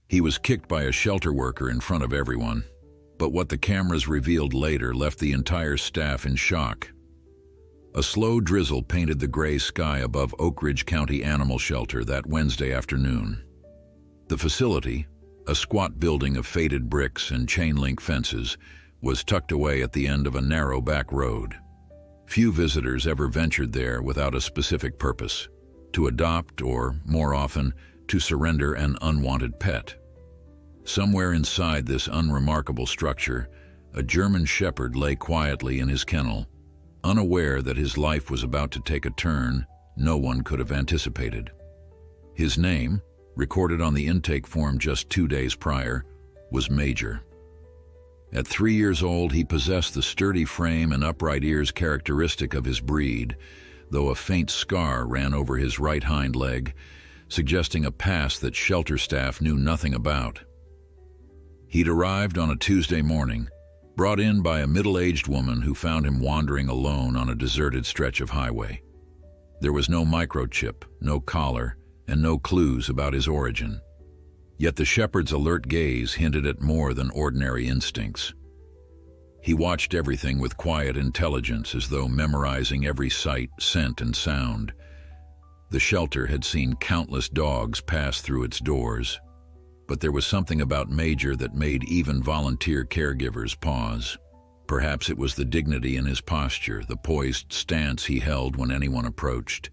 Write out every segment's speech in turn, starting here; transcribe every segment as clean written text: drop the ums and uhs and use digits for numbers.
He was kicked by a shelter worker in front of everyone, but what the cameras revealed later left the entire staff in shock. A slow drizzle painted the gray sky above Oak Ridge County Animal Shelter that Wednesday afternoon. The facility, a squat building of faded bricks and chain-link fences, was tucked away at the end of a narrow back road. Few visitors ever ventured there without a specific purpose: to adopt or, more often, to surrender an unwanted pet. Somewhere inside this unremarkable structure, a German Shepherd lay quietly in his kennel, unaware that his life was about to take a turn no one could have anticipated. His name, recorded on the intake form just 2 days prior, was Major. At 3 years old, he possessed the sturdy frame and upright ears characteristic of his breed, though a faint scar ran over his right hind leg, suggesting a past that shelter staff knew nothing about. He'd arrived on a Tuesday morning, brought in by a middle-aged woman who found him wandering alone on a deserted stretch of highway. There was no microchip, no collar, and no clues about his origin. Yet the shepherd's alert gaze hinted at more than ordinary instincts. He watched everything with quiet intelligence, as though memorizing every sight, scent, and sound. The shelter had seen countless dogs pass through its doors, but there was something about Major that made even volunteer caregivers pause. Perhaps it was the dignity in his posture, the poised stance he held when anyone approached.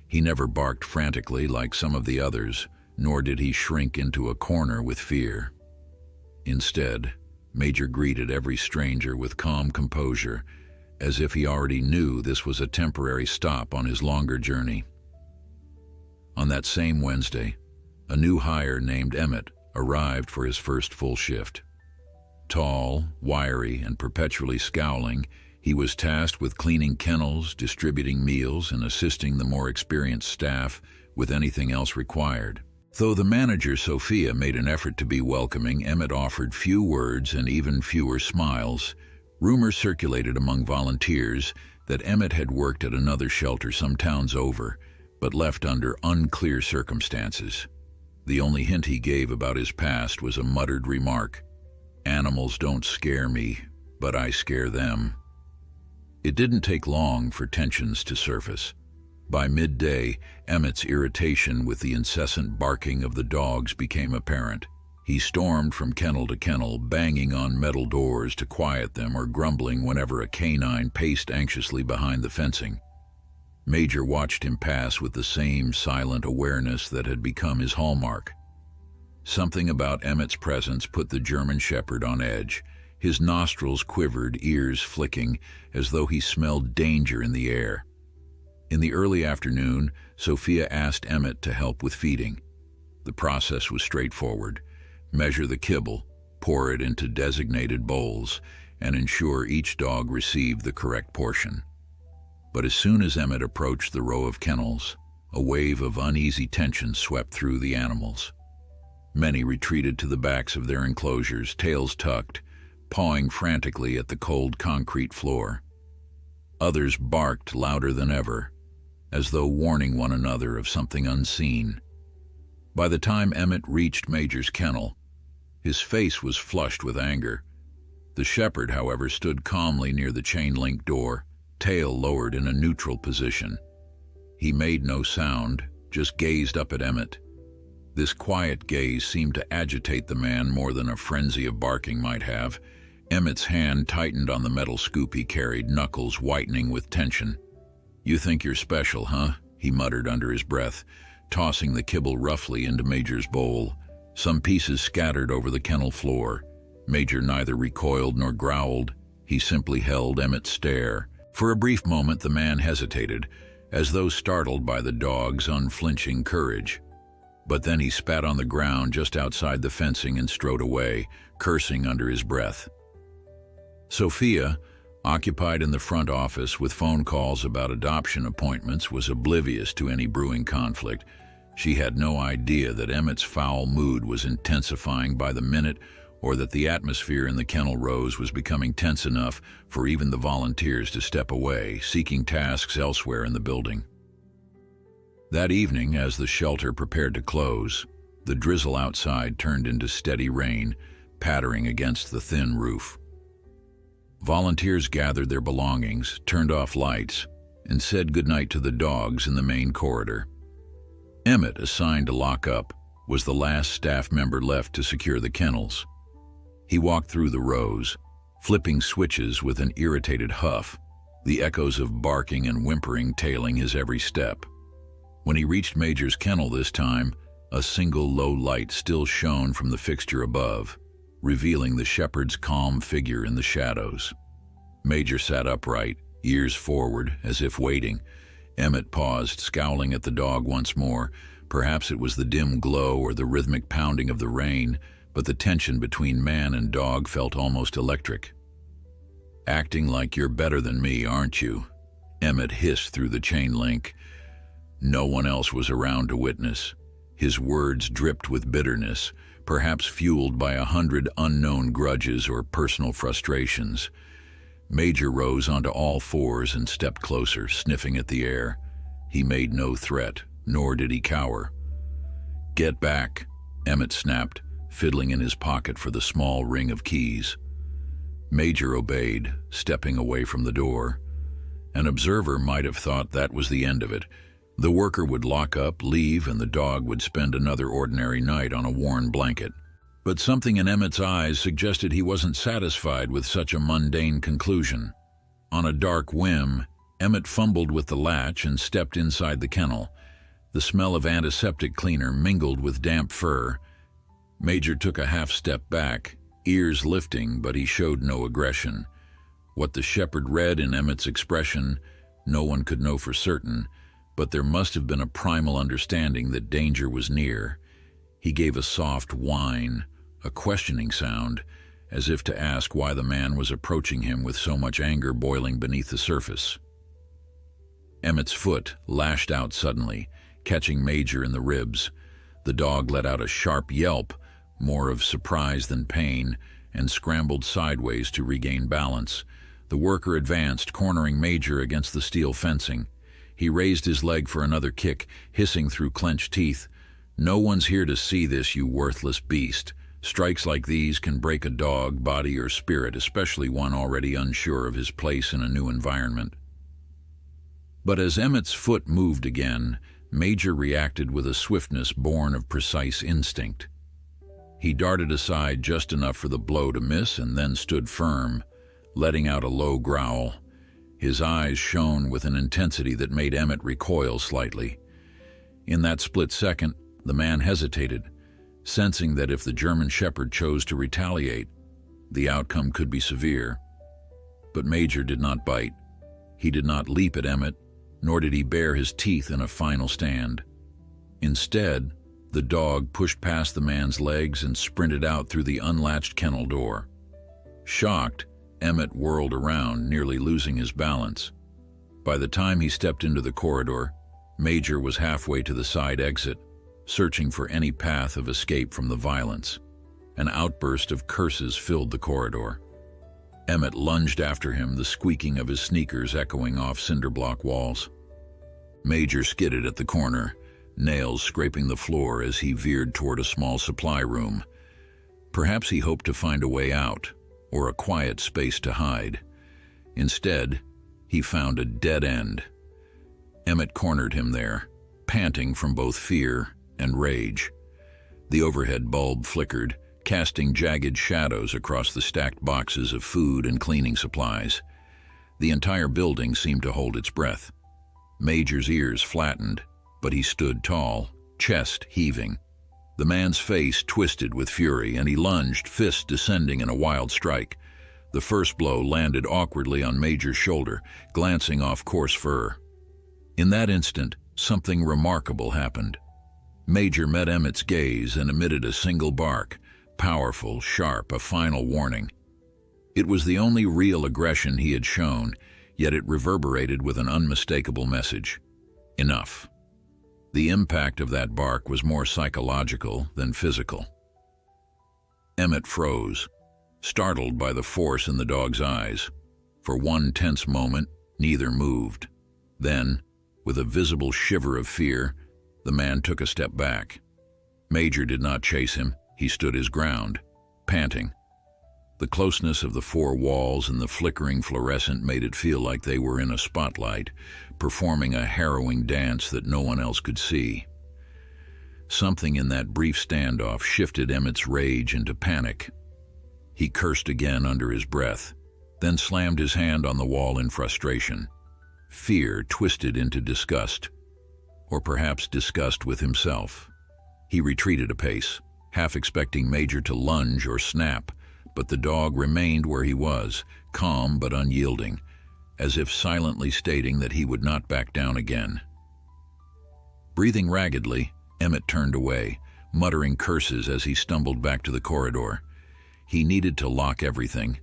He never barked frantically like some of the others, nor did he shrink into a corner with fear. Instead, Major greeted every stranger with calm composure, as if he already knew this was a temporary stop on his longer journey. On that same Wednesday, a new hire named Emmett arrived for his first full shift. Tall, wiry, and perpetually scowling, he was tasked with cleaning kennels, distributing meals, and assisting the more experienced staff with anything else required. Though the manager, Sophia, made an effort to be welcoming, Emmett offered few words and even fewer smiles. Rumors circulated among volunteers that Emmett had worked at another shelter some towns over, but left under unclear circumstances. The only hint he gave about his past was a muttered remark: "Animals don't scare me, but I scare them." It didn't take long for tensions to surface. By midday, Emmett's irritation with the incessant barking of the dogs became apparent. He stormed from kennel to kennel, banging on metal doors to quiet them or grumbling whenever a canine paced anxiously behind the fencing. Major watched him pass with the same silent awareness that had become his hallmark. Something about Emmett's presence put the German Shepherd on edge. His nostrils quivered, ears flicking, as though he smelled danger in the air. In the early afternoon, Sophia asked Emmett to help with feeding. The process was straightforward: measure the kibble, pour it into designated bowls, and ensure each dog received the correct portion. But as soon as Emmett approached the row of kennels, a wave of uneasy tension swept through the animals. Many retreated to the backs of their enclosures, tails tucked, pawing frantically at the cold concrete floor. Others barked louder than ever, as though warning one another of something unseen. By the time Emmett reached Major's kennel, his face was flushed with anger. The shepherd, however, stood calmly near the chain-link door, tail lowered in a neutral position. He made no sound, just gazed up at Emmett. This quiet gaze seemed to agitate the man more than a frenzy of barking might have. Emmett's hand tightened on the metal scoop he carried, knuckles whitening with tension. "You think you're special, huh?" he muttered under his breath, tossing the kibble roughly into Major's bowl. Some pieces scattered over the kennel floor. Major neither recoiled nor growled. He simply held Emmett's stare. For a brief moment the man hesitated, as though startled by the dog's unflinching courage. But then he spat on the ground just outside the fencing and strode away, cursing under his breath. Sophia, occupied in the front office with phone calls about adoption appointments, was oblivious to any brewing conflict. She had no idea that Emmett's foul mood was intensifying by the minute, or that the atmosphere in the kennel rows was becoming tense enough for even the volunteers to step away, seeking tasks elsewhere in the building. That evening, as the shelter prepared to close, The drizzle outside turned into steady rain, pattering against the thin roof. Volunteers gathered their belongings, turned off lights, and said goodnight to the dogs in the main corridor. Emmett, assigned to lock up, was the last staff member left to secure the kennels. He walked through the rows, flipping switches with an irritated huff, the echoes of barking and whimpering tailing his every step. When he reached Major's kennel this time, a single low light still shone from the fixture above, revealing the shepherd's calm figure in the shadows. Major sat upright, ears forward, as if waiting. Emmett paused, scowling at the dog once more. Perhaps it was the dim glow or the rhythmic pounding of the rain, but the tension between man and dog felt almost electric. "Acting like you're better than me, aren't you?" Emmett hissed through the chain link. No one else was around to witness. His words dripped with bitterness, perhaps fueled by 100 unknown grudges or personal frustrations. Major rose onto all fours and stepped closer, sniffing at the air. He made no threat, nor did he cower. "Get back," Emmett snapped, fiddling in his pocket for the small ring of keys. Major obeyed, stepping away from the door. An observer might have thought that was the end of it. The worker would lock up, leave, and the dog would spend another ordinary night on a worn blanket. But something in Emmett's eyes suggested he wasn't satisfied with such a mundane conclusion. On a dark whim, Emmett fumbled with the latch and stepped inside the kennel. The smell of antiseptic cleaner mingled with damp fur. Major took a half step back, ears lifting, but he showed no aggression. What the shepherd read in Emmett's expression, no one could know for certain, but there must have been a primal understanding that danger was near. He gave a soft whine, a questioning sound, as if to ask why the man was approaching him with so much anger boiling beneath the surface. Emmett's foot lashed out suddenly, catching Major in the ribs. The dog let out a sharp yelp, more of surprise than pain, and scrambled sideways to regain balance. The worker advanced, cornering Major against the steel fencing. He raised his leg for another kick, hissing through clenched teeth. "No one's here to see this, you worthless beast. Strikes like these can break a dog, body or spirit, especially one already unsure of his place in a new environment." But as Emmett's foot moved again, Major reacted with a swiftness born of precise instinct. He darted aside just enough for the blow to miss and then stood firm, letting out a low growl. His eyes shone with an intensity that made Emmett recoil slightly. In that split second, the man hesitated, sensing that if the German shepherd chose to retaliate, the outcome could be severe. But Major did not bite. He did not leap at Emmett, nor did he bare his teeth in a final stand. Instead, the dog pushed past the man's legs and sprinted out through the unlatched kennel door. Shocked, Emmett whirled around, nearly losing his balance. By the time he stepped into the corridor, Major was halfway to the side exit, searching for any path of escape from the violence. An outburst of curses filled the corridor. Emmett lunged after him, the squeaking of his sneakers echoing off cinder-block walls. Major skidded at the corner, nails scraping the floor as he veered toward a small supply room. Perhaps he hoped to find a way out, or a quiet space to hide. Instead, he found a dead end. Emmett cornered him there, panting from both fear and rage. The overhead bulb flickered, casting jagged shadows across the stacked boxes of food and cleaning supplies. The entire building seemed to hold its breath. Major's ears flattened, but he stood tall, chest heaving. The man's face twisted with fury, and he lunged, fist descending in a wild strike. The first blow landed awkwardly on Major's shoulder, glancing off coarse fur. In that instant, something remarkable happened. Major met Emmett's gaze and emitted a single bark, powerful, sharp, a final warning. It was the only real aggression he had shown, yet it reverberated with an unmistakable message. Enough. The impact of that bark was more psychological than physical. Emmett froze, startled by the force in the dog's eyes. For one tense moment, neither moved. Then, with a visible shiver of fear, the man took a step back. Major did not chase him. He stood his ground, panting. The closeness of the four walls and the flickering fluorescent made it feel like they were in a spotlight, performing a harrowing dance that no one else could see. Something in that brief standoff shifted Emmett's rage into panic. He cursed again under his breath, then slammed his hand on the wall in frustration. Fear twisted into disgust, or perhaps disgust with himself. He retreated a pace, half expecting Major to lunge or snap, but the dog remained where he was, calm but unyielding, as if silently stating that he would not back down again. Breathing raggedly, Emmett turned away, muttering curses as he stumbled back to the corridor. He needed to lock everything,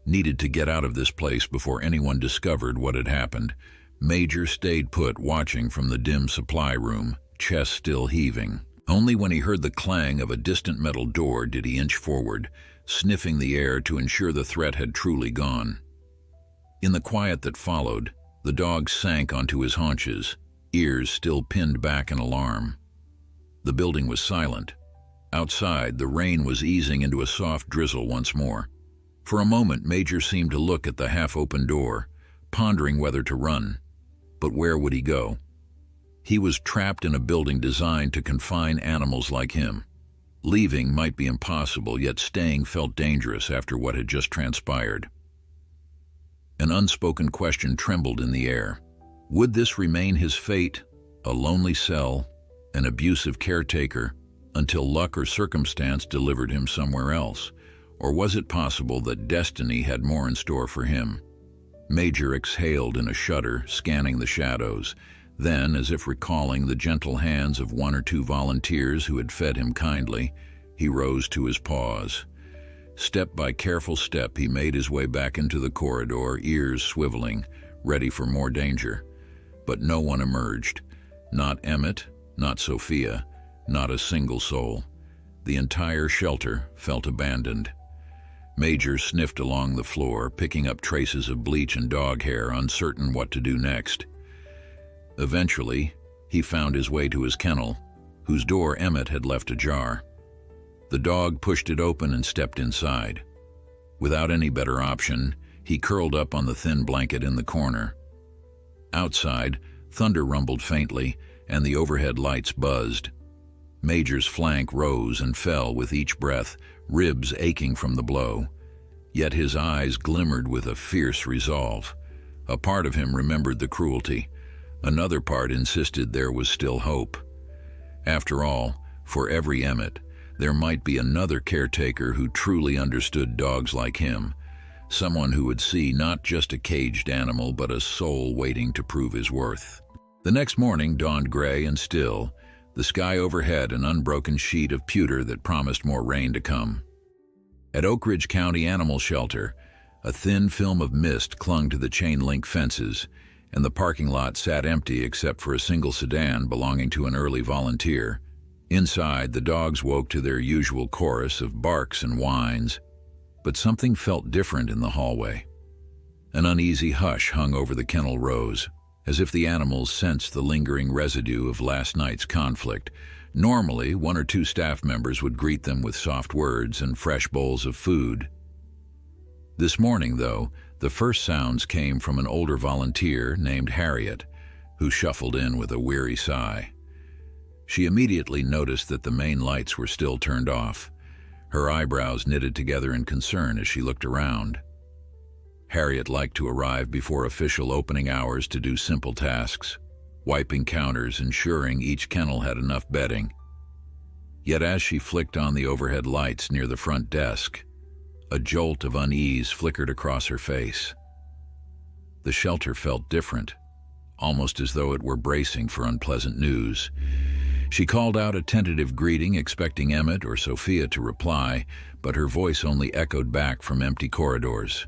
needed to get out of this place before anyone discovered what had happened. Major stayed put, watching from the dim supply room, chest still heaving. Only when he heard the clang of a distant metal door did he inch forward, sniffing the air to ensure the threat had truly gone. In the quiet that followed, the dog sank onto his haunches, ears still pinned back in alarm. The building was silent. Outside, the rain was easing into a soft drizzle once more. For a moment, Major seemed to look at the half-open door, pondering whether to run. But where would he go? He was trapped in a building designed to confine animals like him. Leaving might be impossible, yet staying felt dangerous after what had just transpired. An unspoken question trembled in the air. Would this remain his fate, a lonely cell, an abusive caretaker, until luck or circumstance delivered him somewhere else? Or was it possible that destiny had more in store for him? Major exhaled in a shudder, scanning the shadows. Then, as if recalling the gentle hands of one or two volunteers who had fed him kindly, he rose to his paws. Step by careful step, he made his way back into the corridor, ears swiveling, ready for more danger. But no one emerged. Not Emmett, not Sophia, not a single soul. The entire shelter felt abandoned. Major sniffed along the floor, picking up traces of bleach and dog hair, uncertain what to do next. Eventually, he found his way to his kennel, whose door Emmett had left ajar. The dog pushed it open and stepped inside. Without any better option, he curled up on the thin blanket in the corner. Outside, thunder rumbled faintly, and the overhead lights buzzed. Major's flank rose and fell with each breath, ribs aching from the blow. Yet his eyes glimmered with a fierce resolve. A part of him remembered the cruelty. Another part insisted there was still hope. After all, for every Emmett, there might be another caretaker who truly understood dogs like him, someone who would see not just a caged animal but a soul waiting to prove his worth. The next morning dawned gray and still, the sky overhead an unbroken sheet of pewter that promised more rain to come. At Oak Ridge County Animal Shelter, a thin film of mist clung to the chain-link fences, and the parking lot sat empty except for a single sedan belonging to an early volunteer. Inside, the dogs woke to their usual chorus of barks and whines, but something felt different in the hallway. An uneasy hush hung over the kennel rows, as if the animals sensed the lingering residue of last night's conflict. Normally, one or two staff members would greet them with soft words and fresh bowls of food. This morning, though, the first sounds came from an older volunteer named Harriet, who shuffled in with a weary sigh. She immediately noticed that the main lights were still turned off. Her eyebrows knitted together in concern as she looked around. Harriet liked to arrive before official opening hours to do simple tasks, wiping counters, ensuring each kennel had enough bedding. Yet as she flicked on the overhead lights near the front desk, a jolt of unease flickered across her face. The shelter felt different, almost as though it were bracing for unpleasant news. She called out a tentative greeting, expecting Emmett or Sophia to reply, but her voice only echoed back from empty corridors.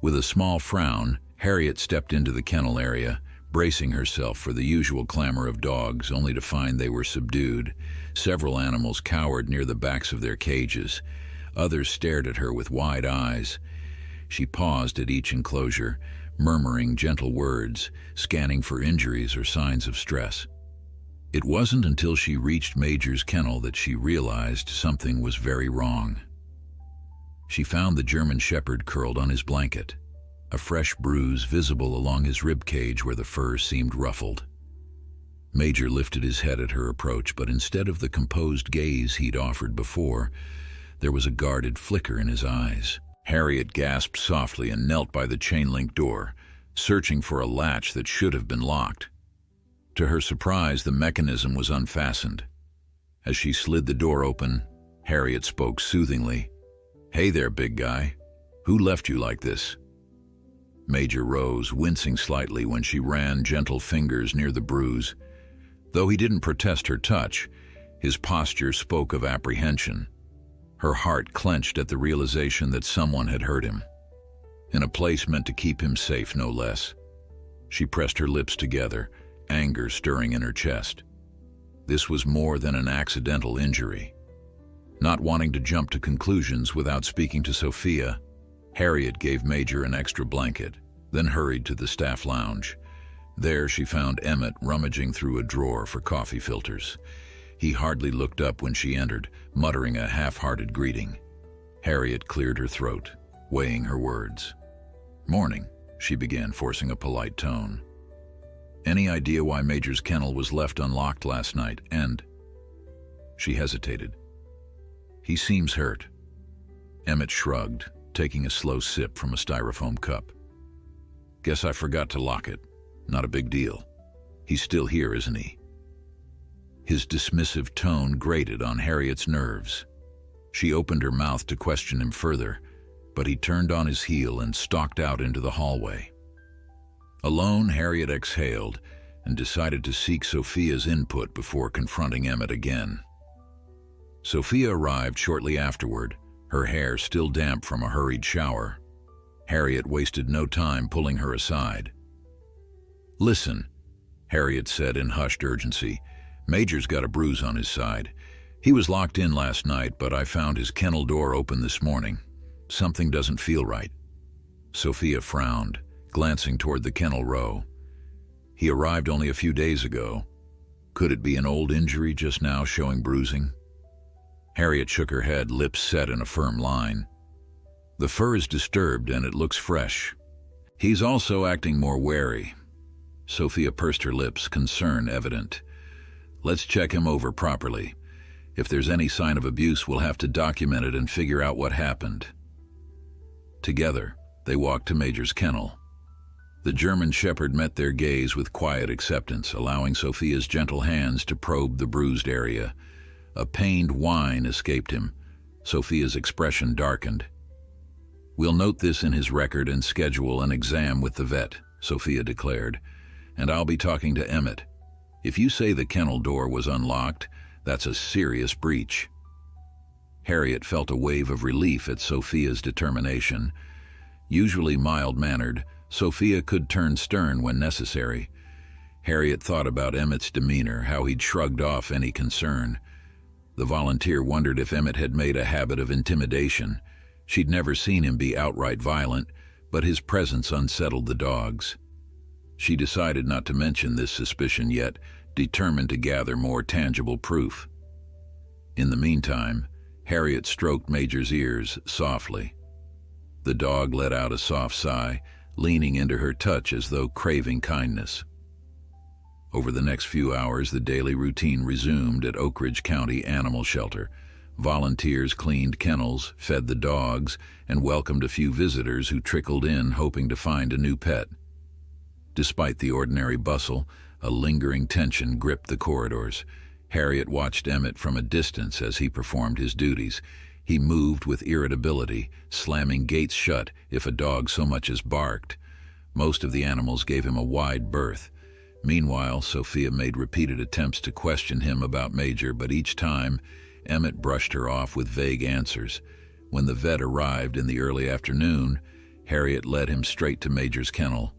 With a small frown, Harriet stepped into the kennel area, bracing herself for the usual clamor of dogs, only to find they were subdued. Several animals cowered near the backs of their cages. Others stared at her with wide eyes. She paused at each enclosure, murmuring gentle words, scanning for injuries or signs of stress. It wasn't until she reached Major's kennel that she realized something was very wrong. She found the German Shepherd curled on his blanket, a fresh bruise visible along his rib cage where the fur seemed ruffled. Major lifted his head at her approach, but instead of the composed gaze he'd offered before, there was a guarded flicker in his eyes. Harriet gasped softly and knelt by the chain-link door, searching for a latch that should have been locked. To her surprise, the mechanism was unfastened. As she slid the door open, Harriet spoke soothingly. "Hey there, big guy. Who left you like this?" Major rose, wincing slightly when she ran gentle fingers near the bruise. Though he didn't protest her touch, his posture spoke of apprehension. Her heart clenched at the realization that someone had hurt him, in a place meant to keep him safe, no less. She pressed her lips together, anger stirring in her chest. This was more than an accidental injury. Not wanting to jump to conclusions without speaking to Sophia, Harriet gave Major an extra blanket, then hurried to the staff lounge. There she found Emmett rummaging through a drawer for coffee filters. He hardly looked up when she entered, muttering a half-hearted greeting. Harriet cleared her throat, weighing her words. "Morning," she began, forcing a polite tone. "Any idea why Major's kennel was left unlocked last night, and—" She hesitated. "He seems hurt." Emmett shrugged, taking a slow sip from a styrofoam cup. "Guess I forgot to lock it. Not a big deal. He's still here, isn't he?" His dismissive tone grated on Harriet's nerves. She opened her mouth to question him further, but he turned on his heel and stalked out into the hallway. Alone, Harriet exhaled and decided to seek Sophia's input before confronting Emmett again. Sophia arrived shortly afterward, her hair still damp from a hurried shower. Harriet wasted no time pulling her aside. "Listen," Harriet said in hushed urgency, "Major's got a bruise on his side. He was locked in last night, but I found his kennel door open this morning. Something doesn't feel right." Sophia frowned, glancing toward the kennel row. "He arrived only a few days ago. Could it be an old injury just now showing bruising?" Harriet shook her head, lips set in a firm line. "The fur is disturbed and it looks fresh. He's also acting more wary." Sophia pursed her lips, concern evident. "Let's check him over properly. If there's any sign of abuse, we'll have to document it and figure out what happened." Together, they walked to Major's kennel. The German Shepherd met their gaze with quiet acceptance, allowing Sophia's gentle hands to probe the bruised area. A pained whine escaped him. Sophia's expression darkened. "We'll note this in his record and schedule an exam with the vet," Sophia declared. "And I'll be talking to Emmett. If you say the kennel door was unlocked, that's a serious breach." Harriet felt a wave of relief at Sophia's determination. Usually mild-mannered, Sophia could turn stern when necessary. Harriet thought about Emmett's demeanor, how he'd shrugged off any concern. The volunteer wondered if Emmett had made a habit of intimidation. She'd never seen him be outright violent, but his presence unsettled the dogs. She decided not to mention this suspicion yet, determined to gather more tangible proof. In the meantime, Harriet stroked Major's ears softly. The dog let out a soft sigh, leaning into her touch as though craving kindness. Over the next few hours, the daily routine resumed at Oak Ridge County Animal Shelter. Volunteers cleaned kennels, fed the dogs, and welcomed a few visitors who trickled in hoping to find a new pet. Despite the ordinary bustle, a lingering tension gripped the corridors. Harriet watched Emmett from a distance as he performed his duties. He moved with irritability, slamming gates shut if a dog so much as barked. Most of the animals gave him a wide berth. Meanwhile, Sophia made repeated attempts to question him about Major, but each time, Emmett brushed her off with vague answers. When the vet arrived in the early afternoon, Harriet led him straight to Major's kennel.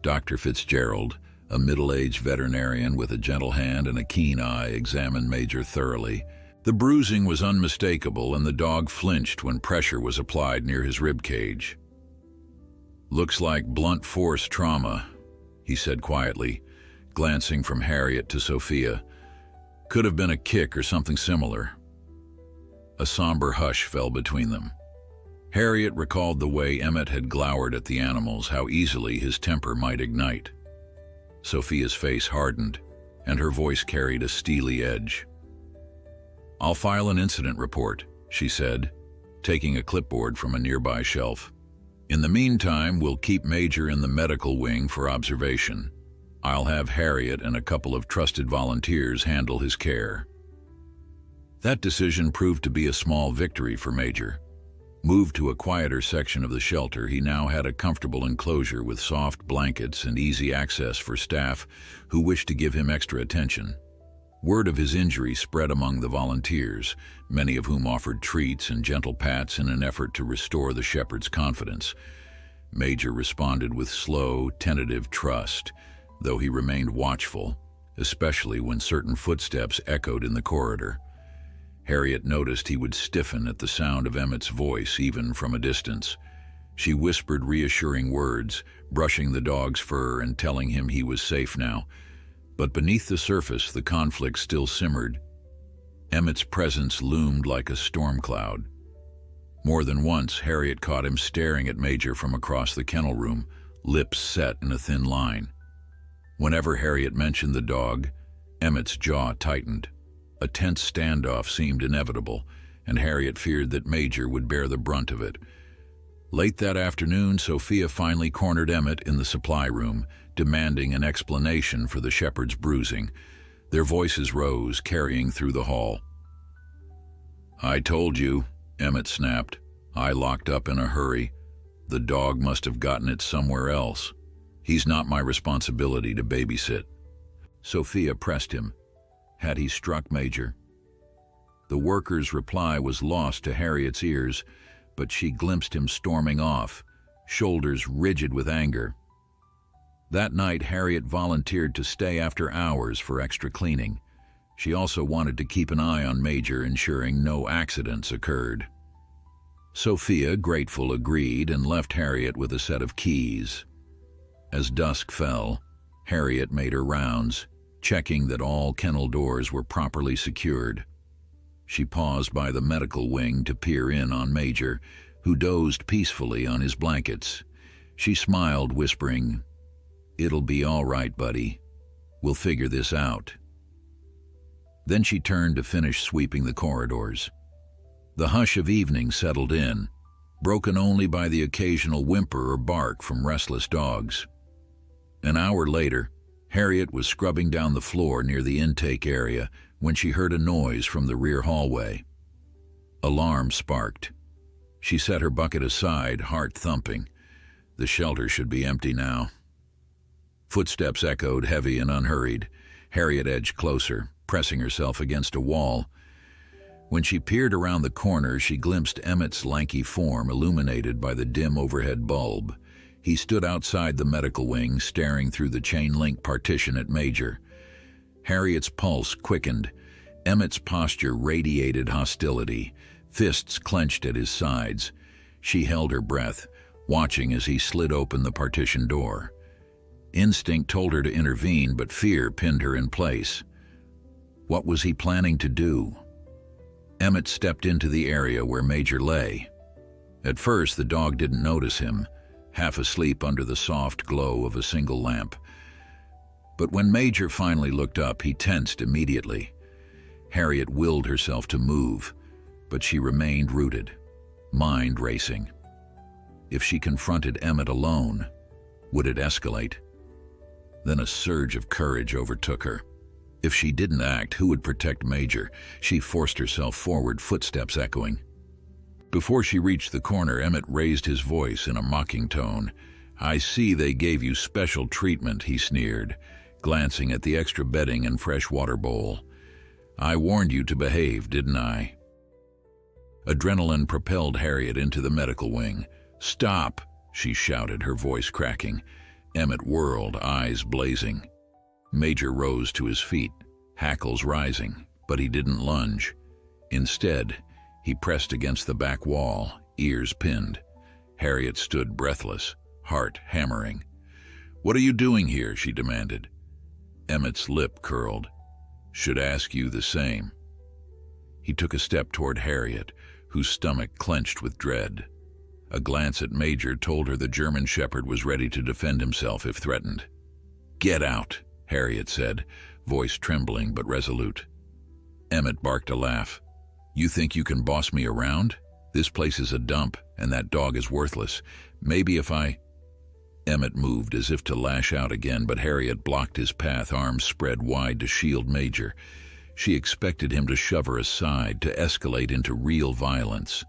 Dr. Fitzgerald, a middle-aged veterinarian with a gentle hand and a keen eye, examined Major thoroughly. The bruising was unmistakable, and the dog flinched when pressure was applied near his rib cage. "Looks like blunt force trauma," he said quietly, glancing from Harriet to Sophia. Could have been a kick or something similar. A somber hush fell between them. Harriet recalled the way Emmett had glowered at the animals, how easily his temper might ignite. Sophia's face hardened, and her voice carried a steely edge. "I'll file an incident report," she said, taking a clipboard from a nearby shelf. "In the meantime, we'll keep Major in the medical wing for observation. I'll have Harriet and a couple of trusted volunteers handle his care." That decision proved to be a small victory for Major. Moved to a quieter section of the shelter, he now had a comfortable enclosure with soft blankets and easy access for staff who wished to give him extra attention. Word of his injury spread among the volunteers, many of whom offered treats and gentle pats in an effort to restore the shepherd's confidence. Major responded with slow, tentative trust, though he remained watchful, especially when certain footsteps echoed in the corridor. Harriet noticed he would stiffen at the sound of Emmett's voice, even from a distance. She whispered reassuring words, brushing the dog's fur and telling him he was safe now. But beneath the surface, the conflict still simmered. Emmett's presence loomed like a storm cloud. More than once, Harriet caught him staring at Major from across the kennel room, lips set in a thin line. Whenever Harriet mentioned the dog, Emmett's jaw tightened. A tense standoff seemed inevitable, and Harriet feared that Major would bear the brunt of it. Late that afternoon, Sophia finally cornered Emmett in the supply room, demanding an explanation for the shepherd's bruising. Their voices rose, carrying through the hall. "I told you," Emmett snapped. "I locked up in a hurry. The dog must have gotten it somewhere else. He's not my responsibility to babysit." Sophia pressed him. Had he struck Major? The worker's reply was lost to Harriet's ears, but she glimpsed him storming off, shoulders rigid with anger. That night, Harriet volunteered to stay after hours for extra cleaning. She also wanted to keep an eye on Major, ensuring no accidents occurred. Sophia, grateful, agreed and left Harriet with a set of keys. As dusk fell, Harriet made her rounds, checking that all kennel doors were properly secured. She paused by the medical wing to peer in on Major, who dozed peacefully on his blankets. She smiled, whispering, "It'll be all right, buddy. We'll figure this out." Then she turned to finish sweeping the corridors. The hush of evening settled in, broken only by the occasional whimper or bark from restless dogs. An hour later, Harriet was scrubbing down the floor near the intake area when she heard a noise from the rear hallway. Alarm sparked. She set her bucket aside, heart thumping. The shelter should be empty now. Footsteps echoed, heavy and unhurried. Harriet edged closer, pressing herself against a wall. When she peered around the corner, she glimpsed Emmett's lanky form illuminated by the dim overhead bulb. He stood outside the medical wing, staring through the chain-link partition at Major. Harriet's pulse quickened. Emmett's posture radiated hostility, fists clenched at his sides. She held her breath, watching as he slid open the partition door. Instinct told her to intervene, but fear pinned her in place. What was he planning to do? Emmett stepped into the area where Major lay. At first, the dog didn't notice him, half asleep under the soft glow of a single lamp. But when Major finally looked up, he tensed immediately. Harriet willed herself to move, but she remained rooted, mind racing. If she confronted Emmett alone, would it escalate? Then a surge of courage overtook her. If she didn't act, who would protect Major? She forced herself forward, footsteps echoing. Before she reached the corner, Emmett raised his voice in a mocking tone. "I see they gave you special treatment," he sneered, glancing at the extra bedding and fresh water bowl. "I warned you to behave, didn't I?" Adrenaline propelled Harriet into the medical wing. "Stop!" she shouted, her voice cracking. Emmett whirled, eyes blazing. Major rose to his feet, hackles rising, but he didn't lunge. Instead, he pressed against the back wall, ears pinned. Harriet stood breathless, heart hammering. "What are you doing here?" she demanded. Emmett's lip curled. should ask you the same." He took a step toward Harriet, whose stomach clenched with dread. A glance at Major told her the German Shepherd was ready to defend himself if threatened. "Get out," Harriet said, voice trembling but resolute. Emmett barked a laugh. "You think you can boss me around? This place is a dump, and that dog is worthless. Maybe if I—" Emmett moved as if to lash out again, but Harriet blocked his path, arms spread wide to shield Major. She expected him to shove her aside, to escalate into real violence.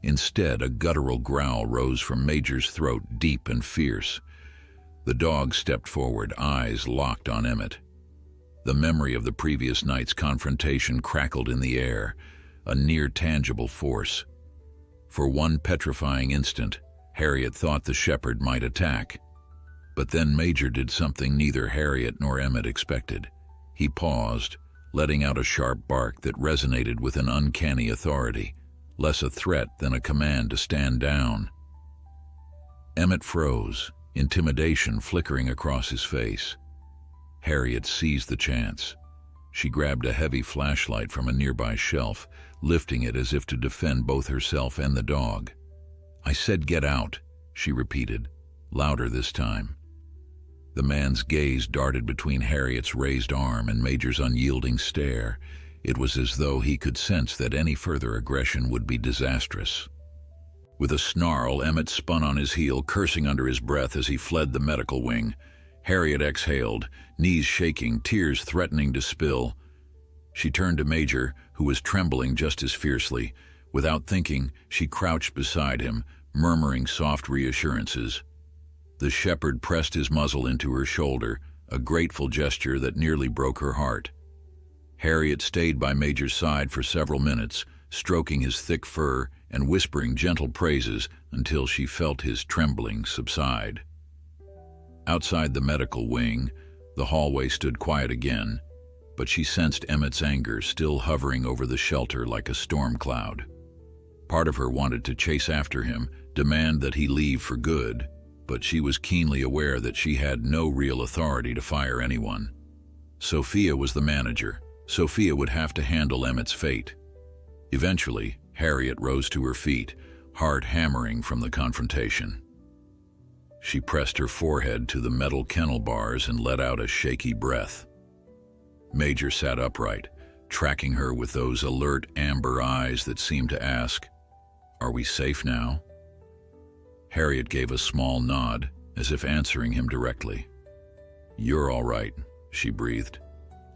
Instead, a guttural growl rose from Major's throat, deep and fierce. The dog stepped forward, eyes locked on Emmett. The memory of the previous night's confrontation crackled in the air, a near-tangible force. For one petrifying instant, Harriet thought the shepherd might attack. But then Major did something neither Harriet nor Emmett expected. He paused, letting out a sharp bark that resonated with an uncanny authority, less a threat than a command to stand down. Emmett froze, intimidation flickering across his face. Harriet seized the chance. She grabbed a heavy flashlight from a nearby shelf, lifting it as if to defend both herself and the dog. "I said get out," she repeated, louder this time. The man's gaze darted between Harriet's raised arm and Major's unyielding stare. It was as though he could sense that any further aggression would be disastrous. With a snarl, Emmett spun on his heel, cursing under his breath as he fled the medical wing. Harriet exhaled, knees shaking, tears threatening to spill. She turned to Major, who was trembling just as fiercely. Without thinking, she crouched beside him, murmuring soft reassurances. The shepherd pressed his muzzle into her shoulder, a grateful gesture that nearly broke her heart. Harriet stayed by Major's side for several minutes, stroking his thick fur and whispering gentle praises until she felt his trembling subside. Outside the medical wing, the hallway stood quiet again, but she sensed Emmett's anger still hovering over the shelter like a storm cloud. Part of her wanted to chase after him, demand that he leave for good, but she was keenly aware that she had no real authority to fire anyone. Sophia was the manager. Sophia would have to handle Emmett's fate. Eventually, Harriet rose to her feet, heart hammering from the confrontation. She pressed her forehead to the metal kennel bars and let out a shaky breath. Major sat upright, tracking her with those alert amber eyes that seemed to ask, "Are we safe now?" Harriet gave a small nod, as if answering him directly. "You're all right," she breathed.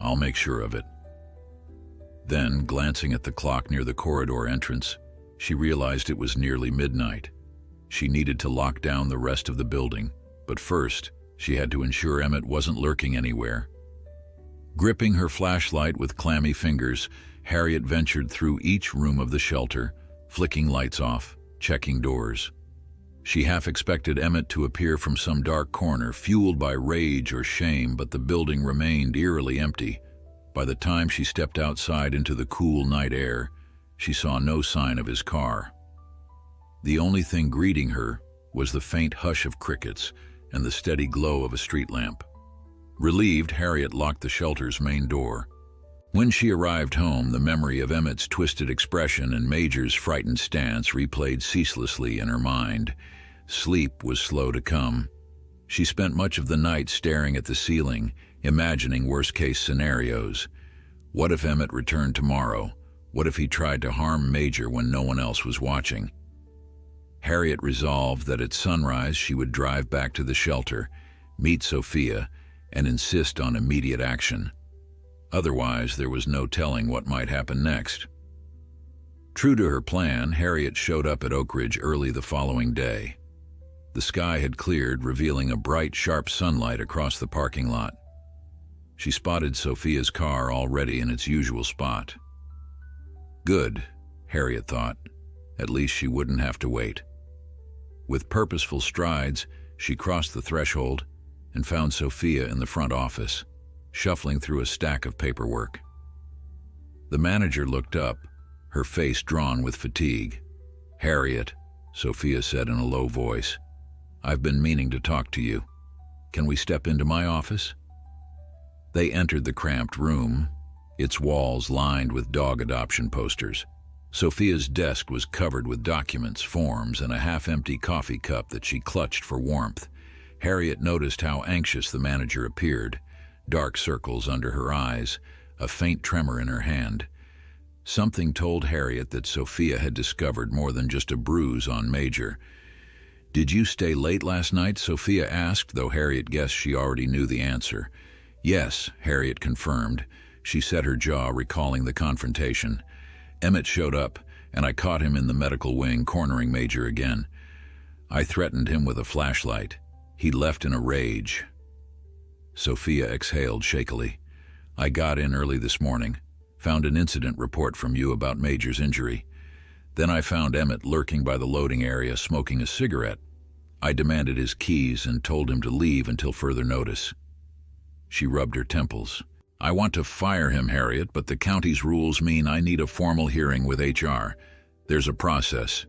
"I'll make sure of it." Then, glancing at the clock near the corridor entrance, she realized it was nearly midnight. She needed to lock down the rest of the building, but first, she had to ensure Emmett wasn't lurking anywhere. Gripping her flashlight with clammy fingers, Harriet ventured through each room of the shelter, flicking lights off, checking doors. She half expected Emmett to appear from some dark corner, fueled by rage or shame, but the building remained eerily empty. By the time she stepped outside into the cool night air, she saw no sign of his car. The only thing greeting her was the faint hush of crickets and the steady glow of a street lamp. Relieved, Harriet locked the shelter's main door. When she arrived home, the memory of Emmett's twisted expression and Major's frightened stance replayed ceaselessly in her mind. Sleep was slow to come. She spent much of the night staring at the ceiling, imagining worst-case scenarios. What if Emmett returned tomorrow? What if he tried to harm Major when no one else was watching? Harriet resolved that at sunrise she would drive back to the shelter, meet Sophia, and insist on immediate action. Otherwise, there was no telling what might happen next. True to her plan, Harriet showed up at Oak Ridge early the following day. The sky had cleared, revealing a bright, sharp sunlight across the parking lot. She spotted Sophia's car already in its usual spot. Good, Harriet thought. At least she wouldn't have to wait. With purposeful strides, she crossed the threshold and found Sophia in the front office, shuffling through a stack of paperwork. The manager looked up, her face drawn with fatigue. "Harriet," Sophia said in a low voice, "I've been meaning to talk to you. Can we step into my office?" They entered the cramped room, its walls lined with dog adoption posters. Sophia's desk was covered with documents, forms, and a half-empty coffee cup that she clutched for warmth. Harriet noticed how anxious the manager appeared, dark circles under her eyes, a faint tremor in her hand. Something told Harriet that Sophia had discovered more than just a bruise on Major. "Did you stay late last night?" Sophia asked, though Harriet guessed she already knew the answer. "Yes," Harriet confirmed. She set her jaw, recalling the confrontation. "Emmett showed up, and I caught him in the medical wing, cornering Major again. I threatened him with a flashlight. He left in a rage." Sophia exhaled shakily. "I got in early this morning, found an incident report from you about Major's injury. Then I found Emmett lurking by the loading area smoking a cigarette. I demanded his keys and told him to leave until further notice." She rubbed her temples. "I want to fire him, Harriet, but the county's rules mean I need a formal hearing with HR. There's a process.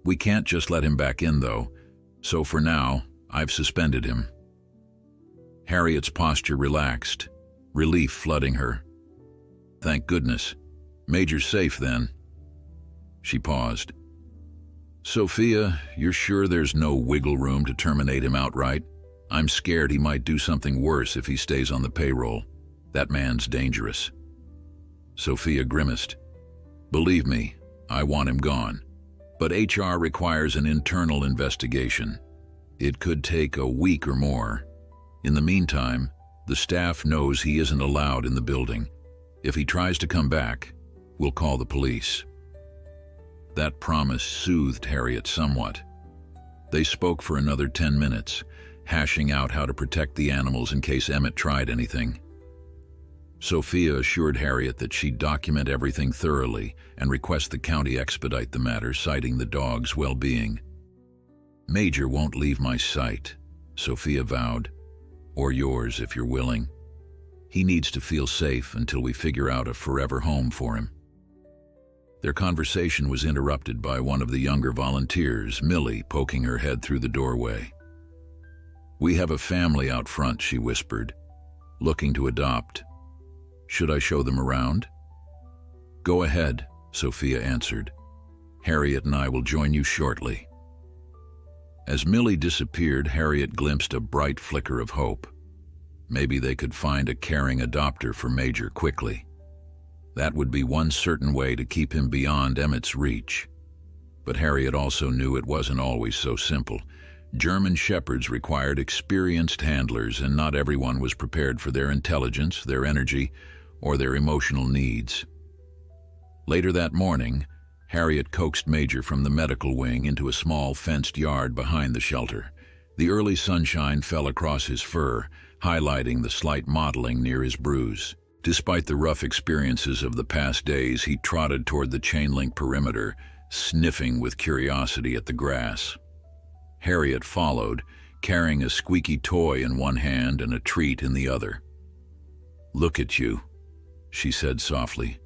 We can't just let him back in, though, so for now, I've suspended him." Harriet's posture relaxed, relief flooding her. "Thank goodness. Major's safe, then." She paused. "Sophia, you're sure there's no wiggle room to terminate him outright? I'm scared he might do something worse if he stays on the payroll. That man's dangerous." Sophia grimaced. "Believe me, I want him gone. But HR requires an internal investigation. It could take a week or more. In the meantime, the staff knows he isn't allowed in the building. If he tries to come back, we'll call the police." That promise soothed Harriet somewhat. They spoke for another 10 minutes, hashing out how to protect the animals in case Emmett tried anything. Sophia assured Harriet that she'd document everything thoroughly and request the county expedite the matter, citing the dog's well-being. "Major won't leave my sight," Sophia vowed. "Or yours, if you're willing. He needs to feel safe until we figure out a forever home for him." Their conversation was interrupted by one of the younger volunteers, Millie, poking her head through the doorway. "We have a family out front," she whispered, "looking to adopt. Should I show them around?" "Go ahead," Sophia answered. "Harriet and I will join you shortly." As Millie disappeared, Harriet glimpsed a bright flicker of hope. Maybe they could find a caring adopter for Major quickly. That would be one certain way to keep him beyond Emmett's reach. But Harriet also knew it wasn't always so simple. German Shepherds required experienced handlers, and not everyone was prepared for their intelligence, their energy, or their emotional needs. Later that morning, Harriet coaxed Major from the medical wing into a small fenced yard behind the shelter. The early sunshine fell across his fur, highlighting the slight mottling near his bruise. Despite the rough experiences of the past days, he trotted toward the chain-link perimeter, sniffing with curiosity at the grass. Harriet followed, carrying a squeaky toy in one hand and a treat in the other. "Look at you," she said softly,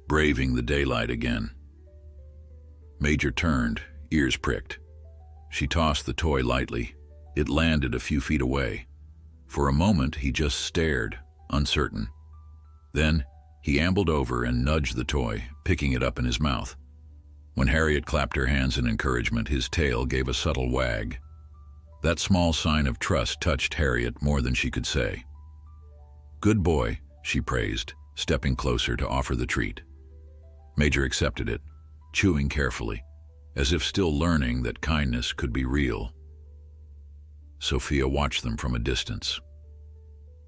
"braving the daylight again." Major turned, ears pricked. She tossed the toy lightly. It landed a few feet away. For a moment, he just stared, uncertain. Then, he ambled over and nudged the toy, picking it up in his mouth. When Harriet clapped her hands in encouragement, his tail gave a subtle wag. That small sign of trust touched Harriet more than she could say. "Good boy," she praised, stepping closer to offer the treat. Major accepted it, chewing carefully, as if still learning that kindness could be real. Sophia watched them from a distance.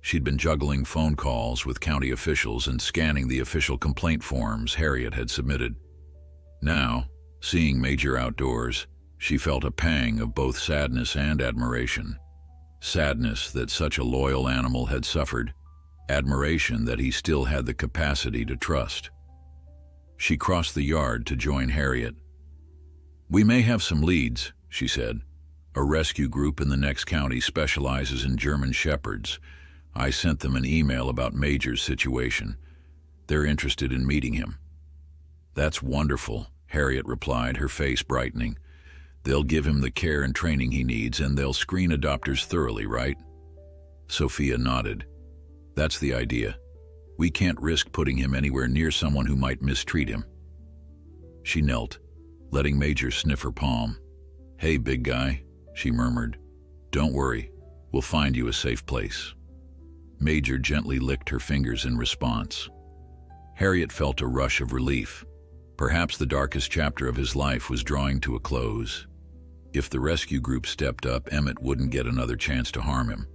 She'd been juggling phone calls with county officials and scanning the official complaint forms Harriet had submitted. Now, seeing Major outdoors, she felt a pang of both sadness and admiration. Sadness that such a loyal animal had suffered, admiration that he still had the capacity to trust. She crossed the yard to join Harriet. "We may have some leads," she said. "A rescue group in the next county specializes in German Shepherds. I sent them an email about Major's situation. They're interested in meeting him." "That's wonderful," Harriet replied, her face brightening. "They'll give him the care and training he needs, and they'll screen adopters thoroughly, right?" Sophia nodded. "That's the idea. We can't risk putting him anywhere near someone who might mistreat him." She knelt, letting Major sniff her palm. "Hey, big guy," she murmured. "Don't worry, we'll find you a safe place." Major gently licked her fingers in response. Harriet felt a rush of relief. Perhaps the darkest chapter of his life was drawing to a close. If the rescue group stepped up, Emmett wouldn't get another chance to harm him.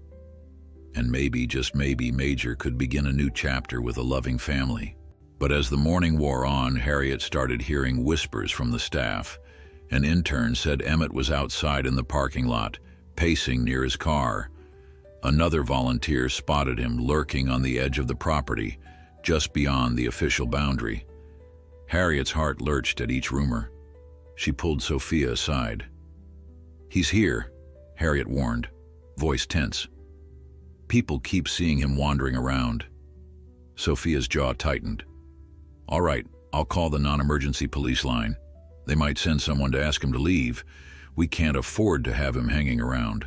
And maybe, just maybe, Major could begin a new chapter with a loving family. But as the morning wore on, Harriet started hearing whispers from the staff. An intern said Emmett was outside in the parking lot, pacing near his car. Another volunteer spotted him lurking on the edge of the property, just beyond the official boundary. Harriet's heart lurched at each rumor. She pulled Sophia aside. "He's here," Harriet warned, voice tense. "People keep seeing him wandering around." Sophia's jaw tightened. "All right, I'll call the non-emergency police line. They might send someone to ask him to leave. We can't afford to have him hanging around."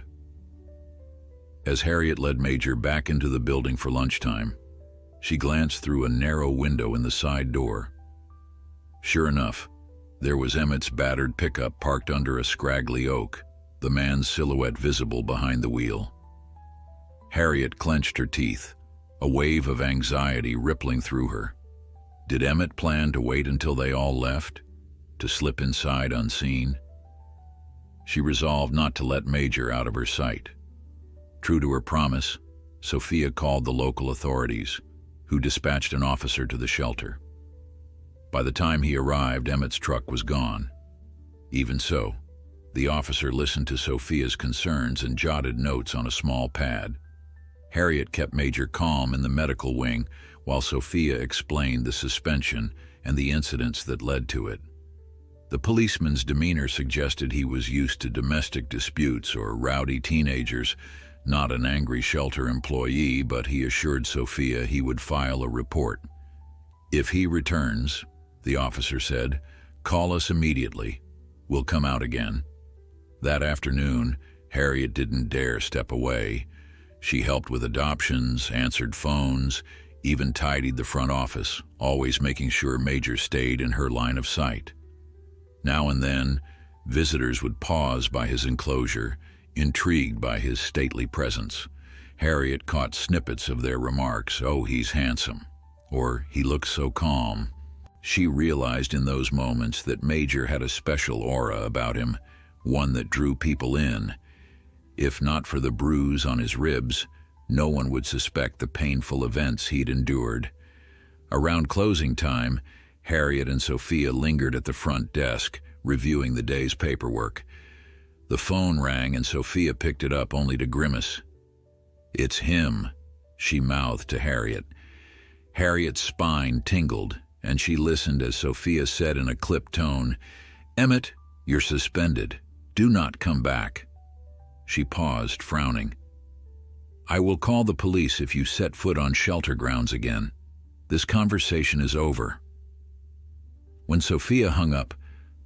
As Harriet led Major back into the building for lunchtime, she glanced through a narrow window in the side door. Sure enough, there was Emmett's battered pickup parked under a scraggly oak, the man's silhouette visible behind the wheel. Harriet clenched her teeth, a wave of anxiety rippling through her. Did Emmett plan to wait until they all left, to slip inside unseen? She resolved not to let Major out of her sight. True to her promise, Sophia called the local authorities, who dispatched an officer to the shelter. By the time he arrived, Emmett's truck was gone. Even so, the officer listened to Sophia's concerns and jotted notes on a small pad. Harriet kept Major calm in the medical wing while Sophia explained the suspension and the incidents that led to it. The policeman's demeanor suggested he was used to domestic disputes or rowdy teenagers, not an angry shelter employee, but he assured Sophia he would file a report. "If he returns," the officer said, "call us immediately. We'll come out again." That afternoon, Harriet didn't dare step away. She helped with adoptions, answered phones, even tidied the front office, always making sure Major stayed in her line of sight. Now and then, visitors would pause by his enclosure, intrigued by his stately presence. Harriet caught snippets of their remarks, "Oh, he's handsome," or "He looks so calm." She realized in those moments that Major had a special aura about him, one that drew people in. If not for the bruise on his ribs, no one would suspect the painful events he'd endured. Around closing time, Harriet and Sophia lingered at the front desk, reviewing the day's paperwork. The phone rang and Sophia picked it up only to grimace. "It's him," she mouthed to Harriet. Harriet's spine tingled, and she listened as Sophia said in a clipped tone, "Emmett, you're suspended. Do not come back." She paused, frowning. "I will call the police if you set foot on shelter grounds again. This conversation is over." When Sophia hung up,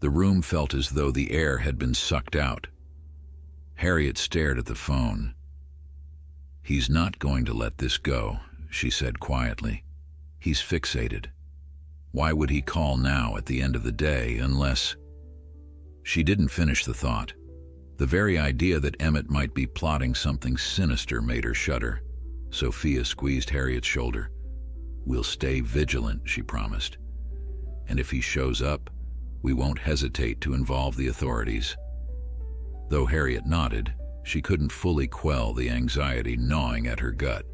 the room felt as though the air had been sucked out. Harriet stared at the phone. "He's not going to let this go," she said quietly. "He's fixated. Why would he call now at the end of the day unless—" She didn't finish the thought. The very idea that Emmett might be plotting something sinister made her shudder. Sophia squeezed Harriet's shoulder. "We'll stay vigilant," she promised. "And if he shows up, we won't hesitate to involve the authorities." Though Harriet nodded, she couldn't fully quell the anxiety gnawing at her gut.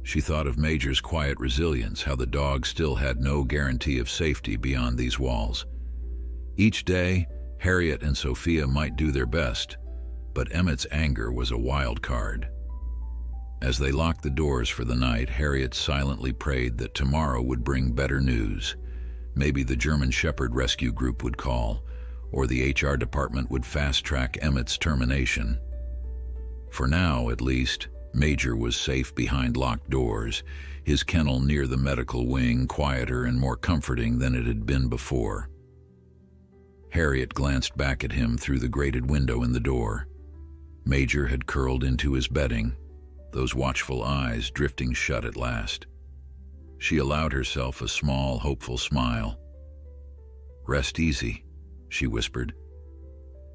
She thought of Major's quiet resilience, how the dog still had no guarantee of safety beyond these walls. Each day, Harriet and Sophia might do their best, but Emmett's anger was a wild card. As they locked the doors for the night, Harriet silently prayed that tomorrow would bring better news. Maybe the German Shepherd Rescue Group would call, or the HR department would fast-track Emmett's termination. For now, at least, Major was safe behind locked doors, his kennel near the medical wing, quieter and more comforting than it had been before. Harriet glanced back at him through the grated window in the door. Major had curled into his bedding, those watchful eyes drifting shut at last. She allowed herself a small, hopeful smile. "Rest easy," she whispered.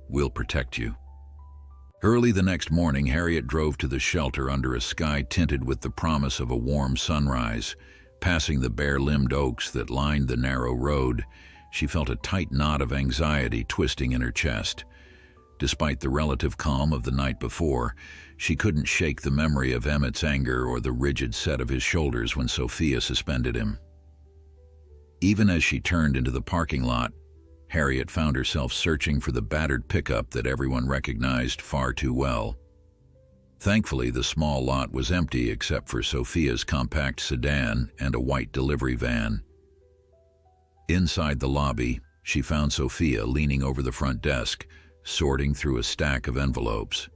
"We'll protect you." Early the next morning, Harriet drove to the shelter under a sky tinted with the promise of a warm sunrise. Passing the bare-limbed oaks that lined the narrow road, she felt a tight knot of anxiety twisting in her chest. Despite the relative calm of the night before, she couldn't shake the memory of Emmett's anger or the rigid set of his shoulders when Sophia suspended him. Even as she turned into the parking lot, Harriet found herself searching for the battered pickup that everyone recognized far too well. Thankfully, the small lot was empty except for Sophia's compact sedan and a white delivery van. Inside the lobby, she found Sophia leaning over the front desk, sorting through a stack of envelopes.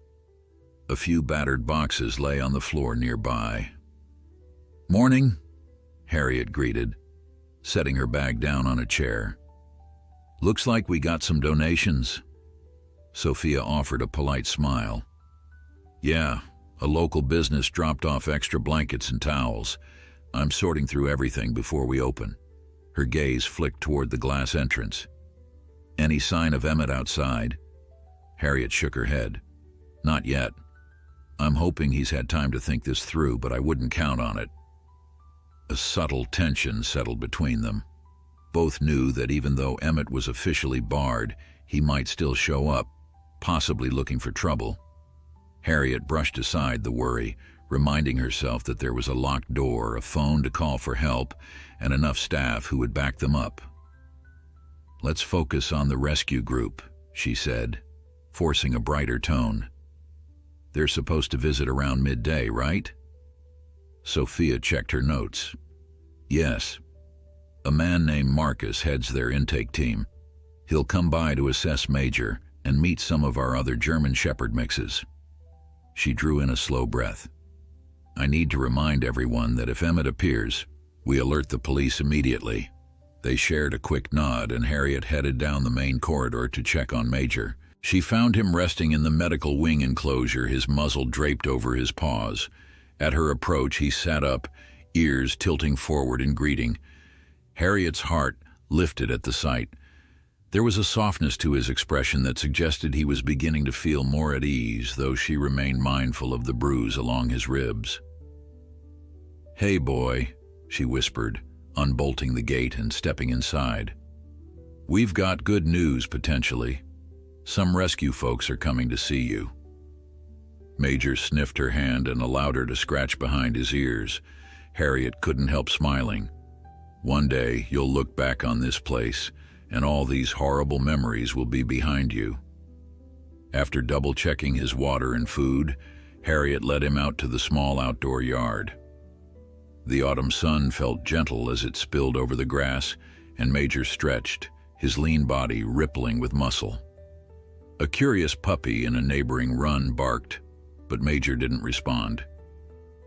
A few battered boxes lay on the floor nearby. "Morning," Harriet greeted, setting her bag down on a chair. "Looks like we got some donations." Sophia offered a polite smile. "Yeah, a local business dropped off extra blankets and towels. I'm sorting through everything before we open." Her gaze flicked toward the glass entrance. "Any sign of Emmett outside?" Harriet shook her head. "Not yet. I'm hoping he's had time to think this through, but I wouldn't count on it." A subtle tension settled between them. Both knew that even though Emmett was officially barred, he might still show up, possibly looking for trouble. Harriet brushed aside the worry, reminding herself that there was a locked door, a phone to call for help, and enough staff who would back them up. "Let's focus on the rescue group," she said, forcing a brighter tone. "They're supposed to visit around midday, right?" Sophia checked her notes. "Yes. A man named Marcus heads their intake team. He'll come by to assess Major and meet some of our other German Shepherd mixes." She drew in a slow breath. "I need to remind everyone that if Emmett appears, we alert the police immediately." They shared a quick nod, and Harriet headed down the main corridor to check on Major. She found him resting in the medical wing enclosure, his muzzle draped over his paws. At her approach, he sat up, ears tilting forward in greeting. Harriet's heart lifted at the sight. There was a softness to his expression that suggested he was beginning to feel more at ease, though she remained mindful of the bruise along his ribs. "Hey, boy," she whispered, unbolting the gate and stepping inside. "We've got good news, potentially. Some rescue folks are coming to see you." Major sniffed her hand and allowed her to scratch behind his ears. Harriet couldn't help smiling. "One day you'll look back on this place, and all these horrible memories will be behind you." After double-checking his water and food, Harriet led him out to the small outdoor yard. The autumn sun felt gentle as it spilled over the grass, and Major stretched, his lean body rippling with muscle. A curious puppy in a neighboring run barked, but Major didn't respond.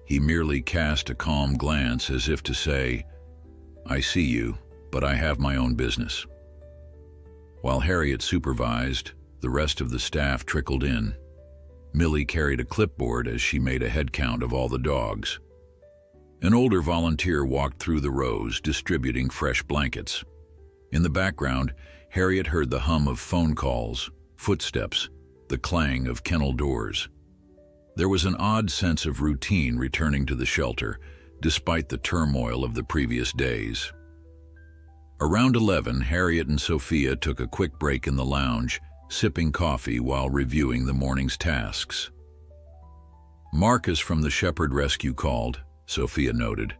He merely cast a calm glance as if to say, "I see you, but I have my own business." While Harriet supervised, the rest of the staff trickled in. Millie carried a clipboard as she made a head count of all the dogs. An older volunteer walked through the rows, distributing fresh blankets. In the background, Harriet heard the hum of phone calls, footsteps, the clang of kennel doors. There was an odd sense of routine returning to the shelter, despite the turmoil of the previous days. Around 11, Harriet and Sophia took a quick break in the lounge, sipping coffee while reviewing the morning's tasks. "Marcus from the Shepherd Rescue called," Sophia noted.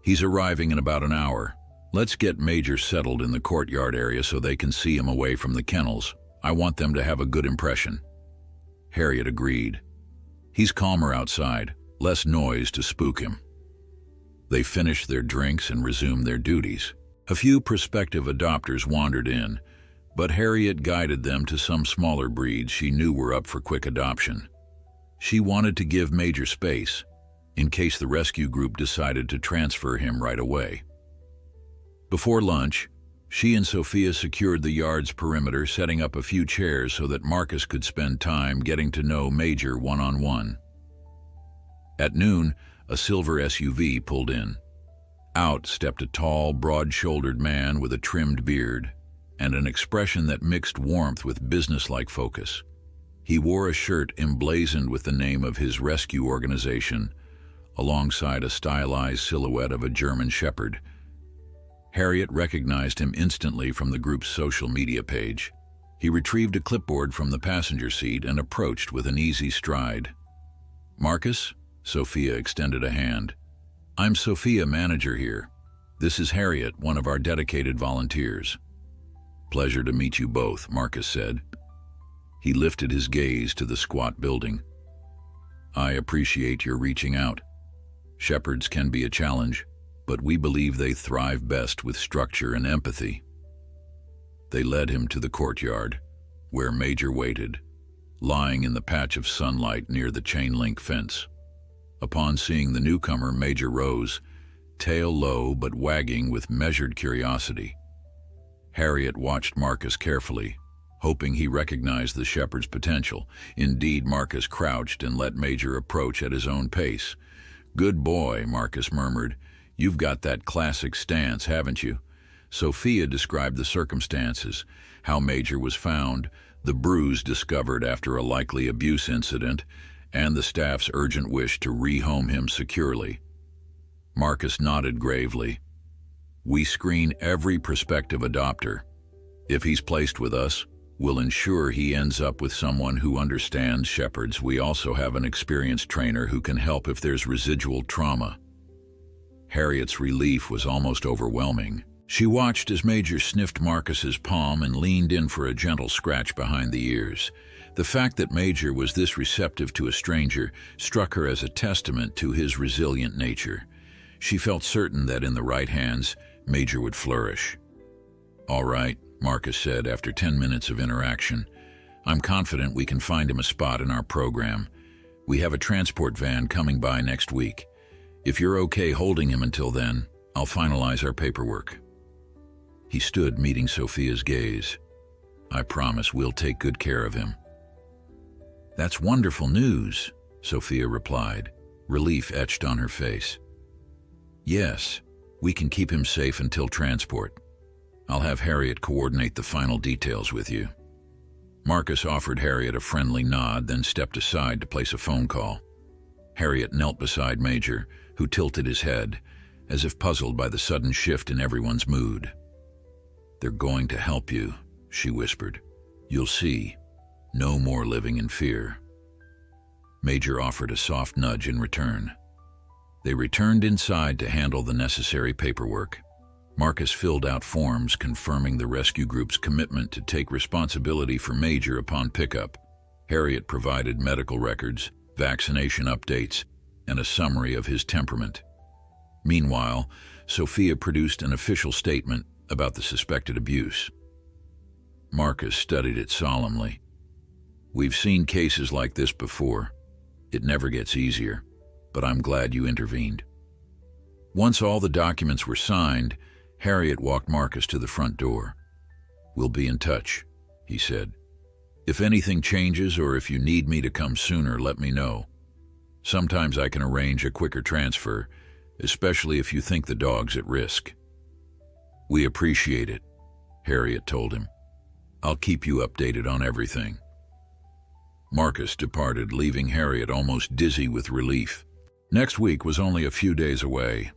"He's arriving in about an hour. Let's get Major settled in the courtyard area so they can see him away from the kennels. I want them to have a good impression." Harriet agreed. "He's calmer outside, less noise to spook him." They finished their drinks and resumed their duties. A few prospective adopters wandered in, but Harriet guided them to some smaller breeds she knew were up for quick adoption. She wanted to give Major space, in case the rescue group decided to transfer him right away. Before lunch, she and Sophia secured the yard's perimeter, setting up a few chairs so that Marcus could spend time getting to know Major one-on-one. At noon, a silver SUV pulled in. Out stepped a tall, broad-shouldered man with a trimmed beard and an expression that mixed warmth with businesslike focus. He wore a shirt emblazoned with the name of his rescue organization, alongside a stylized silhouette of a German shepherd. Harriet recognized him instantly from the group's social media page. He retrieved a clipboard from the passenger seat and approached with an easy stride. "Marcus?" Sophia extended a hand. "I'm Sophia, manager here. This is Harriet, one of our dedicated volunteers." "Pleasure to meet you both," Marcus said. He lifted his gaze to the squat building. "I appreciate your reaching out. Shepherds can be a challenge, but we believe they thrive best with structure and empathy." They led him to the courtyard, where Major waited, lying in the patch of sunlight near the chain-link fence. Upon seeing the newcomer, Major rose, tail low but wagging with measured curiosity. Harriet watched Marcus carefully, hoping he recognized the shepherd's potential. Indeed, Marcus crouched and let Major approach at his own pace. "Good boy," Marcus murmured. "You've got that classic stance, haven't you?" Sophia described the circumstances, how Major was found, the bruise discovered after a likely abuse incident, and the staff's urgent wish to rehome him securely. Marcus nodded gravely. "We screen every prospective adopter. If he's placed with us, we'll ensure he ends up with someone who understands shepherds. We also have an experienced trainer who can help if there's residual trauma." Harriet's relief was almost overwhelming. She watched as Major sniffed Marcus's palm and leaned in for a gentle scratch behind the ears. The fact that Major was this receptive to a stranger struck her as a testament to his resilient nature. She felt certain that in the right hands, Major would flourish. "All right," Marcus said after 10 minutes of interaction. "I'm confident we can find him a spot in our program. We have a transport van coming by next week. If you're okay holding him until then, I'll finalize our paperwork." He stood, meeting Sophia's gaze. "I promise we'll take good care of him." "That's wonderful news," Sophia replied, relief etched on her face. "Yes, we can keep him safe until transport. I'll have Harriet coordinate the final details with you." Marcus offered Harriet a friendly nod, then stepped aside to place a phone call. Harriet knelt beside Major, who tilted his head, as if puzzled by the sudden shift in everyone's mood. "They're going to help you," she whispered. "You'll see. No more living in fear." Major offered a soft nudge in return. They returned inside to handle the necessary paperwork. Marcus filled out forms confirming the rescue group's commitment to take responsibility for Major upon pickup. Harriet provided medical records, vaccination updates, and a summary of his temperament. Meanwhile, Sophia produced an official statement about the suspected abuse. Marcus studied it solemnly. "We've seen cases like this before. It never gets easier, but I'm glad you intervened." Once all the documents were signed, Harriet walked Marcus to the front door. "We'll be in touch," he said. "If anything changes or if you need me to come sooner, let me know. Sometimes I can arrange a quicker transfer, especially if you think the dog's at risk." "We appreciate it," Harriet told him. "I'll keep you updated on everything." Marcus departed, leaving Harriet almost dizzy with relief. Next week was only a few days away,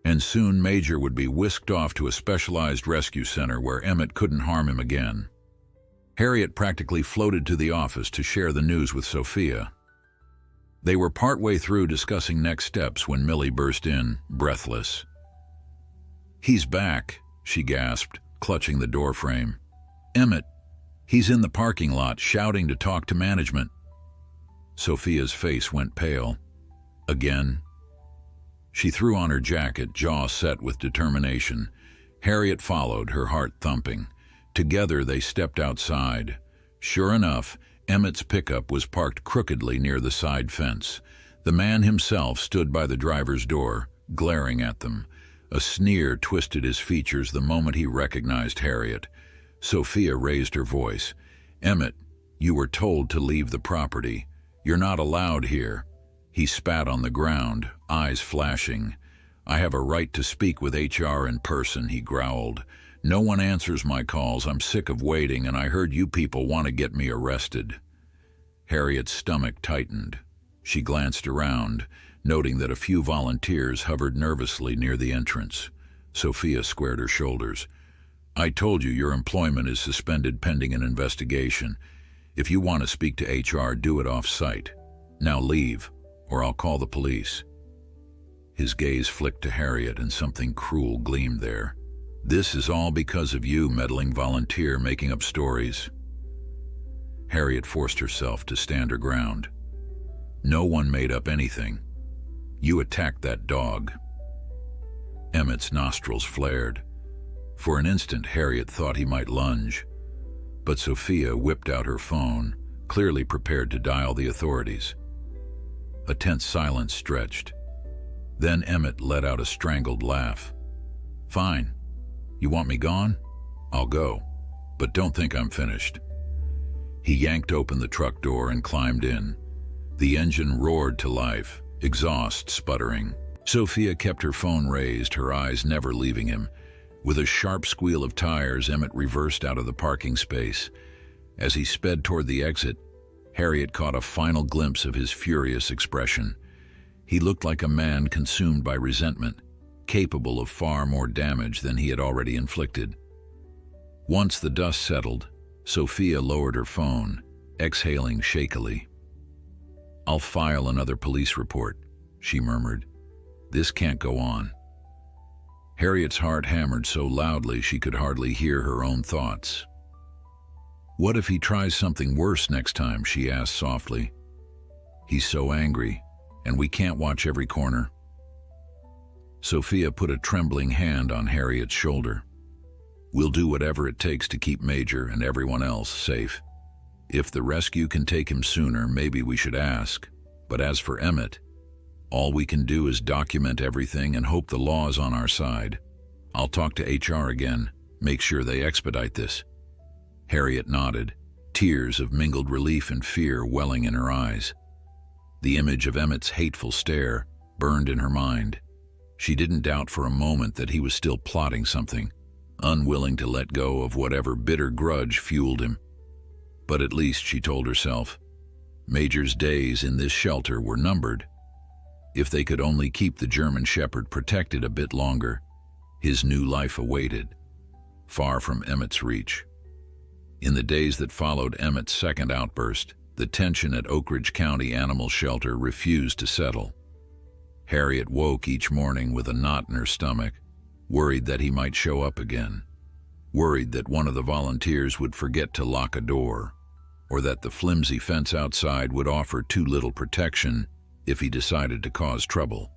and soon Major would be whisked off to a specialized rescue center where Emmett couldn't harm him again. Harriet practically floated to the office to share the news with Sophia. They were partway through discussing next steps when Millie burst in, breathless. "He's back," she gasped, clutching the doorframe. "Emmett, he's in the parking lot shouting to talk to management." Sophia's face went pale. "Again?" She threw on her jacket, jaw set with determination. Harriet followed, her heart thumping. Together they stepped outside. Sure enough, Emmett's pickup was parked crookedly near the side fence. The man himself stood by the driver's door, glaring at them. A sneer twisted his features the moment he recognized Harriet. Sophia raised her voice. "Emmett, you were told to leave the property. You're not allowed here." He spat on the ground, eyes flashing. "I have a right to speak with HR in person," he growled. "No one answers my calls. I'm sick of waiting, and I heard you people want to get me arrested." Harriet's stomach tightened. She glanced around, noting that a few volunteers hovered nervously near the entrance. Sophia squared her shoulders. "I told you your employment is suspended pending an investigation. If you want to speak to HR, do it off-site. Now leave, or I'll call the police." His gaze flicked to Harriet, and something cruel gleamed there. "This is all because of you, meddling volunteer making up stories." Harriet forced herself to stand her ground. "No one made up anything. You attacked that dog." Emmett's nostrils flared. For an instant, Harriet thought he might lunge, but Sophia whipped out her phone, clearly prepared to dial the authorities. A tense silence stretched. Then Emmett let out a strangled laugh. "Fine. You want me gone? I'll go. But don't think I'm finished." He yanked open the truck door and climbed in. The engine roared to life, exhaust sputtering. Sophia kept her phone raised, her eyes never leaving him. With a sharp squeal of tires, Emmett reversed out of the parking space. As he sped toward the exit, Harriet caught a final glimpse of his furious expression. He looked like a man consumed by resentment, capable of far more damage than he had already inflicted. Once the dust settled, Sophia lowered her phone, exhaling shakily. "I'll file another police report," she murmured. "This can't go on." Harriet's heart hammered so loudly she could hardly hear her own thoughts. "What if he tries something worse next time?" she asked softly. "He's so angry, and we can't watch every corner." Sophia put a trembling hand on Harriet's shoulder. "We'll do whatever it takes to keep Major and everyone else safe. If the rescue can take him sooner, maybe we should ask. But as for Emmett, all we can do is document everything and hope the law is on our side. I'll talk to HR again, make sure they expedite this." Harriet nodded, tears of mingled relief and fear welling in her eyes. The image of Emmett's hateful stare burned in her mind. She didn't doubt for a moment that he was still plotting something, unwilling to let go of whatever bitter grudge fueled him. But at least, she told herself, Major's days in this shelter were numbered. If they could only keep the German Shepherd protected a bit longer, his new life awaited, far from Emmett's reach. In the days that followed Emmett's second outburst, the tension at Oak Ridge County Animal Shelter refused to settle. Harriet woke each morning with a knot in her stomach, worried that he might show up again, worried that one of the volunteers would forget to lock a door, or that the flimsy fence outside would offer too little protection if he decided to cause trouble.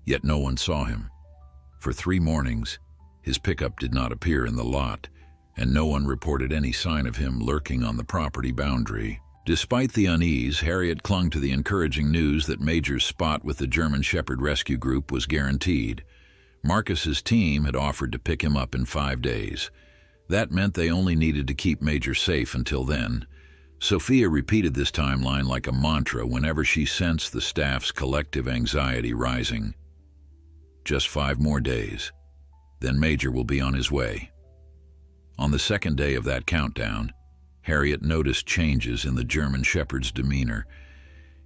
Yet no one saw him. For 3 mornings, his pickup did not appear in the lot, and no one reported any sign of him lurking on the property boundary. Despite the unease, Harriet clung to the encouraging news that Major's spot with the German Shepherd Rescue Group was guaranteed. Marcus's team had offered to pick him up in 5 days. That meant they only needed to keep Major safe until then. Sophia repeated this timeline like a mantra whenever she sensed the staff's collective anxiety rising. Just 5 more days. Then Major will be on his way. On the second day of that countdown, Harriet noticed changes in the German Shepherd's demeanor.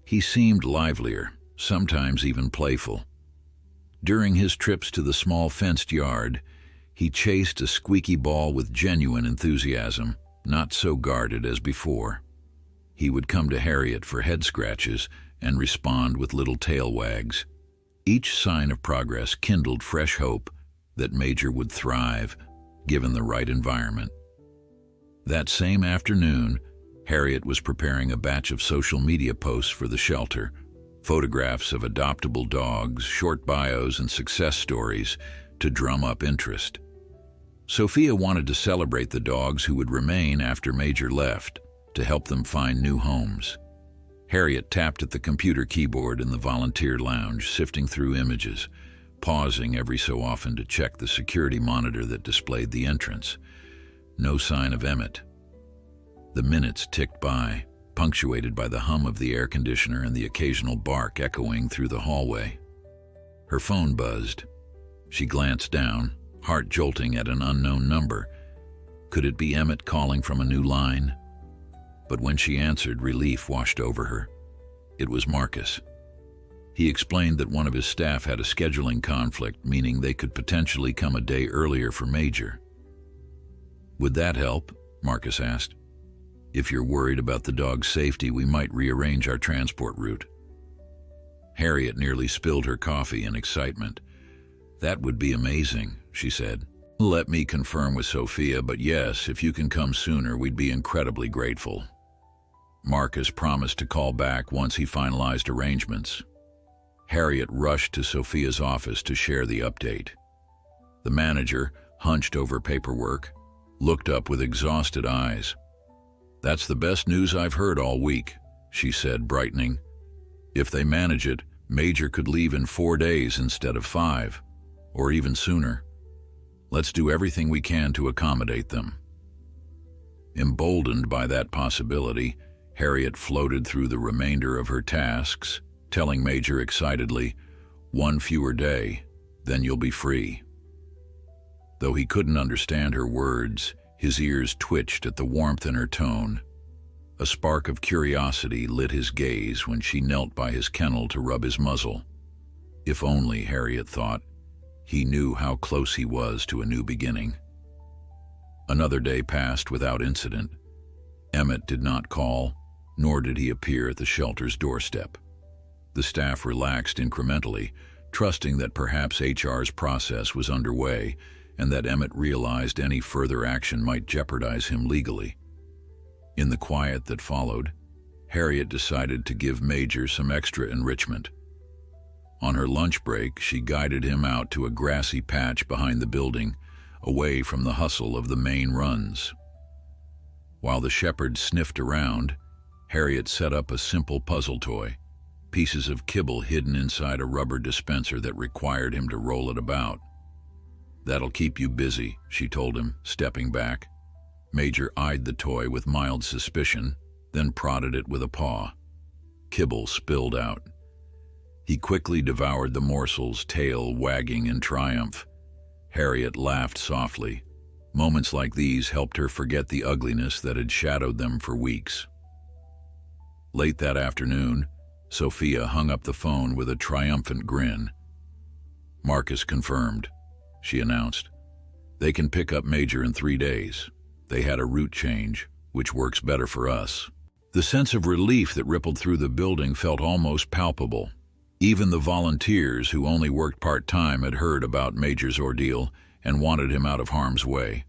He seemed livelier, sometimes even playful. During his trips to the small fenced yard, he chased a squeaky ball with genuine enthusiasm, not so guarded as before. He would come to Harriet for head scratches and respond with little tail wags. Each sign of progress kindled fresh hope that Major would thrive, given the right environment. That same afternoon, Harriet was preparing a batch of social media posts for the shelter, photographs of adoptable dogs, short bios, and success stories to drum up interest. Sophia wanted to celebrate the dogs who would remain after Major left, to help them find new homes. Harriet tapped at the computer keyboard in the volunteer lounge, sifting through images, pausing every so often to check the security monitor that displayed the entrance. No sign of Emmett. The minutes ticked by, punctuated by the hum of the air conditioner and the occasional bark echoing through the hallway. Her phone buzzed. She glanced down, heart jolting at an unknown number. Could it be Emmett calling from a new line? But when she answered, relief washed over her. It was Marcus. He explained that one of his staff had a scheduling conflict, meaning they could potentially come a day earlier for Major. "Would that help?" Marcus asked. "If you're worried about the dog's safety, we might rearrange our transport route." Harriet nearly spilled her coffee in excitement. "That would be amazing," she said. "Let me confirm with Sophia, but yes, if you can come sooner, we'd be incredibly grateful." Marcus promised to call back once he finalized arrangements. Harriet rushed to Sophia's office to share the update. The manager, hunched over paperwork, looked up with exhausted eyes. "That's the best news I've heard all week," she said, brightening. "If they manage it, Major could leave in 4 days instead of 5, or even sooner. Let's do everything we can to accommodate them." Emboldened by that possibility, Harriet floated through the remainder of her tasks, telling Major excitedly, "1 fewer day, then you'll be free." Though he couldn't understand her words, his ears twitched at the warmth in her tone. A spark of curiosity lit his gaze when she knelt by his kennel to rub his muzzle. If only, Harriet thought, he knew how close he was to a new beginning. Another day passed without incident. Emmett did not call, nor did he appear at the shelter's doorstep. The staff relaxed incrementally, trusting that perhaps HR's process was underway and that Emmett realized any further action might jeopardize him legally. In the quiet that followed, Harriet decided to give Major some extra enrichment. On her lunch break, she guided him out to a grassy patch behind the building, away from the hustle of the main runs. While the shepherd sniffed around, Harriet set up a simple puzzle toy, pieces of kibble hidden inside a rubber dispenser that required him to roll it about. "That'll keep you busy," she told him, stepping back. Major eyed the toy with mild suspicion, then prodded it with a paw. Kibble spilled out. He quickly devoured the morsels, tail wagging in triumph. Harriet laughed softly. Moments like these helped her forget the ugliness that had shadowed them for weeks. Late that afternoon, Sophia hung up the phone with a triumphant grin. "Marcus confirmed," she announced. "They can pick up Major in 3 days. They had a route change, which works better for us." The sense of relief that rippled through the building felt almost palpable. Even the volunteers who only worked part-time had heard about Major's ordeal and wanted him out of harm's way.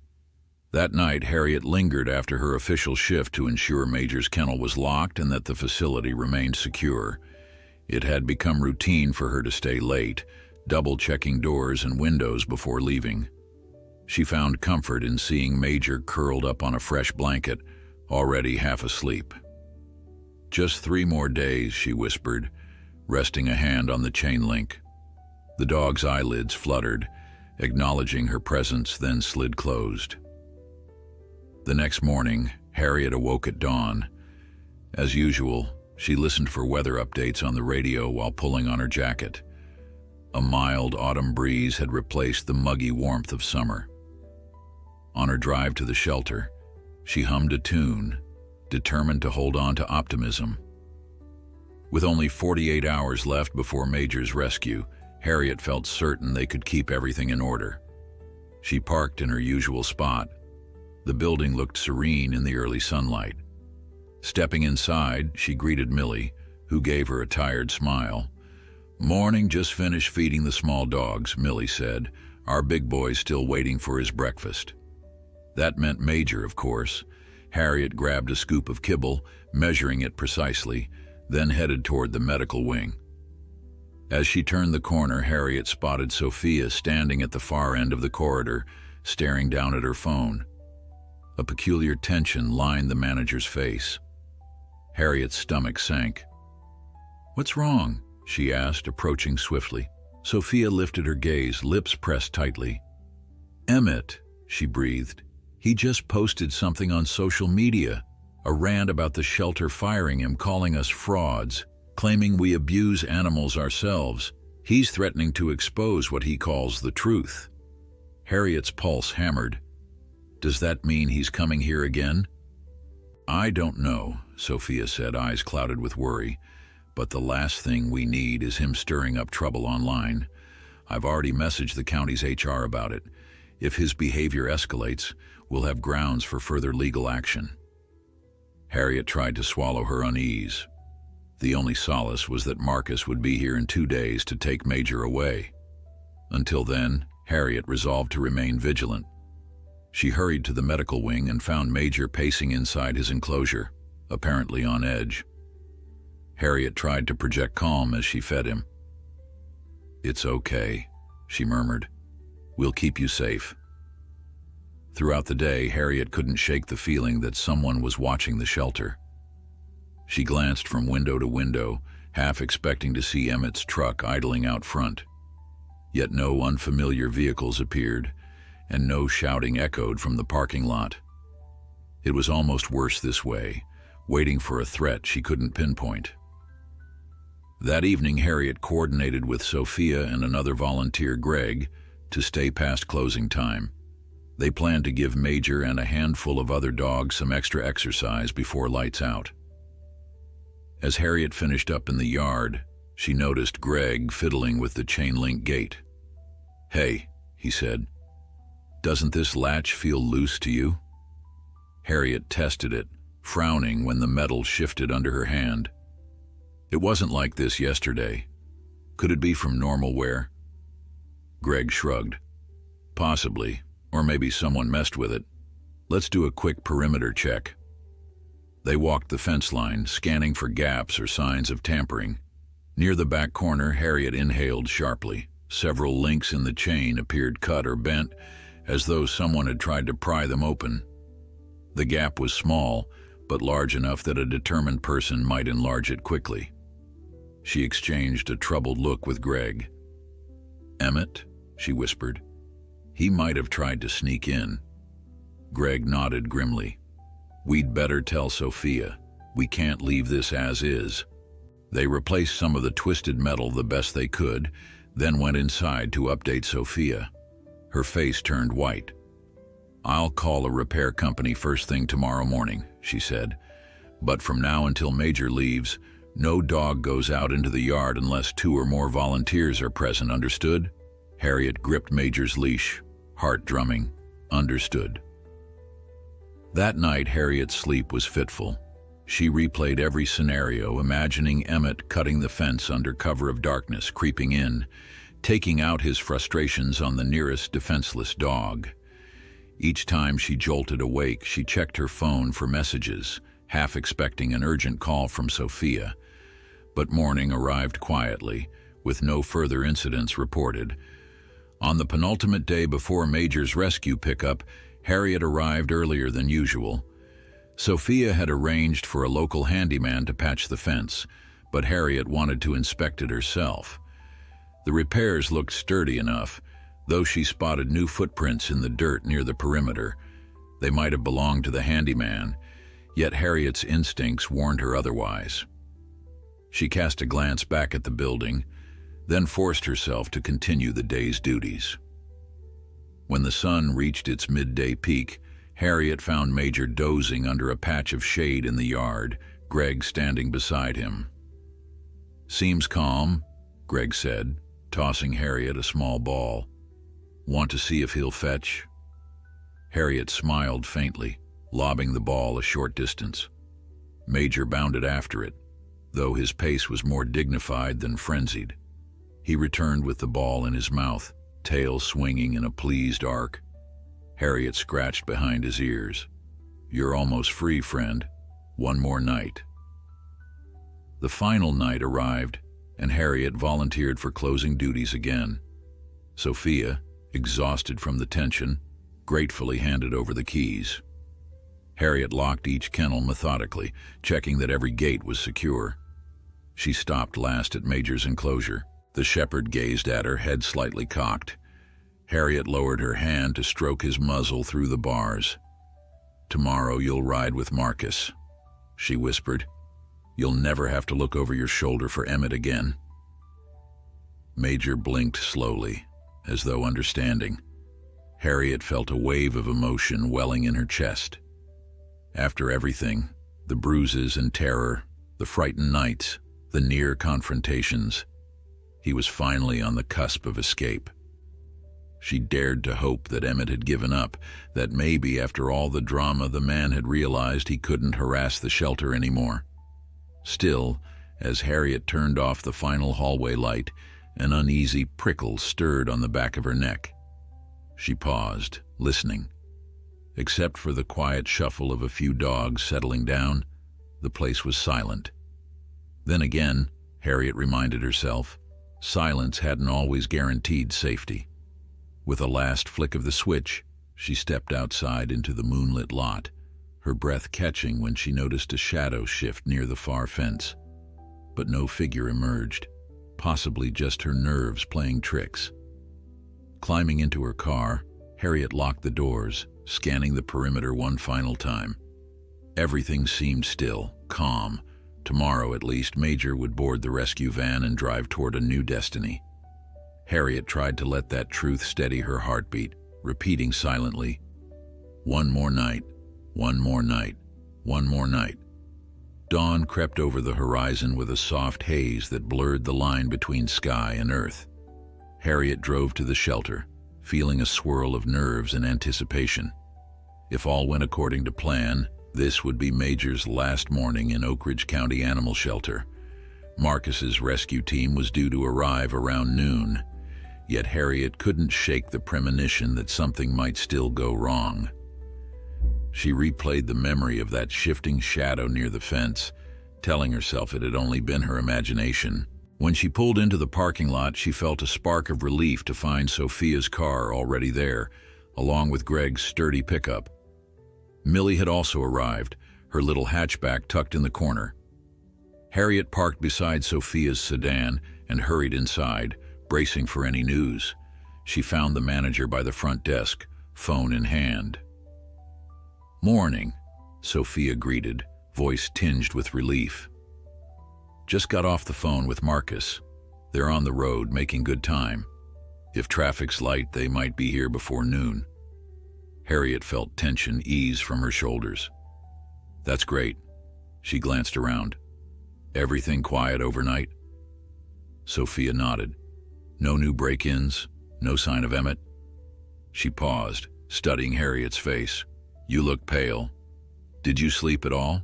That night, Harriet lingered after her official shift to ensure Major's kennel was locked and that the facility remained secure. It had become routine for her to stay late, double-checking doors and windows before leaving. She found comfort in seeing Major curled up on a fresh blanket, already half asleep. "Just 3 more days," she whispered, resting a hand on the chain link. The dog's eyelids fluttered, acknowledging her presence, then slid closed. The next morning, Harriet awoke at dawn. As usual, she listened for weather updates on the radio while pulling on her jacket. A mild autumn breeze had replaced the muggy warmth of summer. On her drive to the shelter, she hummed a tune, determined to hold on to optimism. With only 48 hours left before Major's rescue, Harriet felt certain they could keep everything in order. She parked in her usual spot. The building looked serene in the early sunlight. Stepping inside, she greeted Millie, who gave her a tired smile. "Morning, just finished feeding the small dogs," Millie said. "Our big boy's still waiting for his breakfast." That meant Major, of course. Harriet grabbed a scoop of kibble, measuring it precisely, then headed toward the medical wing. As she turned the corner, Harriet spotted Sophia standing at the far end of the corridor, staring down at her phone. A peculiar tension lined the manager's face. Harriet's stomach sank. "What's wrong?" she asked, approaching swiftly. Sophia lifted her gaze, lips pressed tightly. "Emmett," she breathed. "He just posted something on social media, a rant about the shelter firing him, calling us frauds, claiming we abuse animals ourselves. He's threatening to expose what he calls the truth. Harriet's pulse hammered. Does that mean he's coming here again? I don't know, Sophia said, eyes clouded with worry. But the last thing we need is him stirring up trouble online. I've already messaged the county's HR about it. If his behavior escalates, we'll have grounds for further legal action. Harriet tried to swallow her unease. The only solace was that Marcus would be here in 2 days to take Major away. Until then, Harriet resolved to remain vigilant. She hurried to the medical wing and found Major pacing inside his enclosure, apparently on edge. Harriet tried to project calm as she fed him. "It's okay," she murmured. "We'll keep you safe." Throughout the day, Harriet couldn't shake the feeling that someone was watching the shelter. She glanced from window to window, half expecting to see Emmett's truck idling out front. Yet no unfamiliar vehicles appeared, and no shouting echoed from the parking lot. It was almost worse this way, waiting for a threat she couldn't pinpoint. That evening, Harriet coordinated with Sophia and another volunteer, Greg, to stay past closing time. They planned to give Major and a handful of other dogs some extra exercise before lights out. As Harriet finished up in the yard, she noticed Greg fiddling with the chain-link gate. "Hey," he said, "doesn't this latch feel loose to you?" Harriet tested it, frowning when the metal shifted under her hand. "It wasn't like this yesterday. Could it be from normal wear?" Greg shrugged. "Possibly, or maybe someone messed with it. Let's do a quick perimeter check." They walked the fence line, scanning for gaps or signs of tampering. Near the back corner, Harriet inhaled sharply. Several links in the chain appeared cut or bent, as though someone had tried to pry them open. The gap was small, but large enough that a determined person might enlarge it quickly. She exchanged a troubled look with Greg. "Emmett?" she whispered. "He might have tried to sneak in." Greg nodded grimly. "We'd better tell Sophia. We can't leave this as is." They replaced some of the twisted metal the best they could, then went inside to update Sophia. Her face turned white. "I'll call a repair company first thing tomorrow morning," she said. "But from now until Major leaves, no dog goes out into the yard unless 2 or more volunteers are present, understood?" Harriet gripped Major's leash, heart drumming. "Understood." That night, Harriet's sleep was fitful. She replayed every scenario, imagining Emmett cutting the fence under cover of darkness, creeping in, taking out his frustrations on the nearest defenseless dog. Each time she jolted awake, she checked her phone for messages, half expecting an urgent call from Sophia. But morning arrived quietly, with no further incidents reported. On the penultimate day before Major's rescue pickup, Harriet arrived earlier than usual. Sophia had arranged for a local handyman to patch the fence, but Harriet wanted to inspect it herself. The repairs looked sturdy enough, though she spotted new footprints in the dirt near the perimeter. They might have belonged to the handyman, yet Harriet's instincts warned her otherwise. She cast a glance back at the building, then forced herself to continue the day's duties. When the sun reached its midday peak, Harriet found Major dozing under a patch of shade in the yard, Greg standing beside him. "Seems calm," Greg said, tossing Harriet a small ball. "Want to see if he'll fetch?" Harriet smiled faintly, lobbing the ball a short distance. Major bounded after it, though his pace was more dignified than frenzied. He returned with the ball in his mouth, tail swinging in a pleased arc. Harriet scratched behind his ears. "You're almost free, friend. One more night." The final night arrived, and Harriet volunteered for closing duties again. Sophia, exhausted from the tension, gratefully handed over the keys. Harriet locked each kennel methodically, checking that every gate was secure. She stopped last at Major's enclosure. The shepherd gazed at her, head slightly cocked. Harriet lowered her hand to stroke his muzzle through the bars. "Tomorrow you'll ride with Marcus," she whispered. "You'll never have to look over your shoulder for Emmett again." Major blinked slowly, as though understanding. Harriet felt a wave of emotion welling in her chest. After everything, the bruises and terror, the frightened nights, the near confrontations, he was finally on the cusp of escape. She dared to hope that Emmett had given up, that maybe after all the drama the man had realized he couldn't harass the shelter anymore. Still, as Harriet turned off the final hallway light, an uneasy prickle stirred on the back of her neck. She paused, listening. Except for the quiet shuffle of a few dogs settling down, the place was silent. Then again, Harriet reminded herself, silence hadn't always guaranteed safety. With a last flick of the switch, she stepped outside into the moonlit lot, her breath catching when she noticed a shadow shift near the far fence. But no figure emerged, possibly just her nerves playing tricks. Climbing into her car, Harriet locked the doors, scanning the perimeter one final time. Everything seemed still, calm. Tomorrow, at least, Major would board the rescue van and drive toward a new destiny. Harriet tried to let that truth steady her heartbeat, repeating silently, "One more night, one more night, one more night." Dawn crept over the horizon with a soft haze that blurred the line between sky and earth. Harriet drove to the shelter, feeling a swirl of nerves and anticipation. If all went according to plan, this would be Major's last morning in Oak Ridge County Animal Shelter. Marcus's rescue team was due to arrive around noon, yet Harriet couldn't shake the premonition that something might still go wrong. She replayed the memory of that shifting shadow near the fence, telling herself it had only been her imagination. When she pulled into the parking lot, she felt a spark of relief to find Sophia's car already there, along with Greg's sturdy pickup. Millie had also arrived, her little hatchback tucked in the corner. Harriet parked beside Sophia's sedan and hurried inside, bracing for any news. She found the manager by the front desk, phone in hand. "Morning," Sophia greeted, voice tinged with relief. "Just got off the phone with Marcus. They're on the road, making good time. If traffic's light, they might be here before noon." Harriet felt tension ease from her shoulders. "That's great." She glanced around. "Everything quiet overnight?" Sophia nodded. "No new break-ins? No sign of Emmett?" She paused, studying Harriet's face. "You look pale. Did you sleep at all?"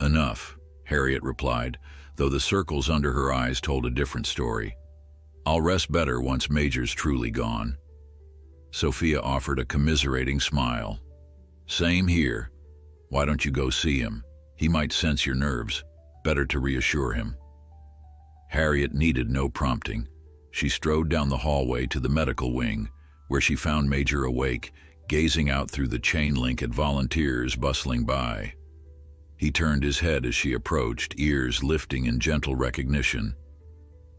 "Enough," Harriet replied, though the circles under her eyes told a different story. "I'll rest better once Major's truly gone." Sophia offered a commiserating smile. "Same here. Why don't you go see him? He might sense your nerves. Better to reassure him." Harriet needed no prompting. She strode down the hallway to the medical wing, where she found Major awake, gazing out through the chain link at volunteers bustling by. He turned his head as she approached, ears lifting in gentle recognition.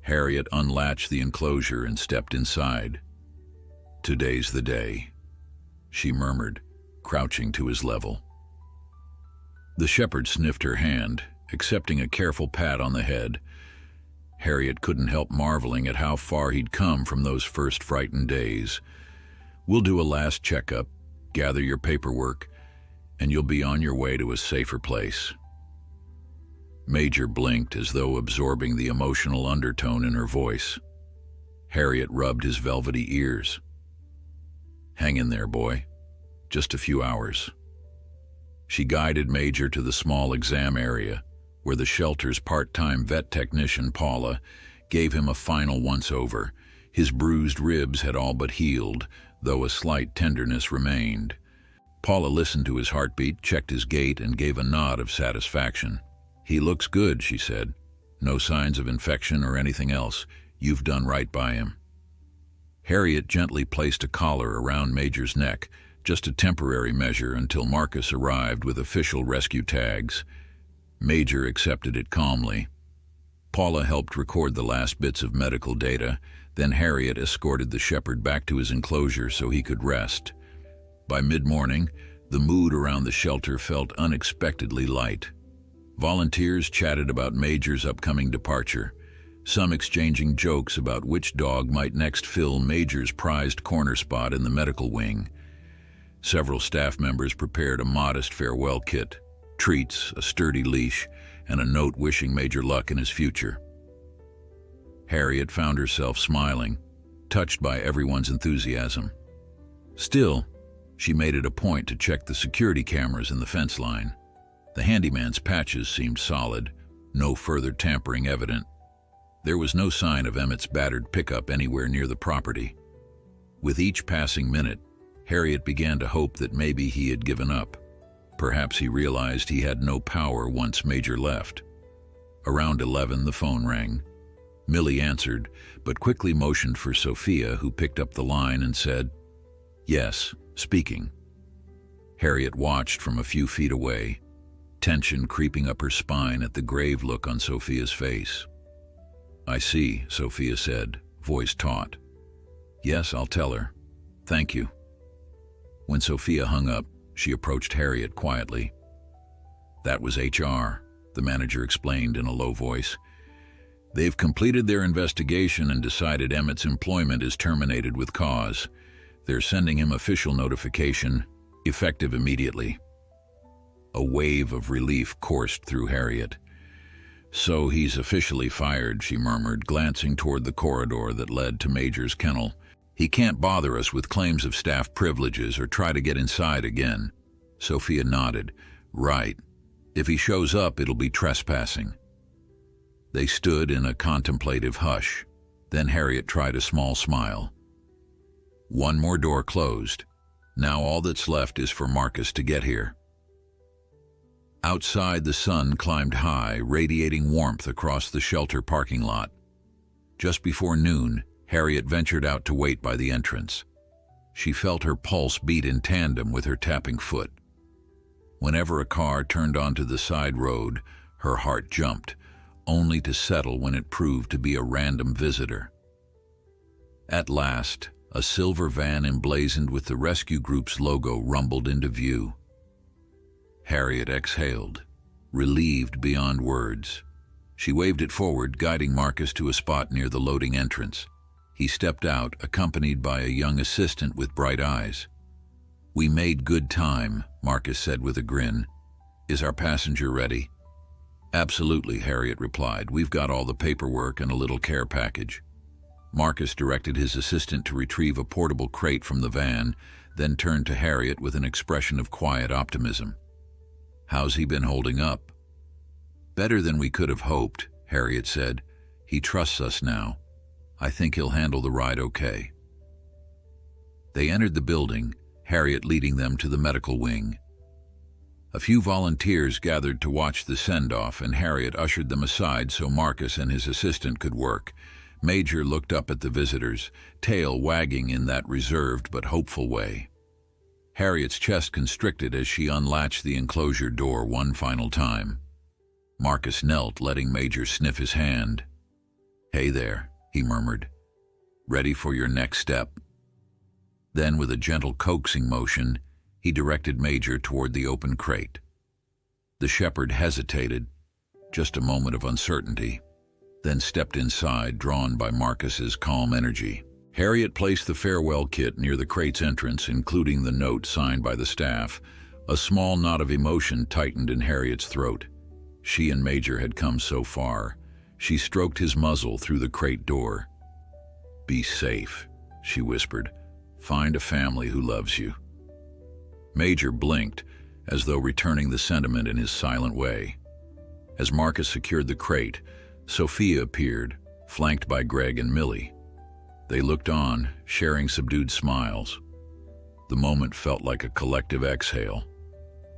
Harriet unlatched the enclosure and stepped inside. "Today's the day," she murmured, crouching to his level. The shepherd sniffed her hand, accepting a careful pat on the head. Harriet couldn't help marveling at how far he'd come from those first frightened days. "We'll do a last checkup, gather your paperwork, and you'll be on your way to a safer place." Major blinked as though absorbing the emotional undertone in her voice. Harriet rubbed his velvety ears. "Hang in there, boy. Just a few hours." She guided Major to the small exam area, where the shelter's part-time vet technician, Paula, gave him a final once-over. His bruised ribs had all but healed, though a slight tenderness remained. Paula listened to his heartbeat, checked his gait, and gave a nod of satisfaction. "He looks good," she said. "No signs of infection or anything else. You've done right by him." Harriet gently placed a collar around Major's neck, just a temporary measure until Marcus arrived with official rescue tags. Major accepted it calmly. Paula helped record the last bits of medical data, then Harriet escorted the shepherd back to his enclosure so he could rest. By mid-morning, the mood around the shelter felt unexpectedly light. Volunteers chatted about Major's upcoming departure. some exchanging jokes about which dog might next fill Major's prized corner spot in the medical wing. Several staff members prepared a modest farewell kit, treats, a sturdy leash, and a note wishing Major luck in his future. Harriet found herself smiling, touched by everyone's enthusiasm. Still, she made it a point to check the security cameras in the fence line. The handyman's patches seemed solid, no further tampering evident. There was no sign of Emmett's battered pickup anywhere near the property. With each passing minute, Harriet began to hope that maybe he had given up. Perhaps he realized he had no power once Major left. Around 11, the phone rang. Millie answered, but quickly motioned for Sophia, who picked up the line and said, "Yes, speaking." Harriet watched from a few feet away, tension creeping up her spine at the grave look on Sophia's face. "I see," Sophia said, voice taut. "Yes, I'll tell her. Thank you." When Sophia hung up, she approached Harriet quietly. "That was HR," the manager explained in a low voice. "They've completed their investigation and decided Emmett's employment is terminated with cause. They're sending him official notification, effective immediately." A wave of relief coursed through Harriet. "So he's officially fired," she murmured, glancing toward the corridor that led to Major's kennel. "He can't bother us with claims of staff privileges or try to get inside again." Sophia nodded. "Right. If he shows up, it'll be trespassing." They stood in a contemplative hush. Then Harriet tried a small smile. One more door closed. Now all that's left is for Marcus to get here. Outside, the sun climbed high, radiating warmth across the shelter parking lot. Just before noon, Harriet ventured out to wait by the entrance. She felt her pulse beat in tandem with her tapping foot. Whenever a car turned onto the side road, her heart jumped, only to settle when it proved to be a random visitor. At last, a silver van emblazoned with the rescue group's logo rumbled into view. Harriet exhaled, relieved beyond words. She waved it forward, guiding Marcus to a spot near the loading entrance. He stepped out, accompanied by a young assistant with bright eyes. "We made good time," Marcus said with a grin. "Is our passenger ready?" "Absolutely," Harriet replied. "We've got all the paperwork and a little care package." Marcus directed his assistant to retrieve a portable crate from the van, then turned to Harriet with an expression of quiet optimism. "How's he been holding up?" "Better than we could have hoped," Harriet said. "He trusts us now. I think he'll handle the ride okay." They entered the building, Harriet leading them to the medical wing. A few volunteers gathered to watch the send-off, and Harriet ushered them aside so Marcus and his assistant could work. Major looked up at the visitors, tail wagging in that reserved but hopeful way. Harriet's chest constricted as she unlatched the enclosure door one final time. Marcus knelt, letting Major sniff his hand. "Hey there," he murmured. "Ready for your next step?" Then, with a gentle coaxing motion, he directed Major toward the open crate. The shepherd hesitated, just a moment of uncertainty, then stepped inside, drawn by Marcus's calm energy. Harriet placed the farewell kit near the crate's entrance, including the note signed by the staff. A small knot of emotion tightened in Harriet's throat. She and Major had come so far. She stroked his muzzle through the crate door. "Be safe," she whispered. "Find a family who loves you." Major blinked, as though returning the sentiment in his silent way. As Marcus secured the crate, Sophia appeared, flanked by Greg and Millie. They looked on, sharing subdued smiles. The moment felt like a collective exhale,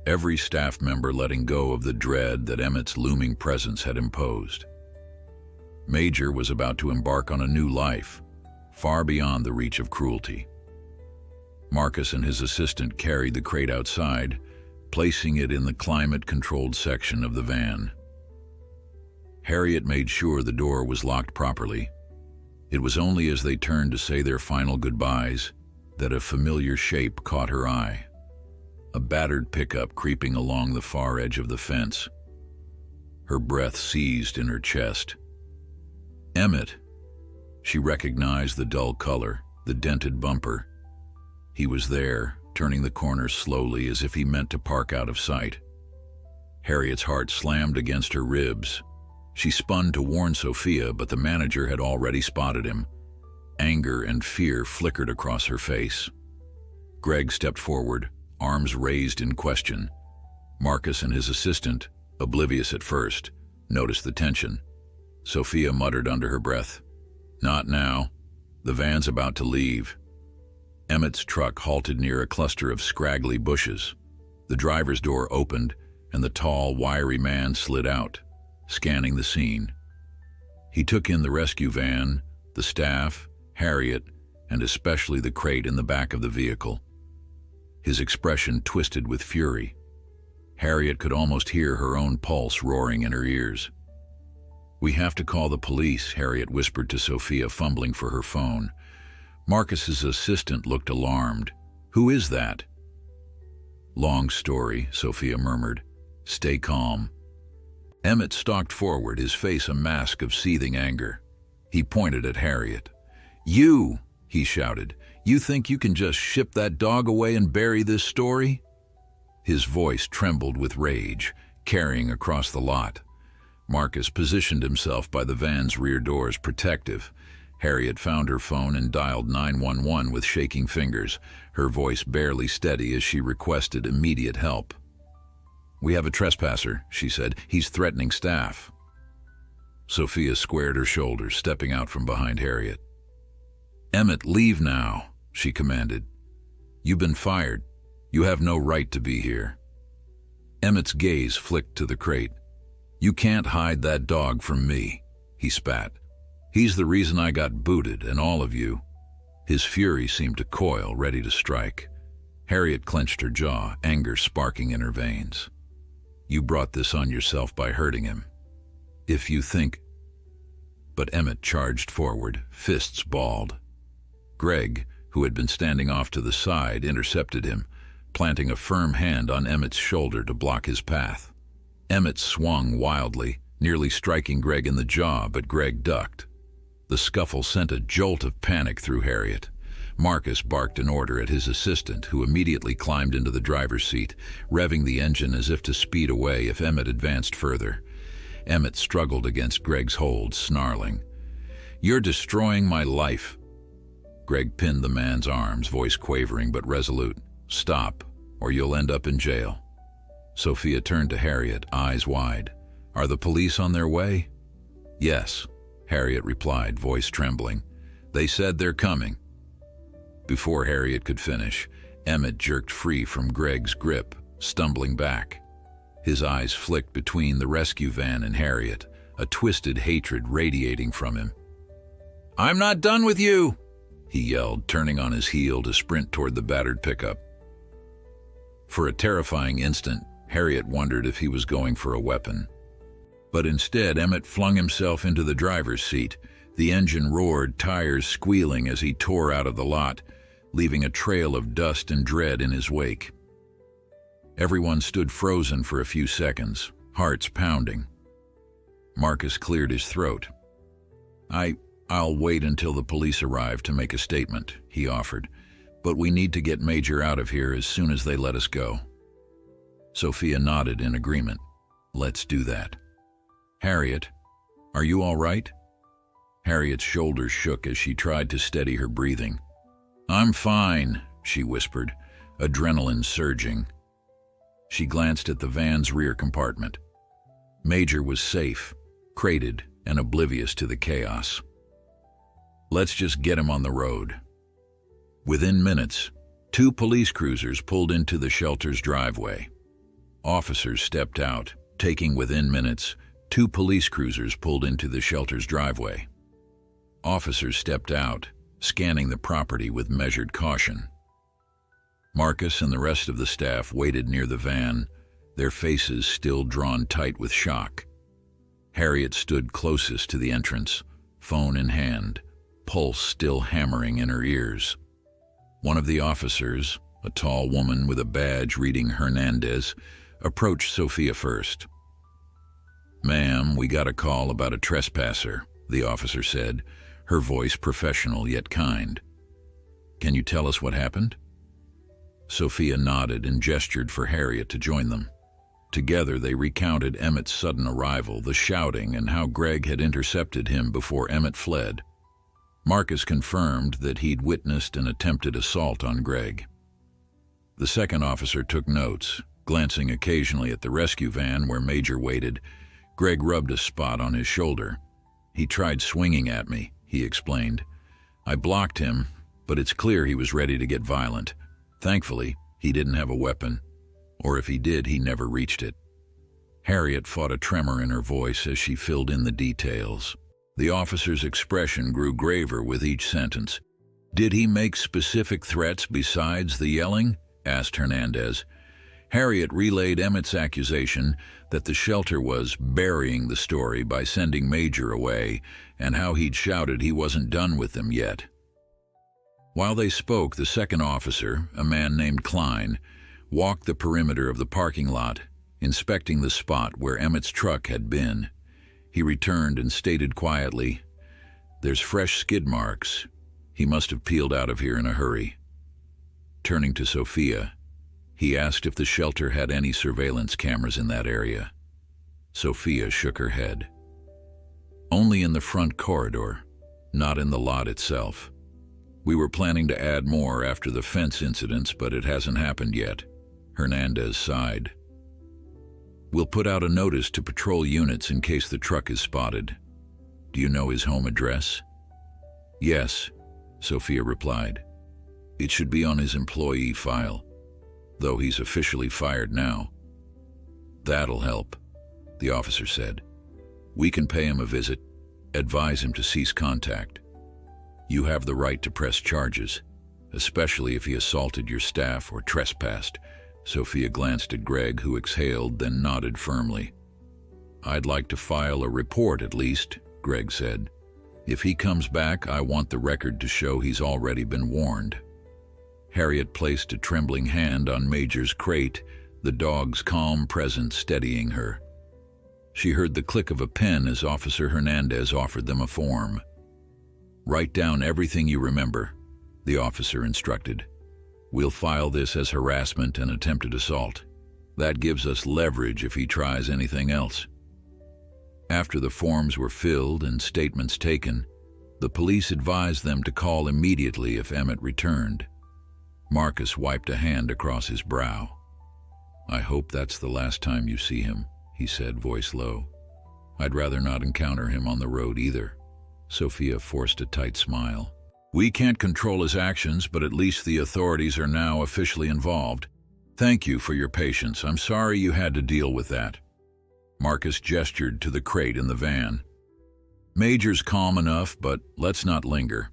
every staff member letting go of the dread that Emmett's looming presence had imposed. Major was about to embark on a new life, far beyond the reach of cruelty. Marcus and his assistant carried the crate outside, placing it in the climate-controlled section of the van. Harriet made sure the door was locked properly. It was only as they turned to say their final goodbyes that a familiar shape caught her eye. A battered pickup creeping along the far edge of the fence. Her breath seized in her chest. Emmett. She recognized the dull color, the dented bumper. He was there, turning the corner slowly as if he meant to park out of sight. Harriet's heart slammed against her ribs. She spun to warn Sophia, but the manager had already spotted him. Anger and fear flickered across her face. Greg stepped forward, arms raised in question. Marcus and his assistant, oblivious at first, noticed the tension. Sophia muttered under her breath, "Not now. The van's about to leave." Emmett's truck halted near a cluster of scraggly bushes. The driver's door opened, and the tall, wiry man slid out, scanning the scene. He took in the rescue van, the staff, Harriet, and especially the crate in the back of the vehicle. His expression twisted with fury. Harriet could almost hear her own pulse roaring in her ears. "We have to call the police," Harriet whispered to Sophia, fumbling for her phone. Marcus's assistant looked alarmed. "Who is that?" "Long story," Sophia murmured. "Stay calm." Emmett stalked forward, his face a mask of seething anger. He pointed at Harriet. "You!" he shouted. "You think you can just ship that dog away and bury this story?" His voice trembled with rage, carrying across the lot. Marcus positioned himself by the van's rear doors, protective. Harriet found her phone and dialed 911 with shaking fingers, her voice barely steady as she requested immediate help. "We have a trespasser," she said. "He's threatening staff." Sophia squared her shoulders, stepping out from behind Harriet. "Emmett, leave now," she commanded. "You've been fired. You have no right to be here." Emmett's gaze flicked to the crate. "You can't hide that dog from me," he spat. "He's the reason I got booted, and all of you." His fury seemed to coil, ready to strike. Harriet clenched her jaw, anger sparking in her veins. "You brought this on yourself by hurting him. If you think—" But Emmett charged forward, fists balled. Greg, who had been standing off to the side, intercepted him, planting a firm hand on Emmett's shoulder to block his path. Emmett swung wildly, nearly striking Greg in the jaw, but Greg ducked. The scuffle sent a jolt of panic through Harriet. Marcus barked an order at his assistant, who immediately climbed into the driver's seat, revving the engine as if to speed away if Emmett advanced further. Emmett struggled against Greg's hold, snarling, "You're destroying my life." Greg pinned the man's arms, voice quavering but resolute. "Stop, or you'll end up in jail." Sophia turned to Harriet, eyes wide. "Are the police on their way?" "Yes," Harriet replied, voice trembling. "They said they're coming." Before Harriet could finish, Emmett jerked free from Greg's grip, stumbling back. His eyes flicked between the rescue van and Harriet, a twisted hatred radiating from him. "I'm not done with you!" he yelled, turning on his heel to sprint toward the battered pickup. For a terrifying instant, Harriet wondered if he was going for a weapon. But instead, Emmett flung himself into the driver's seat. The engine roared, tires squealing as he tore out of the lot, leaving a trail of dust and dread in his wake. Everyone stood frozen for a few seconds, hearts pounding. Marcus cleared his throat. I'll wait until the police arrive to make a statement," he offered, "but we need to get Major out of here as soon as they let us go." Sophia nodded in agreement. "Let's do that." "Harriet, are you all right?" Harriet's shoulders shook as she tried to steady her breathing. "I'm fine," she whispered, adrenaline surging. She glanced at the van's rear compartment. Major was safe, crated, and oblivious to the chaos. "Let's just get him on the road." Within minutes, 2 police cruisers pulled into the shelter's driveway. Officers stepped out, taking within minutes, 2 police cruisers pulled into the shelter's driveway. Officers stepped out, scanning the property with measured caution. Marcus and the rest of the staff waited near the van, their faces still drawn tight with shock. Harriet stood closest to the entrance, phone in hand, pulse still hammering in her ears. One of the officers, a tall woman with a badge reading Hernandez, approached Sophia first. "Ma'am, we got a call about a trespasser," the officer said, her voice professional yet kind. "Can you tell us what happened?" Sophia nodded and gestured for Harriet to join them. Together they recounted Emmett's sudden arrival, the shouting, and how Greg had intercepted him before Emmett fled. Marcus confirmed that he'd witnessed an attempted assault on Greg. The second officer took notes, glancing occasionally at the rescue van where Major waited. Greg rubbed a spot on his shoulder. "He tried swinging at me," he explained. "I blocked him, but it's clear he was ready to get violent. Thankfully, he didn't have a weapon, or if he did, he never reached it." Harriet fought a tremor in her voice as she filled in the details. The officer's expression grew graver with each sentence. "Did he make specific threats besides the yelling?" asked Hernandez. Harriet relayed Emmett's accusation that the shelter was burying the story by sending Major away, and how he'd shouted he wasn't done with them yet. While they spoke, the second officer, a man named Klein, walked the perimeter of the parking lot, inspecting the spot where Emmett's truck had been. He returned and stated quietly, "There's fresh skid marks. He must have peeled out of here in a hurry." Turning to Sophia, he asked if the shelter had any surveillance cameras in that area. Sophia shook her head. "Only in the front corridor, not in the lot itself. We were planning to add more after the fence incidents, but it hasn't happened yet." Hernandez sighed. "We'll put out a notice to patrol units in case the truck is spotted. Do you know his home address?" "Yes," Sophia replied. "It should be on his employee file, though he's officially fired now." "That'll help," the officer said. "We can pay him a visit, advise him to cease contact. You have the right to press charges, especially if he assaulted your staff or trespassed." Sophia glanced at Greg, who exhaled, then nodded firmly. "I'd like to file a report at least," Greg said. "If he comes back, I want the record to show he's already been warned." Harriet placed a trembling hand on Major's crate, the dog's calm presence steadying her. She heard the click of a pen as Officer Hernandez offered them a form. "Write down everything you remember," the officer instructed. "We'll file this as harassment and attempted assault. That gives us leverage if he tries anything else." After the forms were filled and statements taken, the police advised them to call immediately if Emmett returned. Marcus wiped a hand across his brow. "I hope that's the last time you see him," he said, voice low. "I'd rather not encounter him on the road either." Sophia forced a tight smile. "We can't control his actions, but at least the authorities are now officially involved. Thank you for your patience. I'm sorry you had to deal with that." Marcus gestured to the crate in the van. "Major's calm enough, but let's not linger.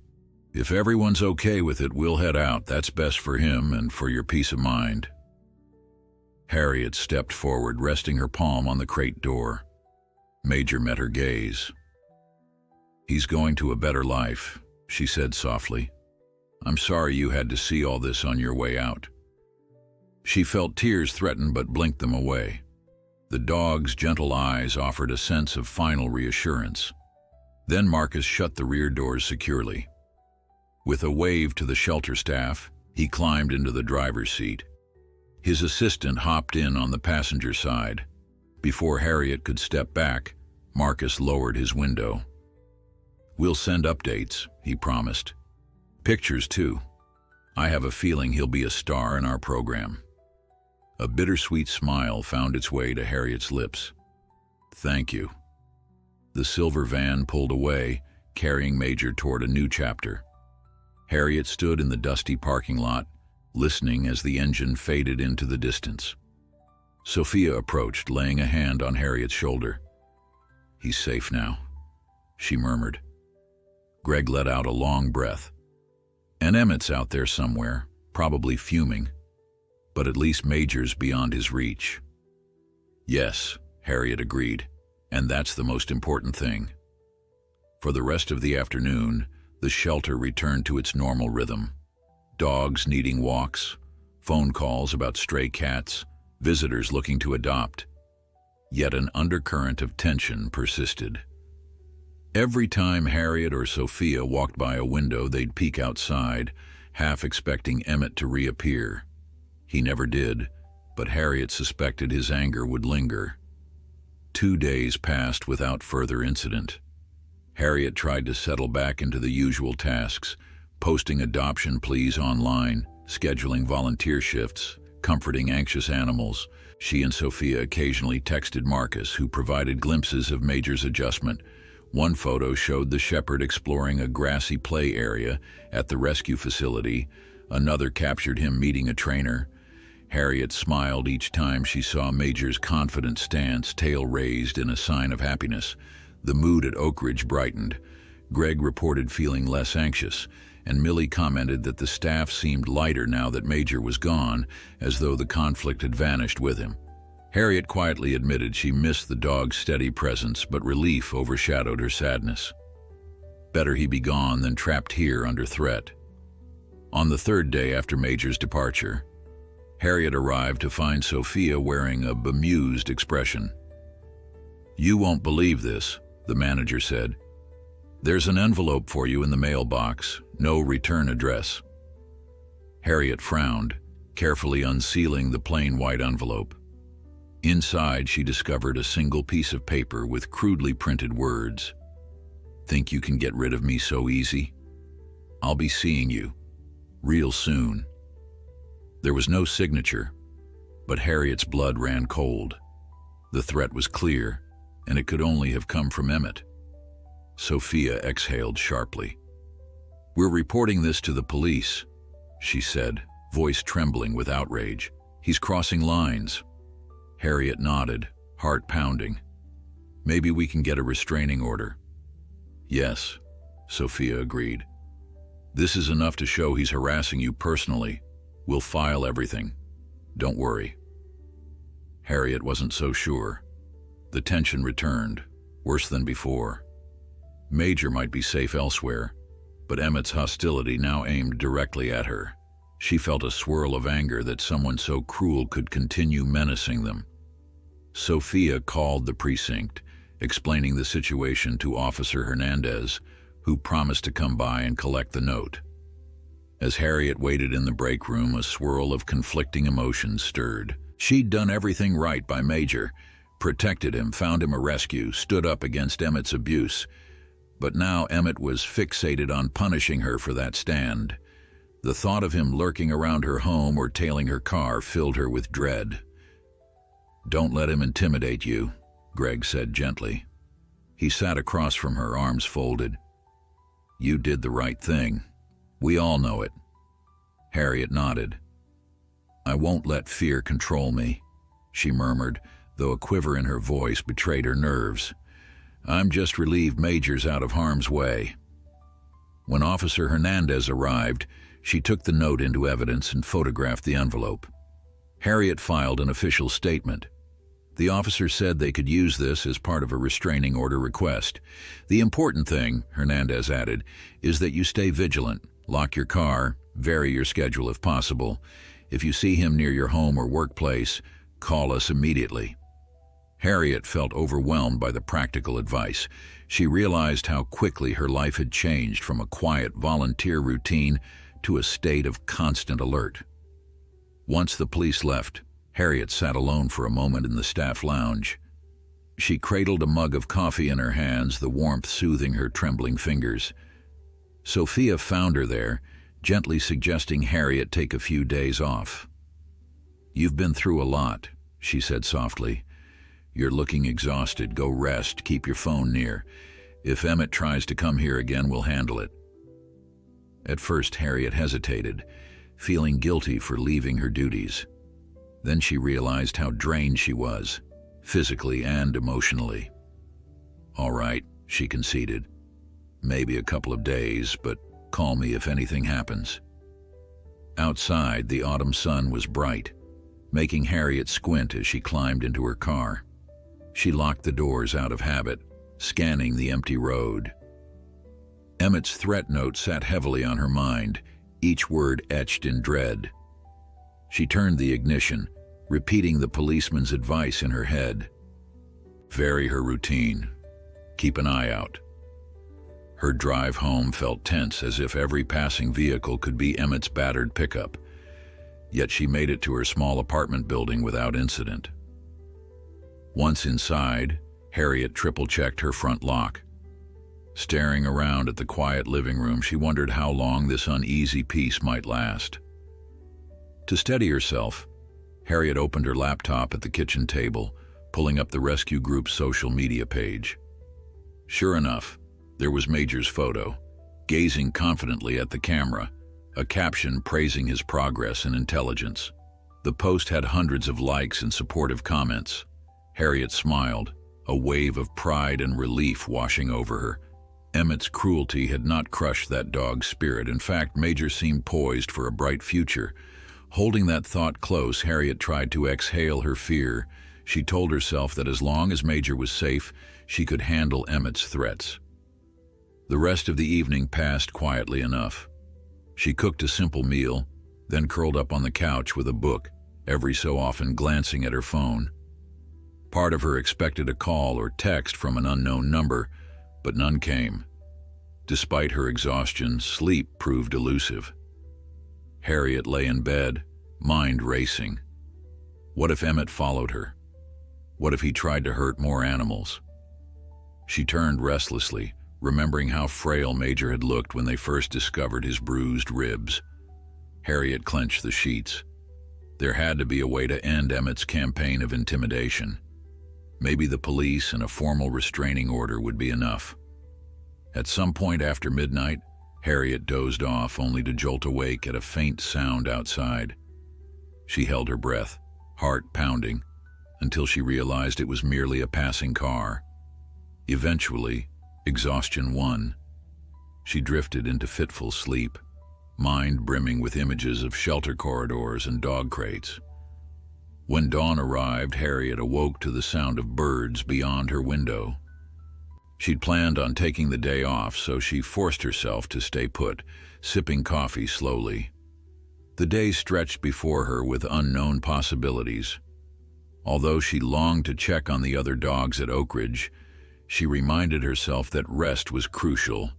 If everyone's okay with it, we'll head out. That's best for him and for your peace of mind." Harriet stepped forward, resting her palm on the crate door. Major met her gaze. "He's going to a better life," she said softly. "I'm sorry you had to see all this on your way out." She felt tears threaten but blinked them away. The dog's gentle eyes offered a sense of final reassurance. Then Marcus shut the rear doors securely. With a wave to the shelter staff, he climbed into the driver's seat. His assistant hopped in on the passenger side. Before Harriet could step back, Marcus lowered his window. "We'll send updates," he promised. "Pictures, too. I have a feeling he'll be a star in our program." A bittersweet smile found its way to Harriet's lips. "Thank you." The silver van pulled away, carrying Major toward a new chapter. Harriet stood in the dusty parking lot, listening as the engine faded into the distance. Sophia approached, laying a hand on Harriet's shoulder. "He's safe now," she murmured. Greg let out a long breath. "And Emmett's out there somewhere, probably fuming. But at least Major's beyond his reach." "Yes," Harriet agreed, "and that's the most important thing." For the rest of the afternoon, the shelter returned to its normal rhythm. Dogs needing walks, phone calls about stray cats, visitors looking to adopt. Yet an undercurrent of tension persisted. Every time Harriet or Sophia walked by a window, they'd peek outside, half expecting Emmett to reappear. He never did, but Harriet suspected his anger would linger. 2 days passed without further incident. Harriet tried to settle back into the usual tasks, posting adoption pleas online, scheduling volunteer shifts, comforting anxious animals. She and Sophia occasionally texted Marcus, who provided glimpses of Major's adjustment. One photo showed the shepherd exploring a grassy play area at the rescue facility. Another captured him meeting a trainer. Harriet smiled each time she saw Major's confident stance, tail raised in a sign of happiness. The mood at Oak Ridge brightened. Greg reported feeling less anxious, and Millie commented that the staff seemed lighter now that Major was gone, as though the conflict had vanished with him. Harriet quietly admitted she missed the dog's steady presence, but relief overshadowed her sadness. Better he be gone than trapped here under threat. On the 3rd day after Major's departure, Harriet arrived to find Sophia wearing a bemused expression. "You won't believe this," the manager said. "There's an envelope for you in the mailbox, no return address." Harriet frowned, carefully unsealing the plain white envelope. Inside, she discovered a single piece of paper with crudely printed words. "Think you can get rid of me so easy? I'll be seeing you real soon." There was no signature, but Harriet's blood ran cold. The threat was clear, and it could only have come from Emmett. Sophia exhaled sharply. "We're reporting this to the police," she said, voice trembling with outrage. "He's crossing lines." Harriet nodded, heart pounding. "Maybe we can get a restraining order." "Yes," Sophia agreed. "This is enough to show he's harassing you personally. We'll file everything. Don't worry." Harriet wasn't so sure. The tension returned, worse than before. Major might be safe elsewhere, but Emmett's hostility now aimed directly at her. She felt a swirl of anger that someone so cruel could continue menacing them. Sophia called the precinct, explaining the situation to Officer Hernandez, who promised to come by and collect the note. As Harriet waited in the break room, a swirl of conflicting emotions stirred. She'd done everything right by Major, protected him, found him a rescue, stood up against Emmett's abuse. But now Emmett was fixated on punishing her for that stand. The thought of him lurking around her home or tailing her car filled her with dread. "Don't let him intimidate you," Greg said gently. He sat across from her, arms folded. "You did the right thing. We all know it." Harriet nodded. "I won't let fear control me," she murmured, though a quiver in her voice betrayed her nerves. "I'm just relieved Major's out of harm's way." When Officer Hernandez arrived, she took the note into evidence and photographed the envelope. Harriet filed an official statement. The officer said they could use this as part of a restraining order request. "The important thing," Hernandez added, "is that you stay vigilant, lock your car, vary your schedule if possible. If you see him near your home or workplace, call us immediately." Harriet felt overwhelmed by the practical advice. She realized how quickly her life had changed from a quiet volunteer routine to a state of constant alert. Once the police left, Harriet sat alone for a moment in the staff lounge. She cradled a mug of coffee in her hands, the warmth soothing her trembling fingers. Sophia found her there, gently suggesting Harriet take a few days off. "You've been through a lot," she said softly. "You're looking exhausted. Go rest. Keep your phone near. If Emmett tries to come here again, we'll handle it." At first, Harriet hesitated, feeling guilty for leaving her duties. Then she realized how drained she was, physically and emotionally. "All right," she conceded. "Maybe a couple of days, but call me if anything happens." Outside, the autumn sun was bright, making Harriet squint as she climbed into her car. She locked the doors out of habit, scanning the empty road. Emmett's threat note sat heavily on her mind, each word etched in dread. She turned the ignition, repeating the policeman's advice in her head. "Vary her routine. Keep an eye out. Her drive home felt tense, as if every passing vehicle could be Emmett's battered pickup. Yet she made it to her small apartment building without incident. Once inside, Harriet triple-checked her front lock. Staring around at the quiet living room, she wondered how long this uneasy peace might last. To steady herself, Harriet opened her laptop at the kitchen table, pulling up the rescue group's social media page. Sure enough, there was Major's photo, gazing confidently at the camera, a caption praising his progress and intelligence. The post had hundreds of likes and supportive comments. Harriet smiled, a wave of pride and relief washing over her. Emmett's cruelty had not crushed that dog's spirit. In fact, Major seemed poised for a bright future. Holding that thought close, Harriet tried to exhale her fear. She told herself that as long as Major was safe, she could handle Emmett's threats. The rest of the evening passed quietly enough. She cooked a simple meal, then curled up on the couch with a book, every so often glancing at her phone. Part of her expected a call or text from an unknown number, but none came. Despite her exhaustion, sleep proved elusive. Harriet lay in bed, mind racing. What if Emmett followed her? What if he tried to hurt more animals? She turned restlessly, remembering how frail Major had looked when they first discovered his bruised ribs. Harriet clenched the sheets. There had to be a way to end Emmett's campaign of intimidation. Maybe the police and a formal restraining order would be enough. At some point after midnight, Harriet dozed off, only to jolt awake at a faint sound outside. She held her breath, heart pounding, until she realized it was merely a passing car. Eventually, exhaustion won. She drifted into fitful sleep, mind brimming with images of shelter corridors and dog crates. When dawn arrived, Harriet awoke to the sound of birds beyond her window. She'd planned on taking the day off, so she forced herself to stay put, sipping coffee slowly. The day stretched before her with unknown possibilities. Although she longed to check on the other dogs at Oak Ridge, she reminded herself that rest was crucial,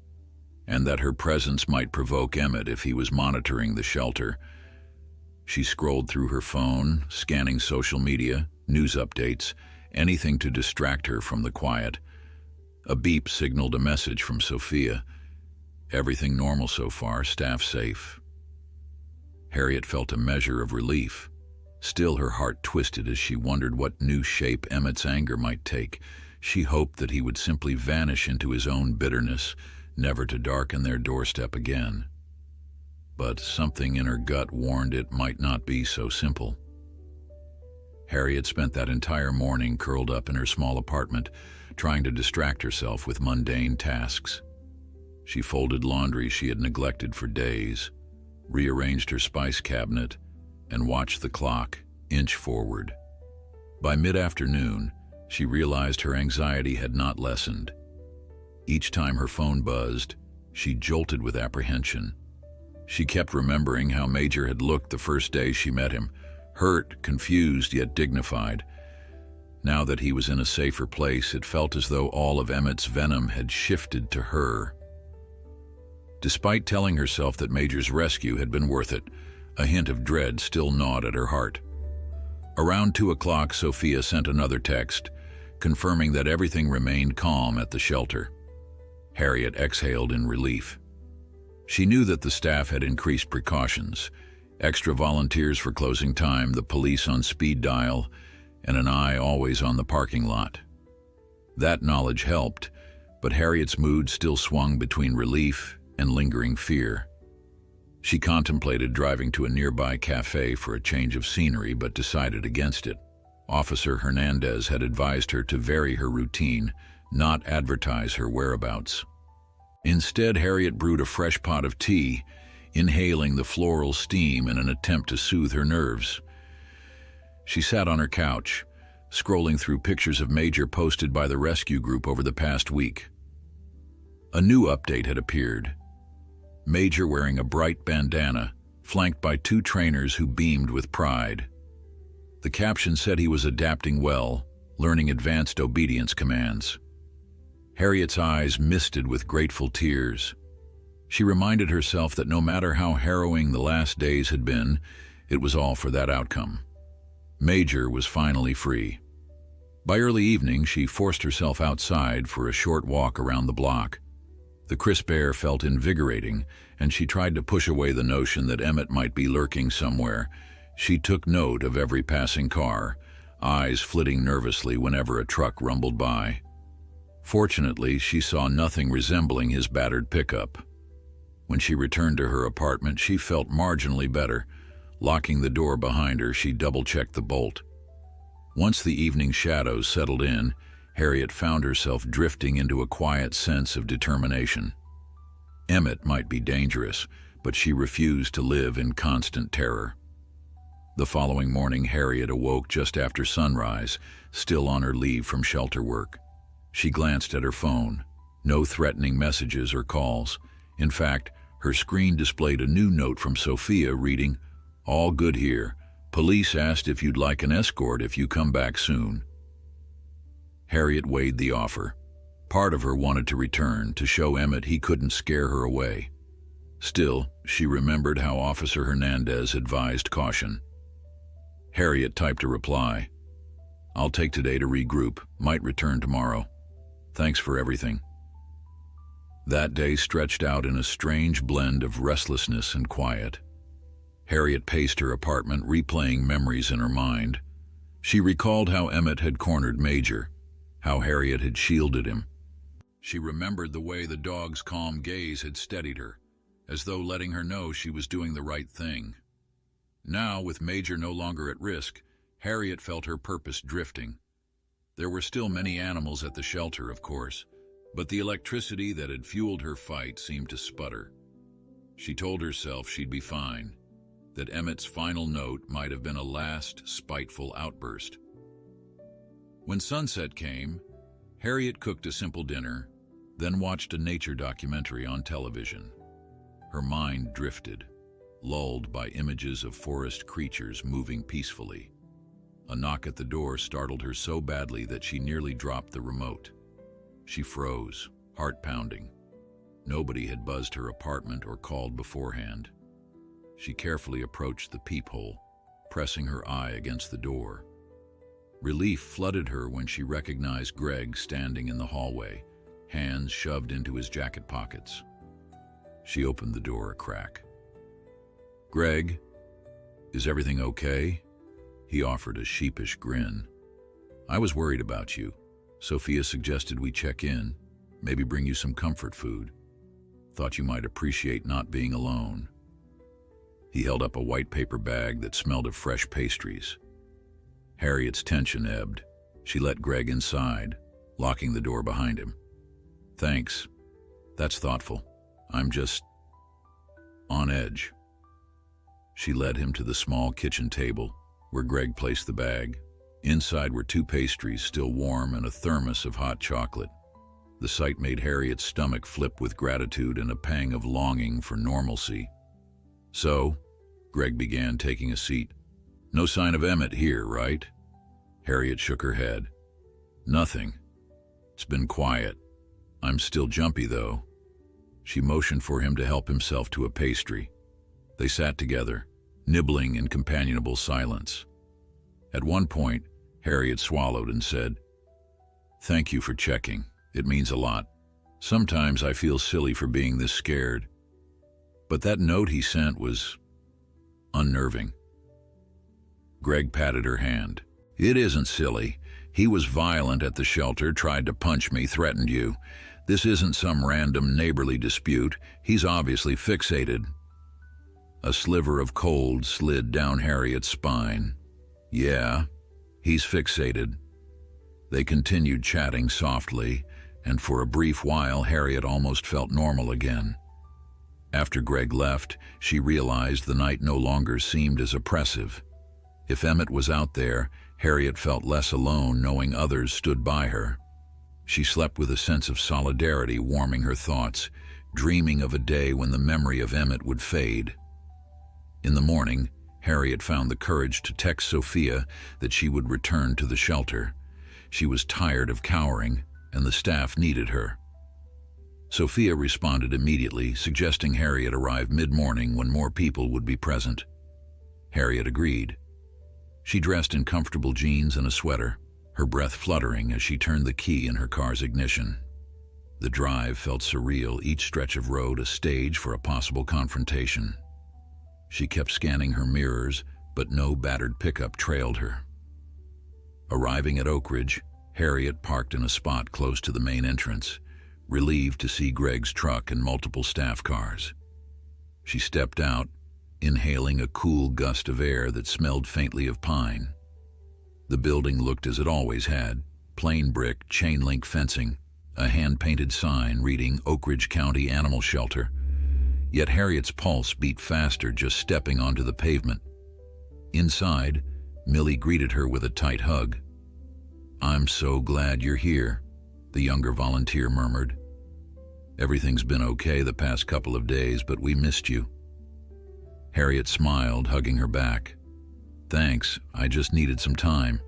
and that her presence might provoke Emmett if he was monitoring the shelter. She scrolled through her phone, scanning social media, news updates, anything to distract her from the quiet. A beep signaled a message from Sophia. Everything normal so far, staff safe. Harriet felt a measure of relief. Still, her heart twisted as she wondered what new shape Emmett's anger might take. She hoped that he would simply vanish into his own bitterness, never to darken their doorstep again. But something in her gut warned it might not be so simple. Harriet spent that entire morning curled up in her small apartment, trying to distract herself with mundane tasks. She folded laundry she had neglected for days, rearranged her spice cabinet, and watched the clock inch forward. By mid-afternoon, she realized her anxiety had not lessened. Each time her phone buzzed, she jolted with apprehension. She kept remembering how Major had looked the first day she met him, hurt, confused, yet dignified. Now that he was in a safer place, it felt as though all of Emmett's venom had shifted to her. Despite telling herself that Major's rescue had been worth it, a hint of dread still gnawed at her heart. Around 2 o'clock, Sophia sent another text, confirming that everything remained calm at the shelter. Harriet exhaled in relief. She knew that the staff had increased precautions, extra volunteers for closing time, the police on speed dial, and an eye always on the parking lot. That knowledge helped, but Harriet's mood still swung between relief and lingering fear. She contemplated driving to a nearby cafe for a change of scenery, but decided against it. Officer Hernandez had advised her to vary her routine, not advertise her whereabouts. Instead, Harriet brewed a fresh pot of tea, inhaling the floral steam in an attempt to soothe her nerves. She sat on her couch, scrolling through pictures of Major posted by the rescue group over the past week. A new update had appeared. Major wearing a bright bandana, flanked by 2 trainers who beamed with pride. The caption said he was adapting well, learning advanced obedience commands. Harriet's eyes misted with grateful tears. She reminded herself that no matter how harrowing the last days had been, it was all for that outcome. Major was finally free. By early evening, she forced herself outside for a short walk around the block. The crisp air felt invigorating, and she tried to push away the notion that Emmett might be lurking somewhere. She took note of every passing car, eyes flitting nervously whenever a truck rumbled by. Fortunately, she saw nothing resembling his battered pickup. When she returned to her apartment, she felt marginally better. Locking the door behind her, she double-checked the bolt. Once the evening shadows settled in, Harriet found herself drifting into a quiet sense of determination. Emmett might be dangerous, but she refused to live in constant terror. The following morning, Harriet awoke just after sunrise, still on her leave from shelter work. She glanced at her phone. No threatening messages or calls. In fact, her screen displayed a new note from Sophia reading, "All good here. Police asked if you'd like an escort if you come back soon." Harriet weighed the offer. Part of her wanted to return, to show Emmett he couldn't scare her away. Still, she remembered how Officer Hernandez advised caution. Harriet typed a reply. "I'll take today to regroup, might return tomorrow. Thanks for everything." That day stretched out in a strange blend of restlessness and quiet. Harriet paced her apartment, replaying memories in her mind. She recalled how Emmett had cornered Major, how Harriet had shielded him. She remembered the way the dog's calm gaze had steadied her, as though letting her know she was doing the right thing. Now, with Major no longer at risk, Harriet felt her purpose drifting. There were still many animals at the shelter, of course, but the electricity that had fueled her fight seemed to sputter. She told herself she'd be fine, that Emmett's final note might have been a last, spiteful outburst. When sunset came, Harriet cooked a simple dinner, then watched a nature documentary on television. Her mind drifted, lulled by images of forest creatures moving peacefully. A knock at the door startled her so badly that she nearly dropped the remote. She froze, heart pounding. Nobody had buzzed her apartment or called beforehand. She carefully approached the peephole, pressing her eye against the door. Relief flooded her when she recognized Greg standing in the hallway, hands shoved into his jacket pockets. She opened the door a crack. "Greg, is everything okay?" He offered a sheepish grin. "I was worried about you. Sophia suggested we check in, maybe bring you some comfort food. Thought you might appreciate not being alone." He held up a white paper bag that smelled of fresh pastries. Harriet's tension ebbed. She let Greg inside, locking the door behind him. "Thanks. That's thoughtful. I'm just on edge." She led him to the small kitchen table, where Greg placed the bag. Inside were 2 pastries still warm and a thermos of hot chocolate. The sight made Harriet's stomach flip with gratitude and a pang of longing for normalcy. "So," Greg began, taking a seat, "no sign of Emmett here, right?" Harriet shook her head. "Nothing. It's been quiet. I'm still jumpy, though." She motioned for him to help himself to a pastry. They sat together, nibbling in companionable silence. At one point, Harriet swallowed and said, "Thank you for checking. It means a lot. Sometimes I feel silly for being this scared. But that note he sent was unnerving." Greg patted her hand. "It isn't silly. He was violent at the shelter, tried to punch me, threatened you. This isn't some random neighborly dispute. He's obviously fixated." A sliver of cold slid down Harriet's spine. "Yeah, he's fixated." They continued chatting softly, and for a brief while Harriet almost felt normal again. After Greg left, she realized the night no longer seemed as oppressive. If Emmett was out there, Harriet felt less alone knowing others stood by her. She slept with a sense of solidarity warming her thoughts, dreaming of a day when the memory of Emmett would fade. In the morning, Harriet found the courage to text Sophia that she would return to the shelter. She was tired of cowering, and the staff needed her. Sophia responded immediately, suggesting Harriet arrive mid-morning when more people would be present. Harriet agreed. She dressed in comfortable jeans and a sweater, her breath fluttering as she turned the key in her car's ignition. The drive felt surreal, each stretch of road a stage for a possible confrontation. She kept scanning her mirrors, but no battered pickup trailed her. Arriving at Oak Ridge, Harriet parked in a spot close to the main entrance, relieved to see Greg's truck and multiple staff cars. She stepped out, inhaling a cool gust of air that smelled faintly of pine. The building looked as it always had, plain brick, chain-link fencing, a hand-painted sign reading Oak Ridge County Animal Shelter. Yet Harriet's pulse beat faster just stepping onto the pavement. Inside, Millie greeted her with a tight hug. "I'm so glad you're here," the younger volunteer murmured. "Everything's been okay the past couple of days, but we missed you." Harriet smiled, hugging her back. "Thanks, I just needed some time."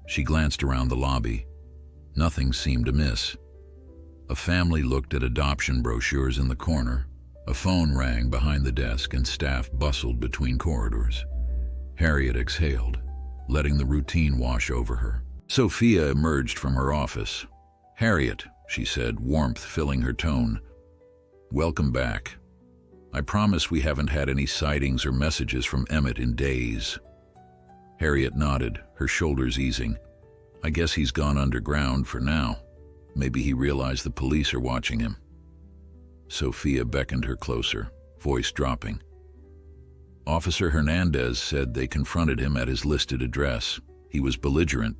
She glanced around the lobby. Nothing seemed amiss. A family looked at adoption brochures in the corner. A phone rang behind the desk and staff bustled between corridors. Harriet exhaled, letting the routine wash over her. Sophia emerged from her office. "Harriet," she said, warmth filling her tone. "Welcome back. I promise we haven't had any sightings or messages from Emmett in days." Harriet nodded, her shoulders easing. "I guess he's gone underground for now. Maybe he realized the police are watching him." Sophia beckoned her closer, voice dropping. "Officer Hernandez said they confronted him at his listed address. He was belligerent,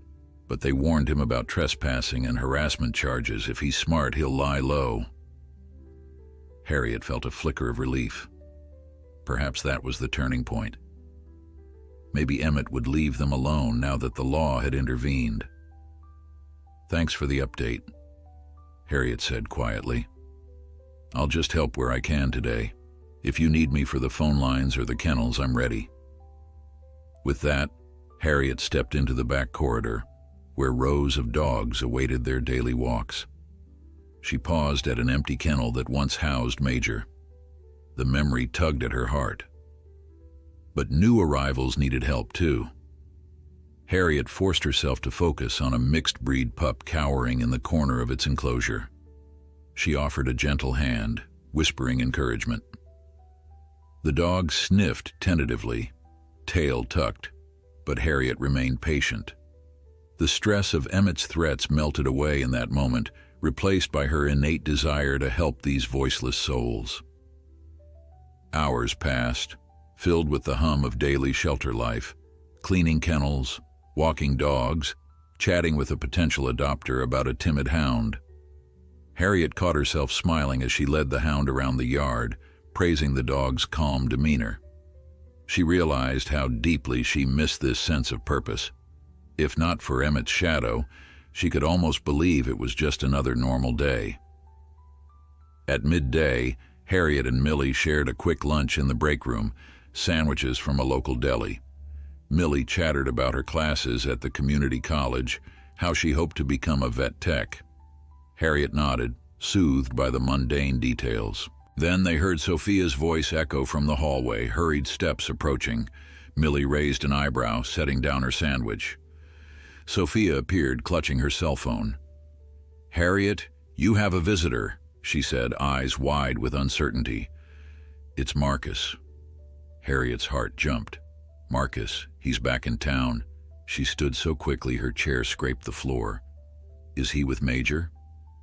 but they warned him about trespassing and harassment charges. If he's smart, he'll lie low." Harriet felt a flicker of relief. Perhaps that was the turning point. Maybe Emmett would leave them alone now that the law had intervened. "Thanks for the update," Harriet said quietly. "I'll just help where I can today. If you need me for the phone lines or the kennels, I'm ready." With that, Harriet stepped into the back corridor, where rows of dogs awaited their daily walks. She paused at an empty kennel that once housed Major. The memory tugged at her heart. But new arrivals needed help too. Harriet forced herself to focus on a mixed-breed pup cowering in the corner of its enclosure. She offered a gentle hand, whispering encouragement. The dog sniffed tentatively, tail tucked, but Harriet remained patient. The stress of Emmett's threats melted away in that moment, replaced by her innate desire to help these voiceless souls. Hours passed, filled with the hum of daily shelter life, cleaning kennels, walking dogs, chatting with a potential adopter about a timid hound. Harriet caught herself smiling as she led the hound around the yard, praising the dog's calm demeanor. She realized how deeply she missed this sense of purpose. If not for Emmett's shadow, she could almost believe it was just another normal day. At midday, Harriet and Millie shared a quick lunch in the break room, sandwiches from a local deli. Millie chattered about her classes at the community college, how she hoped to become a vet tech. Harriet nodded, soothed by the mundane details. Then they heard Sophia's voice echo from the hallway, hurried steps approaching. Millie raised an eyebrow, setting down her sandwich. Sophia appeared, clutching her cell phone. "Harriet, you have a visitor," she said, eyes wide with uncertainty. "It's Marcus." Harriet's heart jumped. "Marcus, he's back in town." She stood so quickly her chair scraped the floor. "Is he with Major?"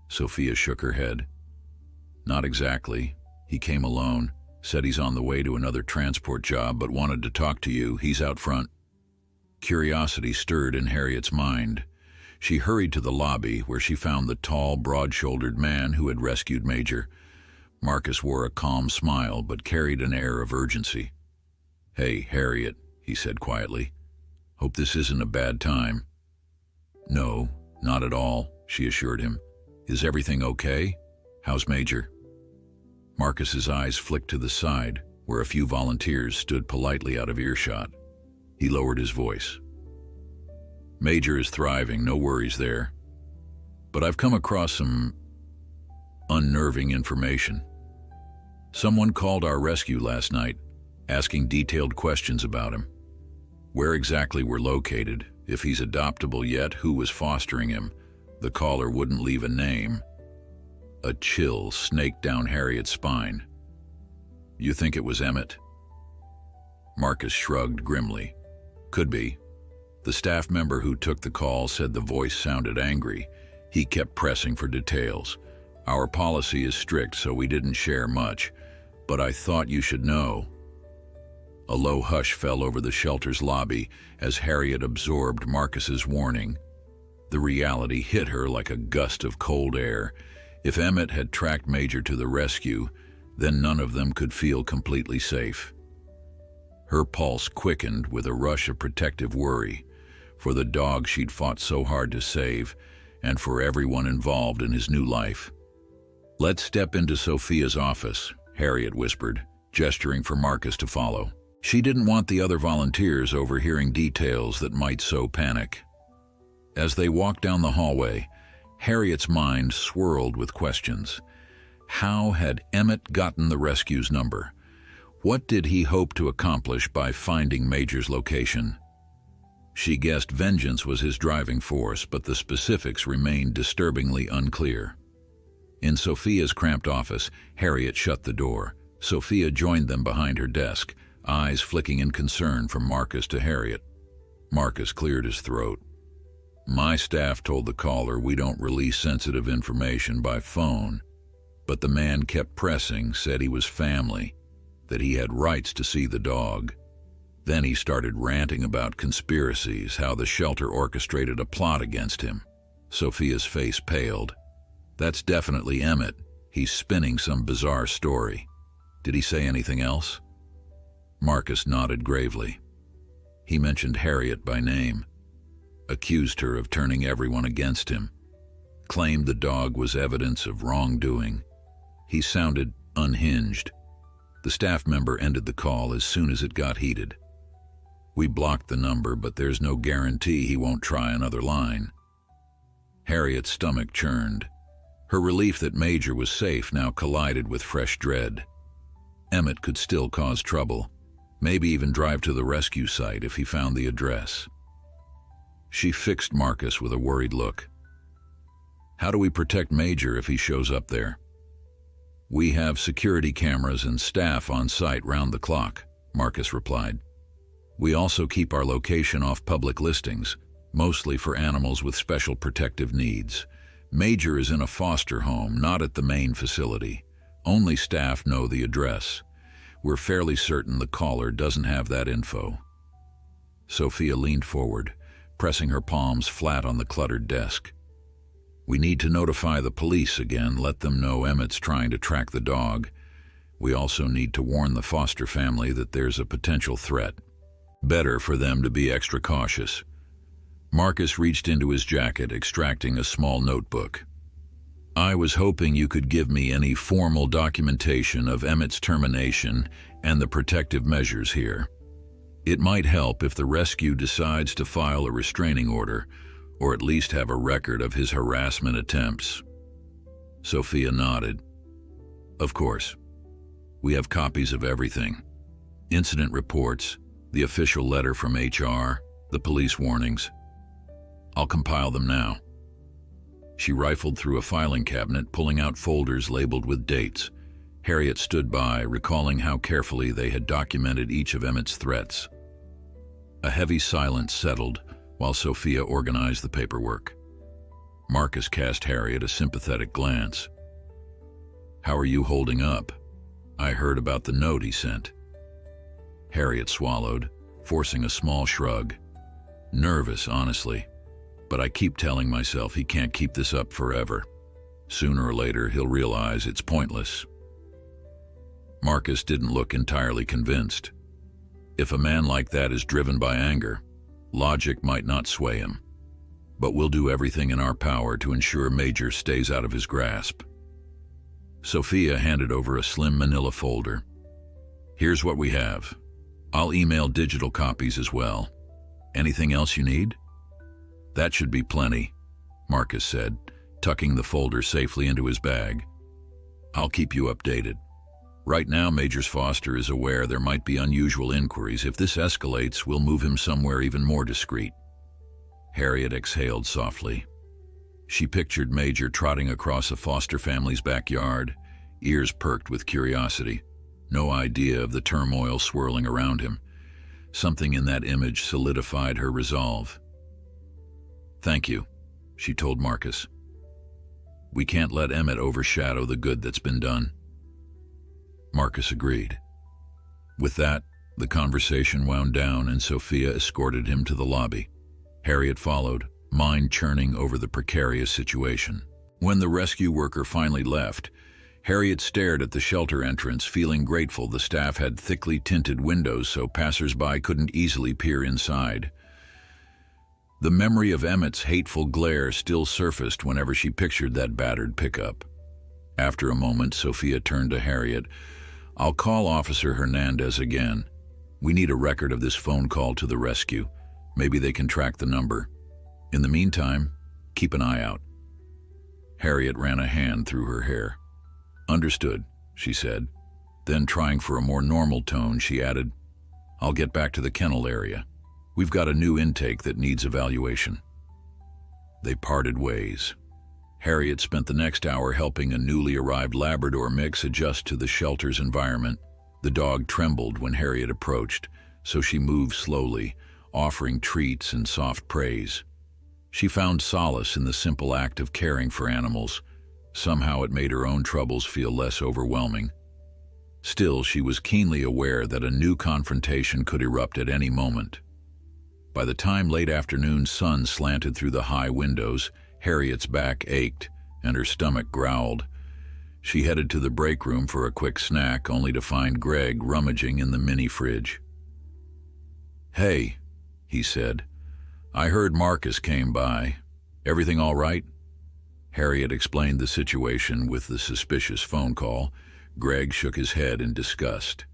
Sophia shook her head. "Not exactly. He came alone, said he's on the way to another transport job, but wanted to talk to you. He's out front." Curiosity stirred in Harriet's mind. She hurried to the lobby, where she found the tall, broad-shouldered man who had rescued Major. Marcus wore a calm smile, but carried an air of urgency. "Hey, Harriet," he said quietly. "Hope this isn't a bad time." "No, not at all," she assured him. "Is everything okay? How's Major?" Marcus's eyes flicked to the side, where a few volunteers stood politely out of earshot. He lowered his voice. "Major is thriving, no worries there. but I've come across some unnerving information. Someone called our rescue last night, asking detailed questions about him. Where exactly we're located, if he's adoptable yet, who was fostering him. The caller wouldn't leave a name. A chill snaked down Harriet's spine. You think it was Emmett? Marcus shrugged grimly. Could be. The staff member who took the call said the voice sounded angry. He kept pressing for details. Our policy is strict, so we didn't share much, but I thought you should know. A low hush fell over the shelter's lobby as Harriet absorbed Marcus's warning. The reality hit her like a gust of cold air. If Emmett had tracked Major to the rescue, then none of them could feel completely safe. Her pulse quickened with a rush of protective worry, for the dog she'd fought so hard to save, and for everyone involved in his new life. Let's step into Sophia's office, Harriet whispered, gesturing for Marcus to follow. She didn't want the other volunteers overhearing details that might sow panic. As they walked down the hallway, Harriet's mind swirled with questions. How had Emmett gotten the rescue's number? What did he hope to accomplish by finding Major's location? She guessed vengeance was his driving force, but the specifics remained disturbingly unclear. In Sophia's cramped office, Harriet shut the door. Sophia joined them behind her desk, eyes flicking in concern from Marcus to Harriet. Marcus cleared his throat. My staff told the caller we don't release sensitive information by phone, but the man kept pressing, said he was family, that he had rights to see the dog. Then he started ranting about conspiracies, how the shelter orchestrated a plot against him. Sophia's face paled. That's definitely Emmett. He's spinning some bizarre story. Did he say anything else? Marcus nodded gravely. He mentioned Harriet by name, accused her of turning everyone against him, claimed the dog was evidence of wrongdoing. He sounded unhinged. The staff member ended the call as soon as it got heated. We blocked the number, but there's no guarantee he won't try another line. Harriet's stomach churned. Her relief that Major was safe now collided with fresh dread. Emmett could still cause trouble, maybe even drive to the rescue site if he found the address. She fixed Marcus with a worried look. How do we protect Major if he shows up there? We have security cameras and staff on site round the clock, Marcus replied. We also keep our location off public listings, mostly for animals with special protective needs. Major is in a foster home, not at the main facility. Only staff know the address. We're fairly certain the caller doesn't have that info. Sophia leaned forward, pressing her palms flat on the cluttered desk. We need to notify the police again, let them know Emmett's trying to track the dog. We also need to warn the foster family that there's a potential threat. Better for them to be extra cautious. Marcus reached into his jacket, extracting a small notebook. I was hoping you could give me any formal documentation of Emmett's termination and the protective measures here. It might help if the rescue decides to file a restraining order, or at least have a record of his harassment attempts. Sophia nodded. Of course. We have copies of everything. Incident reports, the official letter from HR, the police warnings. I'll compile them now. She rifled through a filing cabinet, pulling out folders labeled with dates. Harriet stood by, recalling how carefully they had documented each of Emmett's threats. A heavy silence settled while Sophia organized the paperwork. Marcus cast Harriet a sympathetic glance. How are you holding up? I heard about the note he sent. Harriet swallowed, forcing a small shrug. Nervous, honestly. But I keep telling myself he can't keep this up forever. Sooner or later, he'll realize it's pointless. Marcus didn't look entirely convinced. If a man like that is driven by anger, logic might not sway him. But we'll do everything in our power to ensure Major stays out of his grasp. Sophia handed over a slim manila folder. Here's what we have. I'll email digital copies as well. Anything else you need? That should be plenty, Marcus said, tucking the folder safely into his bag. "I'll keep you updated. Right now, Major Foster is aware there might be unusual inquiries. If this escalates, we'll move him somewhere even more discreet." Harriet exhaled softly. She pictured Major trotting across a Foster family's backyard, ears perked with curiosity, no idea of the turmoil swirling around him. Something in that image solidified her resolve. "Thank you," she told Marcus. "We can't let Emmett overshadow the good that's been done." Marcus agreed. With that, the conversation wound down and Sophia escorted him to the lobby. Harriet followed, mind churning over the precarious situation. When the rescue worker finally left, Harriet stared at the shelter entrance, feeling grateful the staff had thickly tinted windows so passers-by couldn't easily peer inside. The memory of Emmett's hateful glare still surfaced whenever she pictured that battered pickup. After a moment, Sophia turned to Harriet. "I'll call Officer Hernandez again. We need a record of this phone call to the rescue. Maybe they can track the number. In the meantime, keep an eye out." Harriet ran a hand through her hair. "Understood," she said. Then, trying for a more normal tone, she added, "I'll get back to the kennel area. We've got a new intake that needs evaluation." They parted ways. Harriet spent the next hour helping a newly arrived Labrador mix adjust to the shelter's environment. The dog trembled when Harriet approached, so she moved slowly, offering treats and soft praise. She found solace in the simple act of caring for animals. Somehow it made her own troubles feel less overwhelming. Still, she was keenly aware that a new confrontation could erupt at any moment. By the time late afternoon sun slanted through the high windows, Harriet's back ached and her stomach growled. She headed to the break room for a quick snack, only to find Greg rummaging in the mini fridge. "Hey," he said. "I heard Marcus came by. Everything all right?" Harriet explained the situation with the suspicious phone call. Greg shook his head in disgust.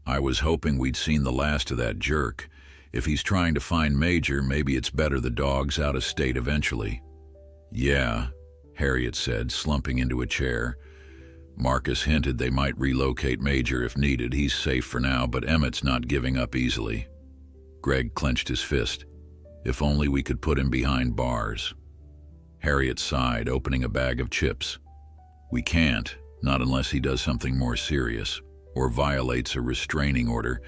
"I was hoping we'd seen the last of that jerk. If he's trying to find Major, maybe it's better the dog's out of state eventually." "Yeah," Harriet said, slumping into a chair. "Marcus hinted they might relocate Major if needed. He's safe for now, but Emmett's not giving up easily." Greg clenched his fist. "If only we could put him behind bars." Harriet sighed, opening a bag of chips. "We can't, not unless he does something more serious, or violates a restraining order.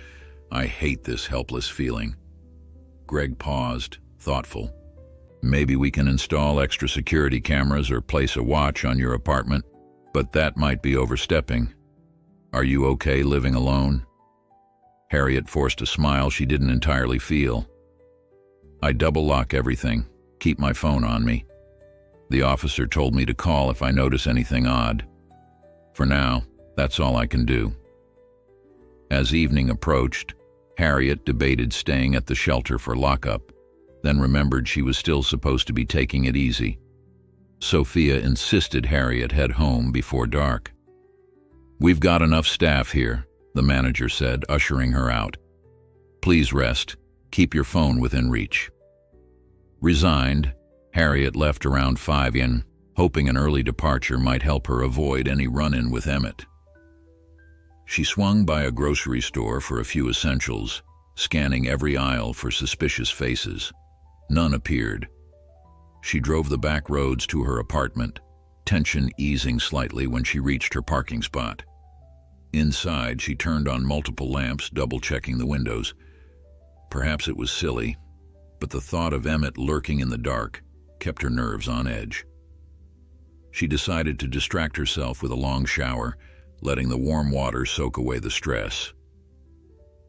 I hate this helpless feeling." Greg paused, thoughtful. "Maybe we can install extra security cameras or place a watch on your apartment, but that might be overstepping. Are you okay living alone?" Harriet forced a smile she didn't entirely feel. "I double lock everything, keep my phone on me. The officer told me to call if I notice anything odd. For now, that's all I can do." As evening approached, Harriet debated staying at the shelter for lockup, then remembered she was still supposed to be taking it easy. Sophia insisted Harriet head home before dark. "We've got enough staff here," the manager said, ushering her out. "Please rest. Keep your phone within reach." Resigned, Harriet left around 5 a.m., hoping an early departure might help her avoid any run-in with Emmett. She swung by a grocery store for a few essentials, scanning every aisle for suspicious faces. None appeared. She drove the back roads to her apartment, tension easing slightly when she reached her parking spot. Inside, she turned on multiple lamps, double-checking the windows. Perhaps it was silly, but the thought of Emmett lurking in the dark kept her nerves on edge. She decided to distract herself with a long shower, letting the warm water soak away the stress.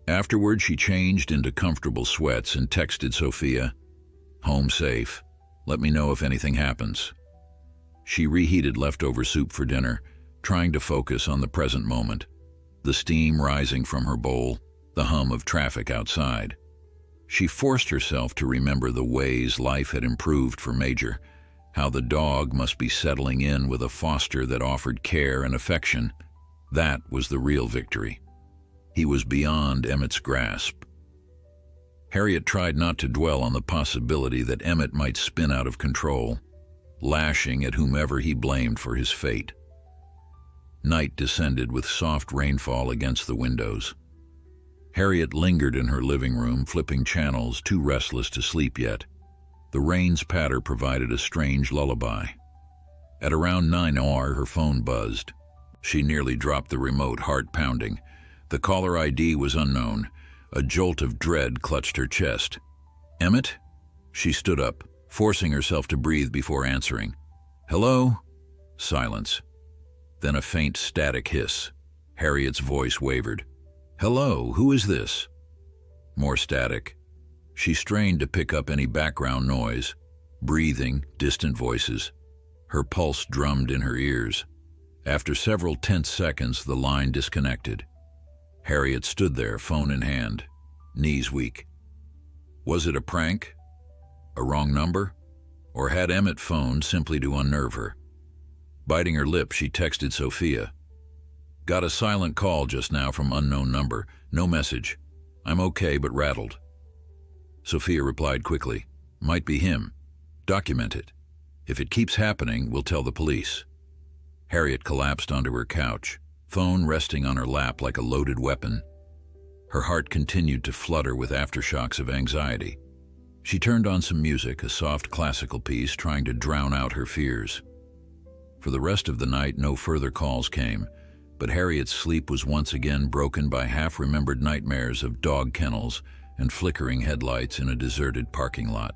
Afterward, she changed into comfortable sweats and texted Sophia, "Home safe. Let me know if anything happens." She reheated leftover soup for dinner, trying to focus on the present moment, the steam rising from her bowl, the hum of traffic outside. She forced herself to remember the ways life had improved for Major, how the dog must be settling in with a foster that offered care and affection. That was the real victory. He was beyond Emmett's grasp. Harriet tried not to dwell on the possibility that Emmett might spin out of control. lashing at whomever he blamed for his fate. Night descended with soft rainfall against the windows. Harriet lingered in her living room, flipping channels, too restless to sleep yet. The rain's patter provided a strange lullaby. At around 9 a.m, her phone buzzed. She nearly dropped the remote, heart pounding. The caller ID was unknown. A jolt of dread clutched her chest. Emmett? She stood up, forcing herself to breathe before answering. Hello? Silence. Then a faint static hiss. Harriet's voice wavered. Hello, who is this? More static. She strained to pick up any background noise. Breathing, distant voices. Her pulse drummed in her ears. After several tense seconds, the line disconnected. Harriet stood there, phone in hand, knees weak. Was it a prank? A wrong number? Or had Emmett phoned simply to unnerve her? Biting her lip, she texted Sophia. Got a silent call just now from unknown number. No message. I'm okay, but rattled. Sophia replied quickly. Might be him. Document it. If it keeps happening, we'll tell the police. Harriet collapsed onto her couch, phone resting on her lap like a loaded weapon. Her heart continued to flutter with aftershocks of anxiety. She turned on some music, a soft classical piece, trying to drown out her fears. For the rest of the night, no further calls came, but Harriet's sleep was once again broken by half-remembered nightmares of dog kennels and flickering headlights in a deserted parking lot.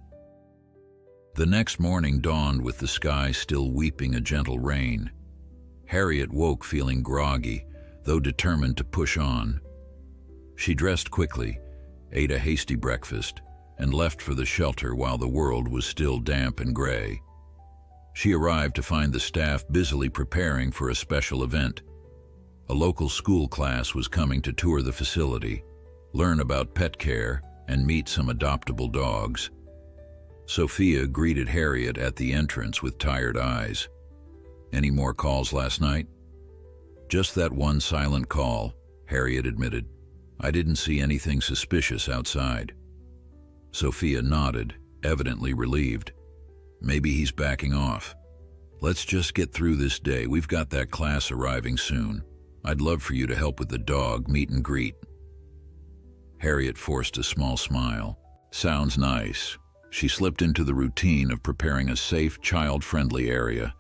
The next morning dawned with the sky still weeping a gentle rain. Harriet woke feeling groggy, though determined to push on. She dressed quickly, ate a hasty breakfast, and left for the shelter while the world was still damp and gray. She arrived to find the staff busily preparing for a special event. A local school class was coming to tour the facility, learn about pet care, and meet some adoptable dogs. Sophia greeted Harriet at the entrance with tired eyes. Any more calls last night? Just that one silent call, Harriet admitted. I didn't see anything suspicious outside. Sophia nodded, evidently relieved. Maybe he's backing off. Let's just get through this day. We've got that class arriving soon. I'd love for you to help with the dog meet and greet. Harriet forced a small smile. Sounds nice. She slipped into the routine of preparing a safe, child-friendly area.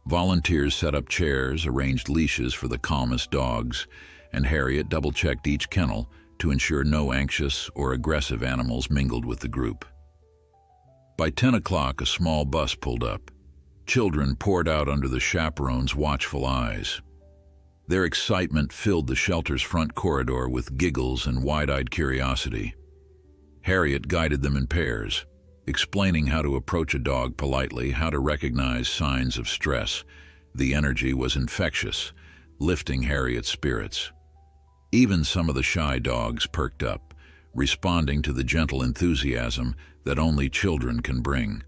Volunteers set up chairs, arranged leashes for the calmest dogs, and Harriet double-checked each kennel to ensure no anxious or aggressive animals mingled with the group. By 10 o'clock, a small bus pulled up. Children poured out under the chaperone's watchful eyes. Their excitement filled the shelter's front corridor with giggles and wide-eyed curiosity. Harriet guided them in pairs, explaining how to approach a dog politely, how to recognize signs of stress. The energy was infectious, lifting Harriet's spirits. Even some of the shy dogs perked up, responding to the gentle enthusiasm that only children can bring.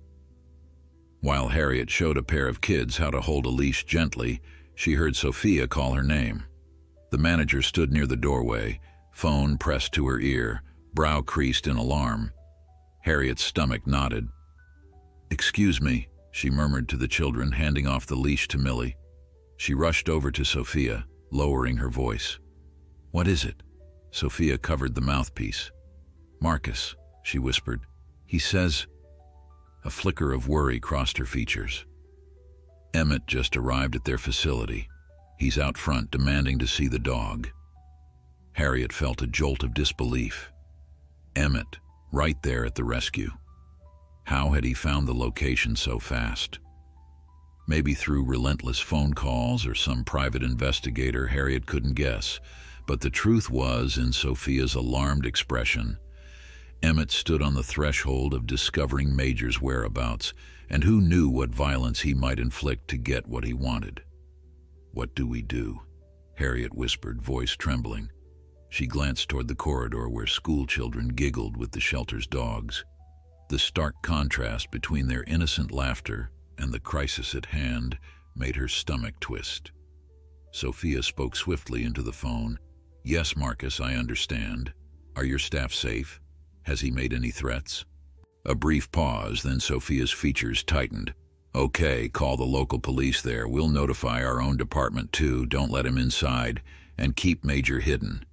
While Harriet showed a pair of kids how to hold a leash gently, she heard Sophia call her name. The manager stood near the doorway, phone pressed to her ear, brow creased in alarm. Harriet's stomach knotted. Excuse me, she murmured to the children, handing off the leash to Millie. She rushed over to Sophia, lowering her voice. What is it? Sophia covered the mouthpiece. Marcus, she whispered. He says... A flicker of worry crossed her features. Emmett just arrived at their facility. He's out front demanding to see the dog. Harriet felt a jolt of disbelief. Emmett, right there at the rescue. How had he found the location so fast? Maybe through relentless phone calls or some private investigator, Harriet couldn't guess. But the truth was in Sophia's alarmed expression. Emmett stood on the threshold of discovering Major's whereabouts, and who knew what violence he might inflict to get what he wanted. What do we do? Harriet whispered, voice trembling. She glanced toward the corridor where school children giggled with the shelter's dogs. The stark contrast between their innocent laughter and the crisis at hand made her stomach twist. Sophia spoke swiftly into the phone. Yes, Marcus, I understand. Are your staff safe? Has he made any threats? A brief pause, then Sophia's features tightened. Okay, call the local police there. We'll notify our own department too. Don't let him inside, and keep Major hidden.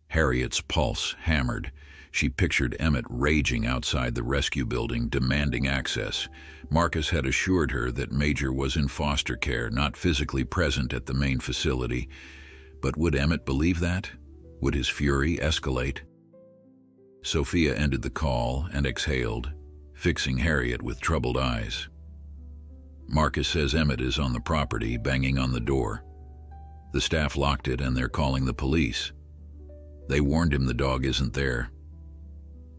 Harriet's pulse hammered. She pictured Emmett raging outside the rescue building, demanding access. Marcus had assured her that Major was in foster care, not physically present at the main facility. But would Emmett believe that? Would his fury escalate? Sophia ended the call and exhaled, fixing Harriet with troubled eyes. Marcus says Emmett is on the property, banging on the door. The staff locked it and they're calling the police. They warned him the dog isn't there.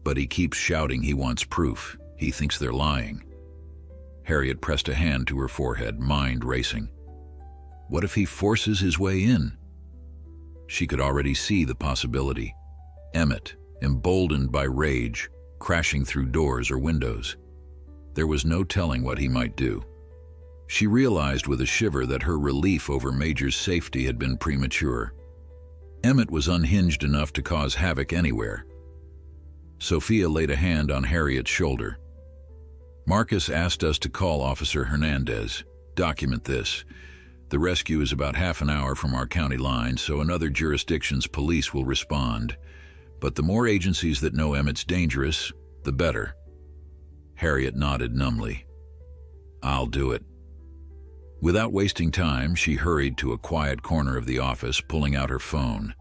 But he keeps shouting he wants proof. He thinks they're lying. Harriet pressed a hand to her forehead, mind racing. What if he forces his way in? She could already see the possibility. Emmett, emboldened by rage, crashing through doors or windows. There was no telling what he might do. She realized with a shiver that her relief over Major's safety had been premature. Emmett was unhinged enough to cause havoc anywhere. Sophia laid a hand on Harriet's shoulder. Marcus asked us to call Officer Hernandez. Document this. The rescue is about half an hour from our county line, so in other jurisdictions police will respond. But the more agencies that know Emmett's dangerous, the better. Harriet nodded numbly. I'll do it. Without wasting time, she hurried to a quiet corner of the office, pulling out her phone.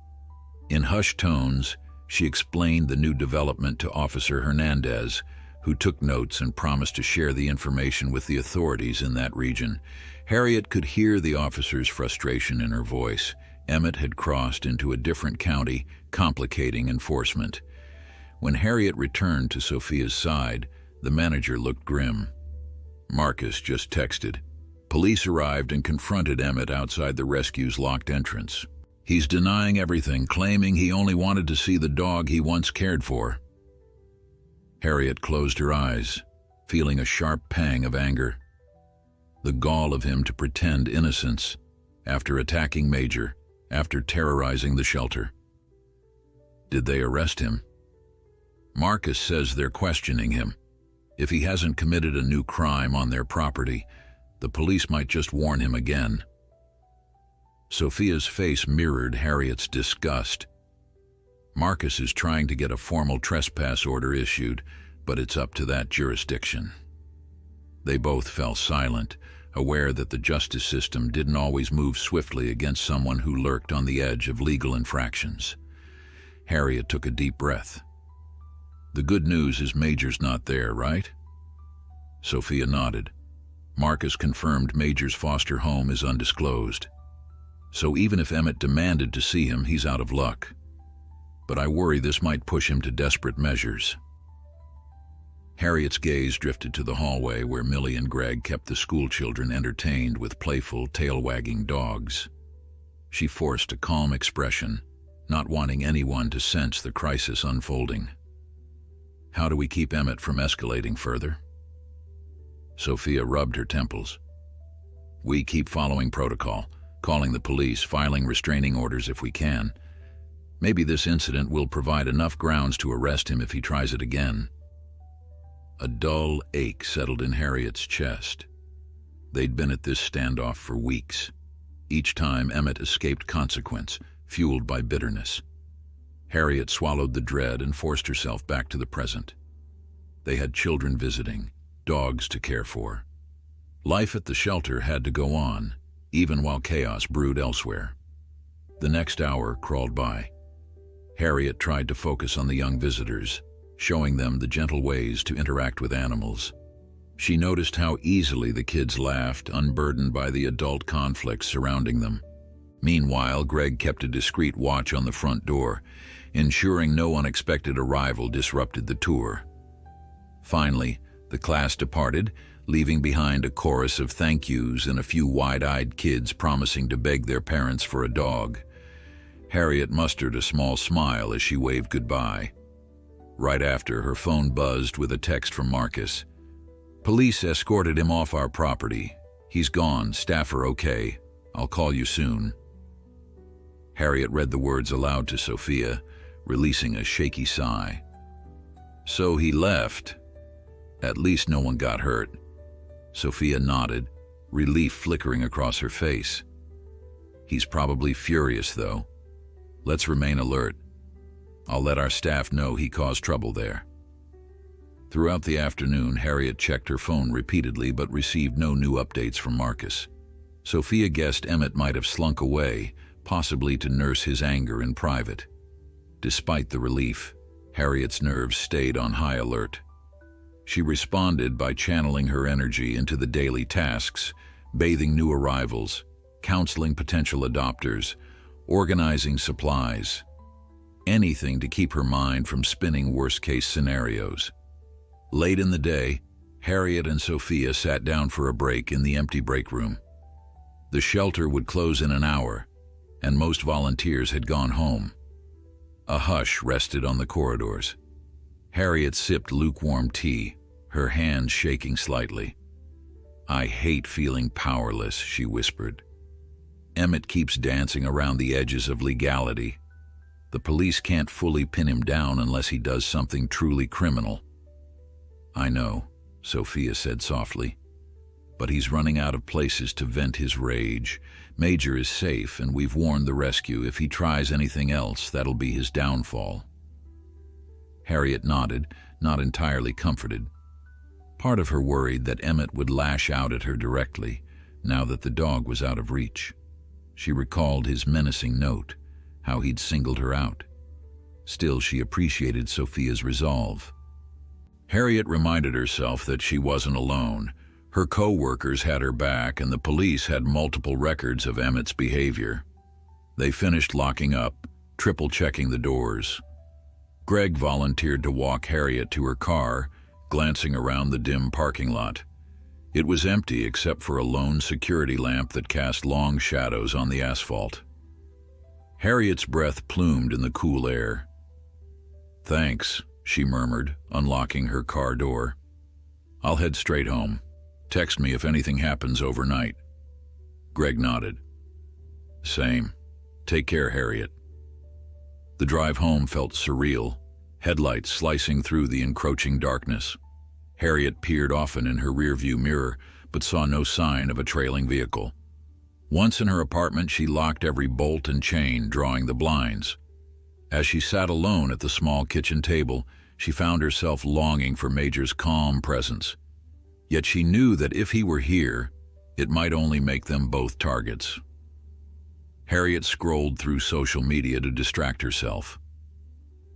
In hushed tones, she explained the new development to Officer Hernandez, who took notes and promised to share the information with the authorities in that region. Harriet could hear the officer's frustration in her voice. Emmett had crossed into a different county, complicating enforcement. When Harriet returned to Sophia's side, the manager looked grim. Marcus just texted. Police arrived and confronted Emmett outside the rescue's locked entrance. He's denying everything, claiming he only wanted to see the dog he once cared for. Harriet closed her eyes, feeling a sharp pang of anger. The gall of him to pretend innocence, after attacking Major, after terrorizing the shelter. Did they arrest him? Marcus says they're questioning him. If he hasn't committed a new crime on their property, the police might just warn him again. Sophia's face mirrored Harriet's disgust. Marcus is trying to get a formal trespass order issued, but it's up to that jurisdiction. They both fell silent, aware that the justice system didn't always move swiftly against someone who lurked on the edge of legal infractions. Harriet took a deep breath. The good news is Major's not there, right? Sophia nodded. Marcus confirmed Major's foster home is undisclosed. So even if Emmett demanded to see him, he's out of luck. But I worry this might push him to desperate measures. Harriet's gaze drifted to the hallway where Millie and Greg kept the schoolchildren entertained with playful, tail-wagging dogs. She forced a calm expression, not wanting anyone to sense the crisis unfolding. How do we keep Emmett from escalating further? Sophia rubbed her temples. We keep following protocol, calling the police, filing restraining orders if we can. Maybe this incident will provide enough grounds to arrest him if he tries it again. A dull ache settled in Harriet's chest. They'd been at this standoff for weeks. Each time Emmett escaped consequence, fueled by bitterness. Harriet swallowed the dread and forced herself back to the present. They had children visiting, dogs to care for. Life at the shelter had to go on, even while chaos brewed elsewhere. The next hour crawled by. Harriet tried to focus on the young visitors, showing them the gentle ways to interact with animals. She noticed how easily the kids laughed, unburdened by the adult conflicts surrounding them. Meanwhile, Greg kept a discreet watch on the front door, ensuring no unexpected arrival disrupted the tour. Finally, the class departed, leaving behind a chorus of thank yous and a few wide-eyed kids promising to beg their parents for a dog. Harriet mustered a small smile as she waved goodbye. Right after, her phone buzzed with a text from Marcus. Police escorted him off our property. He's gone, staff are okay. I'll call you soon. Harriet read the words aloud to Sophia, releasing a shaky sigh. So he left. At least no one got hurt. Sophia nodded, relief flickering across her face. He's probably furious, though. Let's remain alert. I'll let our staff know he caused trouble there. Throughout the afternoon, Harriet checked her phone repeatedly but received no new updates from Marcus. Sophia guessed Emmett might have slunk away, possibly to nurse his anger in private. Despite the relief, Harriet's nerves stayed on high alert. She responded by channeling her energy into the daily tasks, bathing new arrivals, counseling potential adopters, organizing supplies. Anything to keep her mind from spinning worst-case scenarios. Late in the day, Harriet and Sophia sat down for a break in the empty break room. The shelter would close in an hour, and most volunteers had gone home. A hush rested on the corridors. Harriet sipped lukewarm tea, her hands shaking slightly. "I hate feeling powerless," she whispered. "Emmett keeps dancing around the edges of legality. The police can't fully pin him down unless he does something truly criminal." "I know," Sophia said softly, "but he's running out of places to vent his rage. Major is safe, and we've warned the rescue. If he tries anything else, that'll be his downfall." Harriet nodded, not entirely comforted. Part of her worried that Emmett would lash out at her directly, now that the dog was out of reach. She recalled his menacing note, how he'd singled her out. Still, she appreciated Sophia's resolve. Harriet reminded herself that she wasn't alone. Her co-workers had her back, and the police had multiple records of Emmett's behavior. They finished locking up, triple-checking the doors. Greg volunteered to walk Harriet to her car, glancing around the dim parking lot. It was empty except for a lone security lamp that cast long shadows on the asphalt. Harriet's breath plumed in the cool air. "Thanks," she murmured, unlocking her car door. "I'll head straight home. Text me if anything happens overnight." Greg nodded. "Same. Take care, Harriet." The drive home felt surreal, headlights slicing through the encroaching darkness. Harriet peered often in her rearview mirror, but saw no sign of a trailing vehicle. Once in her apartment, she locked every bolt and chain, drawing the blinds. As she sat alone at the small kitchen table, she found herself longing for Major's calm presence. Yet she knew that if he were here, it might only make them both targets. Harriet scrolled through social media to distract herself.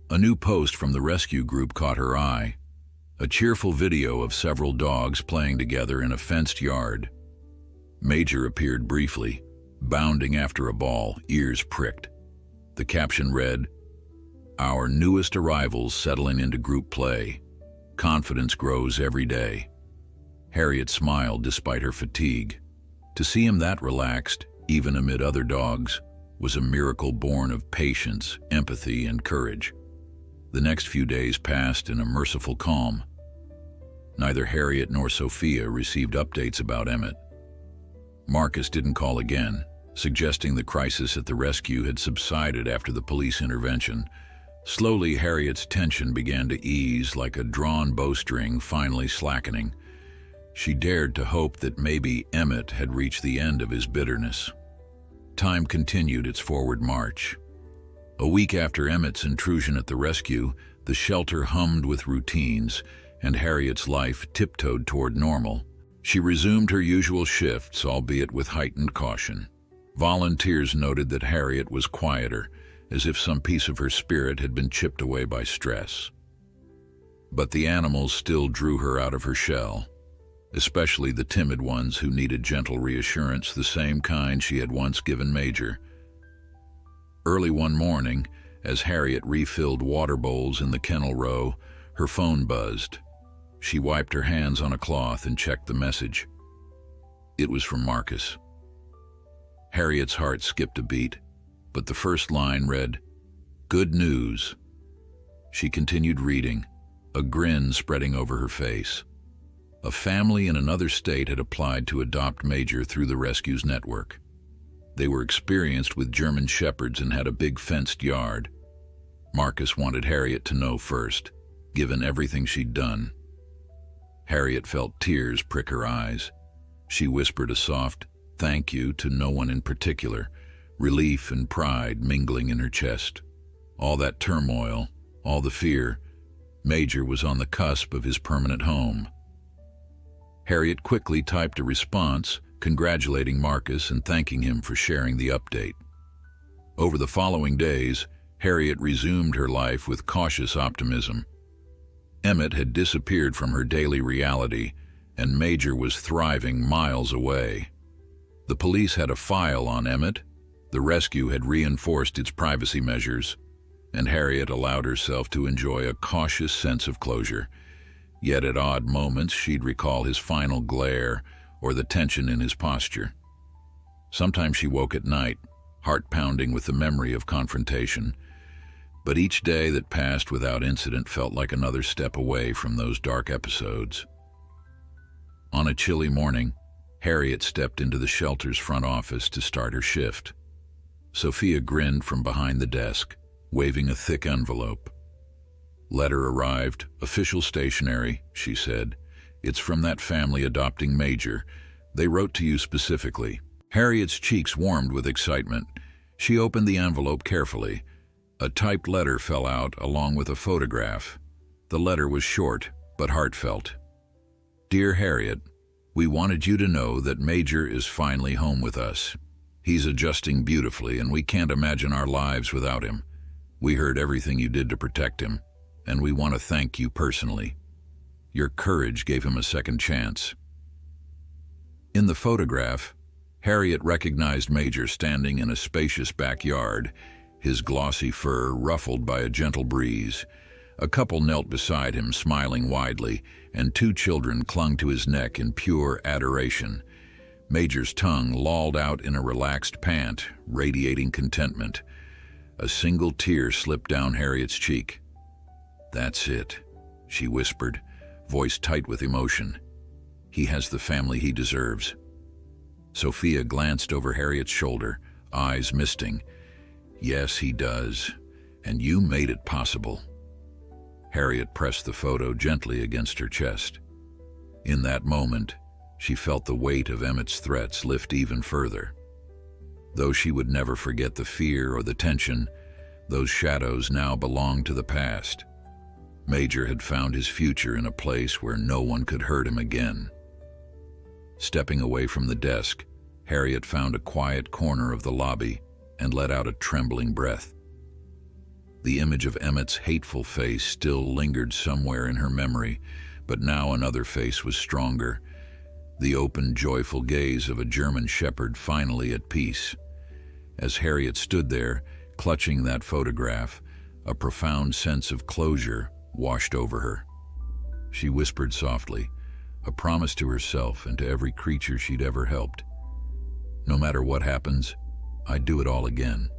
A new post from the rescue group caught her eye. A cheerful video of several dogs playing together in a fenced yard. Major appeared briefly, bounding after a ball, ears pricked. The caption read, "Our newest arrivals settling into group play. Confidence grows every day." Harriet smiled despite her fatigue. To see him that relaxed, even amid other dogs, was a miracle born of patience, empathy, and courage. The next few days passed in a merciful calm. Neither Harriet nor Sophia received updates about Emmett. Marcus didn't call again, suggesting the crisis at the rescue had subsided after the police intervention. Slowly, Harriet's tension began to ease, like a drawn bowstring finally slackening. She dared to hope that maybe Emmett had reached the end of his bitterness. Time continued its forward march. A week after Emmett's intrusion at the rescue, the shelter hummed with routines, and Harriet's life tiptoed toward normal. She resumed her usual shifts, albeit with heightened caution. Volunteers noted that Harriet was quieter, as if some piece of her spirit had been chipped away by stress. But the animals still drew her out of her shell, especially the timid ones who needed gentle reassurance, the same kind she had once given Major. Early one morning, as Harriet refilled water bowls in the kennel row, her phone buzzed. She wiped her hands on a cloth and checked the message. It was from Marcus. Harriet's heart skipped a beat, but the first line read, "Good news." She continued reading, a grin spreading over her face. A family in another state had applied to adopt Major through the rescue's network. They were experienced with German shepherds and had a big fenced yard. Marcus wanted Harriet to know first, given everything she'd done. Harriet felt tears prick her eyes. She whispered a soft thank you to no one in particular, relief and pride mingling in her chest. All that turmoil, all the fear, Major was on the cusp of his permanent home. Harriet quickly typed a response, congratulating Marcus and thanking him for sharing the update. Over the following days, Harriet resumed her life with cautious optimism. Emmett had disappeared from her daily reality, and Major was thriving miles away. The police had a file on Emmett, the rescue had reinforced its privacy measures, and Harriet allowed herself to enjoy a cautious sense of closure. Yet at odd moments she'd recall his final glare or the tension in his posture. Sometimes she woke at night, heart pounding with the memory of confrontation, but each day that passed without incident felt like another step away from those dark episodes. On a chilly morning, Harriet stepped into the shelter's front office to start her shift. Sophia grinned from behind the desk, waving a thick envelope. "Letter arrived, official stationery," she said. "It's from that family adopting Major. They wrote to you specifically." Harriet's cheeks warmed with excitement. She opened the envelope carefully. A typed letter fell out along with a photograph. The letter was short, but heartfelt. "Dear Harriet, we wanted you to know that Major is finally home with us. He's adjusting beautifully, and we can't imagine our lives without him. We heard everything you did to protect him, and we want to thank you personally. Your courage gave him a second chance." In the photograph, Harriet recognized Major standing in a spacious backyard, his glossy fur ruffled by a gentle breeze. A couple knelt beside him, smiling widely, and 2 children clung to his neck in pure adoration. Major's tongue lolled out in a relaxed pant, radiating contentment. A single tear slipped down Harriet's cheek. "That's it," she whispered, voice tight with emotion. "He has the family he deserves." Sophia glanced over Harriet's shoulder, eyes misting. "Yes, he does, and you made it possible." Harriet pressed the photo gently against her chest. In that moment, she felt the weight of Emmett's threats lift even further. Though she would never forget the fear or the tension, those shadows now belonged to the past. Major had found his future in a place where no one could hurt him again. Stepping away from the desk, Harriet found a quiet corner of the lobby and let out a trembling breath. The image of Emmett's hateful face still lingered somewhere in her memory, but now another face was stronger, the open, joyful gaze of a German shepherd finally at peace. As Harriet stood there, clutching that photograph, a profound sense of closure washed over her. She whispered softly, a promise to herself and to every creature she'd ever helped. "No matter what happens, I'd do it all again."